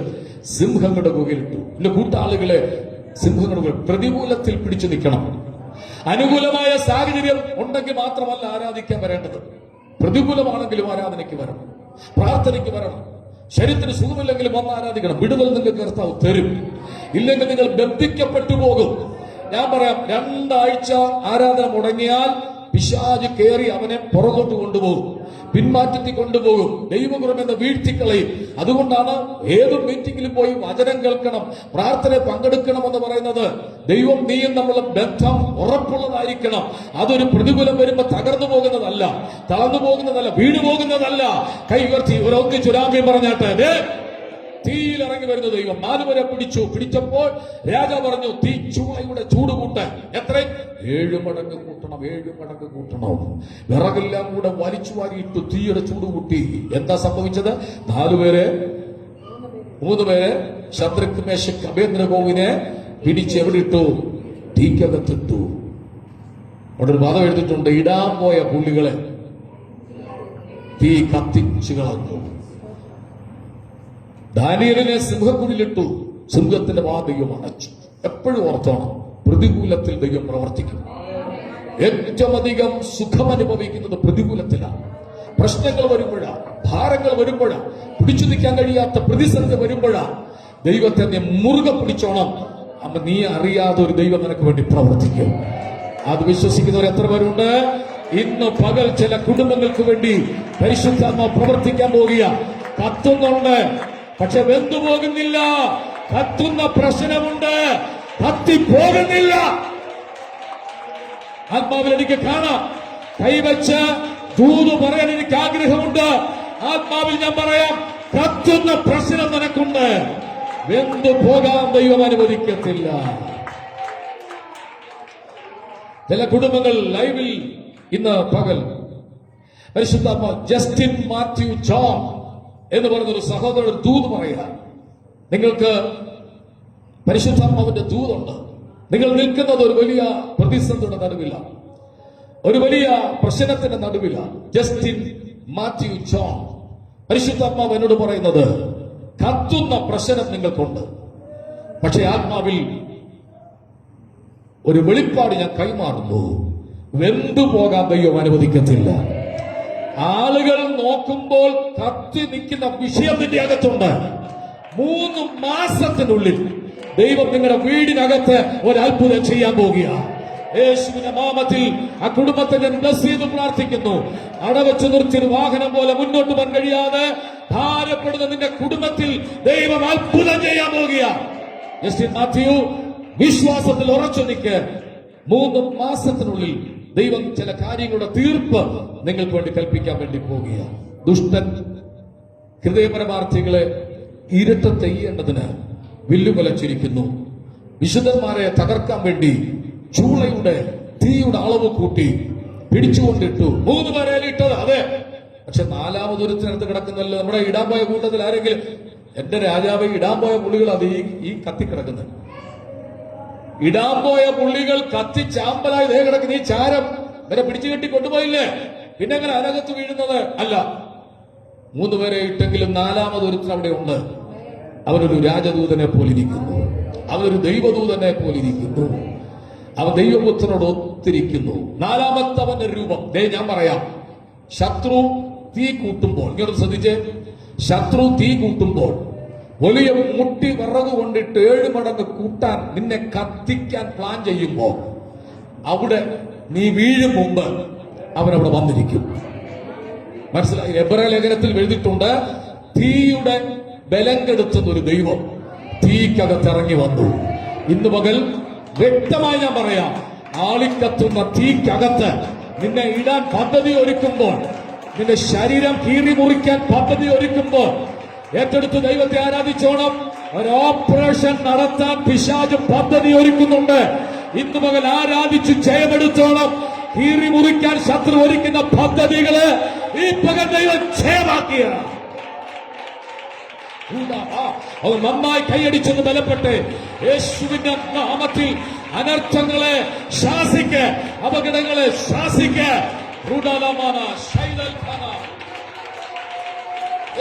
സിംഹങ്ങളുടെ ഗുഹയിലിട്ടു. എന്റെ കൂട്ടാളുകളെ, സിംഹങ്ങളുടെ പ്രതികൂലത്തിൽ പിടിച്ചു നിൽക്കണം. അനുകൂലമായ സാഹചര്യം ഉണ്ടെങ്കിൽ മാത്രമല്ല ആരാധിക്കാൻ വരേണ്ടത്. പ്രതികൂലമാണെങ്കിലും ആരാധനയ്ക്ക് വരണം, പ്രാർത്ഥനയ്ക്ക് വരണം. ശരീരത്തിന് സുഖമില്ലെങ്കിലും വന്ന് ആരാധിക്കണം. വിടുതൽ നിങ്ങൾക്ക് കർത്താവ് തരും. ഇല്ലെങ്കിൽ നിങ്ങൾ ബന്ധിക്കപ്പെട്ടു പോകും. ഞാൻ പറയാം, 2 ആഴ്ച ആരാധന മുടങ്ങിയാൽ പിശാച് കയറി അവനെ പുറകോട്ട് കൊണ്ടുപോകും, പിന്മാറ്റി കൊണ്ടുപോകും, ദൈവകൃപ വീഴ്ത്തിക്കളയും. അതുകൊണ്ടാണ് ഏത് മീറ്റിംഗിലും പോയി വചനം കേൾക്കണം, പ്രാർത്ഥന പങ്കെടുക്കണം എന്ന് പറയുന്നത്. ദൈവം നീയും നമ്മളെ ബന്ധം ഉറപ്പുള്ളതായിരിക്കണം. അതൊരു പ്രതികൂലം വരുമ്പോ തകർന്നു പോകുന്നതല്ല, തളർന്നു പോകുന്നതല്ല, വീണു പോകുന്നതല്ല. കൈ ഉയർത്തി ഒരു ചുരാമ്യം പറഞ്ഞാട്ടെ. തീയിലിറങ്ങി വരുന്ന ദൈവം 4 പേരെ പിടിച്ചു. പിടിച്ചപ്പോൾ രാജാ പറഞ്ഞു, തീ ചൂളയുടെ ചൂട് കൂട്ടാൻ. എത്ര? 7 മടങ്ങ് കൂട്ടണം, 7 മടങ്ങ് കൂട്ടണം. വിറകെല്ലാം കൂടെ വലിച്ചു വാരിയിട്ടു, തീയുടെ ചൂട് കൂട്ടി. എന്താ സംഭവിച്ചത്? 3 പേരെ ശദ്രക്, മേശക്, അബേദ്നെഗോവിനെ പിടിച്ച് എവിടെ ഇട്ടു? തീക്കകത്തിട്ടു. അവിടെ ഒരു പദം എഴുതിയിട്ടുണ്ട്, ഇടാൻ പോയ പുള്ളികളെ തീ കത്തിച്ചു കളഞ്ഞു. ദാനിയേലിനെ സിംഹക്കുഴിയിലിട്ടു, സിംഹത്തിന്റെ വാ ദൈവം അടച്ചു. എപ്പോഴും ഓർത്തോണം, പ്രതികൂലത്തിൽ ദൈവം പ്രവർത്തിക്കും. ഏറ്റവും അധികം സുഖം അനുഭവിക്കുന്നത് പ്രതികൂലത്തിലാണ്. പ്രശ്നങ്ങൾ വരുമ്പോഴാണ്, ഭാരങ്ങൾ വരുമ്പോഴാണ്, പിടിച്ചു നിൽക്കാൻ കഴിയാത്ത പ്രതിസന്ധി വരുമ്പോഴാണ് ദൈവത്തെ നീ മുറുകെ പിടിച്ചോണം. അമ്മ, നീ അറിയാതെ ഒരു ദൈവം നിനക്ക് വേണ്ടി പ്രവർത്തിക്കും. അത് വിശ്വസിക്കുന്നവർ എത്ര പേരുണ്ട്? ഇന്ന് പകൽ ചില കുടുംബങ്ങൾക്ക് വേണ്ടി പരിശുദ്ധാത്മാവ് പ്രവർത്തിക്കാൻ പോകുക. കത്തുന്നുണ്ട്, പക്ഷെ വെന്തു പോകുന്നില്ല. കത്തുന്ന പ്രശ്നമുണ്ട്, കത്തിപ്പോകുന്നില്ല. ആത്മാവിൽ എനിക്ക് കാണാം. കൈവച്ച് ദൂത് പറയാൻ എനിക്ക് ആഗ്രഹമുണ്ട്. ആത്മാവിൽ ഞാൻ പറയാം, കത്തുന്ന പ്രശ്നം നിനക്കുണ്ട്, വെന്തു പോകാൻ ദൈവം അനുവദിക്കത്തില്ല. ചില കുടുംബങ്ങൾ ലൈവിൽ ഇന്ന് പകൽ പരിശുദ്ധാത്മാ ജസ്റ്റിൻ മാത്യു ജോൺ എന്ന് പറയുന്നൊരു സഹോദരൻ ദൂത് പറയുക. നിങ്ങൾക്ക് പരിശുദ്ധാത്മാവിന്റെ ദൂതുണ്ട്. നിങ്ങൾ നിൽക്കുന്നത് ഒരു വലിയ പ്രതിസന്ധിയുടെ നടുവിലാണ്, ഒരു വലിയ പ്രശ്നത്തിന്റെ നടുവിലാണ്. ജസ്റ്റിൻ മാത്യു ജോൺ, പരിശുദ്ധാത്മാവ് എന്നോട് പറയുന്നത്, കത്തുന്ന പ്രശ്നം നിങ്ങൾക്കുണ്ട്, പക്ഷെ ആത്മാവിൽ ഒരു വെളിപ്പാട് ഞാൻ കൈമാറുന്നു. വെന്തുപോകാൻ ദൈവം അനുവദിക്കത്തില്ല. ആളുകൾ നോക്കുമ്പോൾ കത്തി നിൽക്കുന്ന വിഷയം നിന്റെ അകത്തുണ്ട്. 3 മാസത്തിനുള്ളിൽ ദൈവം നിങ്ങളുടെ വീടിനകത്ത് ഒരു അത്ഭുതം ചെയ്യാൻ പോകുകയാണ്. യേശുവിന്റെ നാമത്തിൽ ആ കുടുംബത്തെ ഞാൻ ബ്ലസ് ചെയ്ത് പ്രാർത്ഥിക്കുന്നു. അടവച്ചു നിർത്തിയൊരു വാഹനം പോലെ മുന്നോട്ട് പോകാൻ കഴിയാതെ ഭാരപ്പെടുന്ന നിന്റെ കുടുംബത്തിൽ ദൈവം അത്ഭുതം ചെയ്യാൻ പോകുകയാണ്. ജസ്റ്റിൻ മാത്യു, വിശ്വാസത്തിൽ ഉറച്ചു നിൽക്ക്. 3 മാസത്തിനുള്ളിൽ ദൈവം ചില കാര്യങ്ങളുടെ തീർപ്പ് നിങ്ങൾക്ക് വേണ്ടി കൽപ്പിക്കാൻ വേണ്ടി പോകുകയാണ്. ദുഷ്ടൻ ഹൃദയപരമാർത്ഥികളെ ഇരട്ടത്തെയ്യേണ്ടതിന് വില്ലുകൊലച്ചിരിക്കുന്നു. വിശുദ്ധന്മാരെ തകർക്കാൻ വേണ്ടി ചൂളയുടെ തീയുടെ അളവ് കൂട്ടി പിടിച്ചുകൊണ്ടിട്ടു. 3 പേരെ ഇട്ടത്, അതെ. പക്ഷെ 4മതൊരുത്തിനടുത്ത് കിടക്കുന്നല്ലോ. നമ്മുടെ ഇടാൻ പോയ കൂട്ടത്തിൽ ആരെങ്കിലും, എന്റെ രാജാവ് ഇടാൻ പോയ പുള്ളികൾ അത് ഈ കത്തിക്കിടക്കുന്നത്, ഇടാൻ പോയ പുള്ളികൾ കത്തി ചാമ്പലായി ദേ കിടക്കുന്ന ഈ ചാരം വരെ പിടിച്ചു കെട്ടി കൊണ്ടുപോയില്ലേ, പിന്നെ എങ്ങനെ അതിനകത്ത് വീഴുന്നത്? അല്ല, 3 പേരെ ഇട്ടെങ്കിലും 4മതൊരുത്തൻ അവിടെ ഉണ്ട്. അവനൊരു രാജദൂതനെ പോലിരിക്കുന്നു, അവനൊരു ദൈവദൂതനെ പോലിരിക്കുന്നു, അവൻ ദൈവപുത്രനോട് ഒത്തിരിക്കുന്നു. 4മത്തവന്റെ രൂപം ദേ ഞാൻ പറയാം. ശത്രു തീ കൂട്ടുമ്പോൾ, ഇങ്ങനെ ശ്രദ്ധിച്ച്, ശത്രു തീ കൂട്ടുമ്പോൾ വലിയ മുട്ടി വിറക് കൊണ്ടിട്ട് 7 മടങ്ങ് കൂട്ടാൻ നിന്നെ കത്തിക്കാൻ പ്ലാൻ ചെയ്യുമ്പോ അവിടെ നീ വീഴും മുമ്പ് അവനവിടെ വന്നിരിക്കും. മനസ്സിലായി? എബ്രായ ലേഖനത്തിൽ എഴുതിയിട്ടുണ്ട്, തീയുടെ ബലം കെടുത്തുന്ന ഒരു ദൈവം തീക്കകത്ത് ഇറങ്ങി വന്നു. ഇന്ന് പകൽ വ്യക്തമായി ഞാൻ പറയാം, ആളിക്കത്തുന്ന തീക്കകത്ത് നിന്നെ ഇടാൻ പദ്ധതി ഒരുക്കുമ്പോൾ, നിന്റെ ശരീരം കീറി മുറിക്കാൻ പദ്ധതി ഒരുക്കുമ്പോൾ ഏറ്റെടുത്ത് ദൈവത്തെ ആരാധിച്ചോണം. ഒരു ഓപ്പറേഷൻ നടത്താൻ പിശാച് പദ്ധതി ഒരുക്കുന്നുണ്ട്. ഇന്ന് പകൽ ആരാധിച്ച് ജയമെടുത്തോണം. കീറി മുറിക്കാൻ ശത്രു ഒരുക്കുന്ന പദ്ധതികള് ഈ പകൽ ദൈവം ജയമാക്കിയ അവൻ നന്നായി കൈയടിച്ചെന്ന് ബലപ്പെട്ട് യേശുവിന്റെ നാമത്തിൽ അനർത്ഥങ്ങളെ ശാസിക്ക്, അപകടങ്ങളെ ശാസിക്ക്.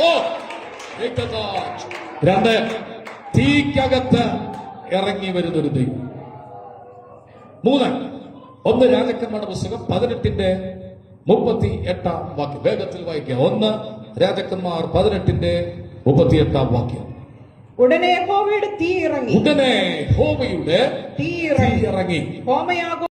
ഓ 2, തീക്കകത്ത് ഇറങ്ങി വരുന്നൊരു ദൈവം. 3, 1 രാജാക്കന്മാരുടെ പുസ്തകം 18ന്റെ 38-ാം വാക്യം വേഗത്തിൽ വായിക്കുക. 1 രാജാക്കന്മാർ 18ന്റെ 38-ാം വാക്യം. ഉടനെ യഹോവയുടെ തീ ഇറങ്ങി, ഉടനെ യഹോവയുടെ തീ ഇറങ്ങി. ഹോമയാഗം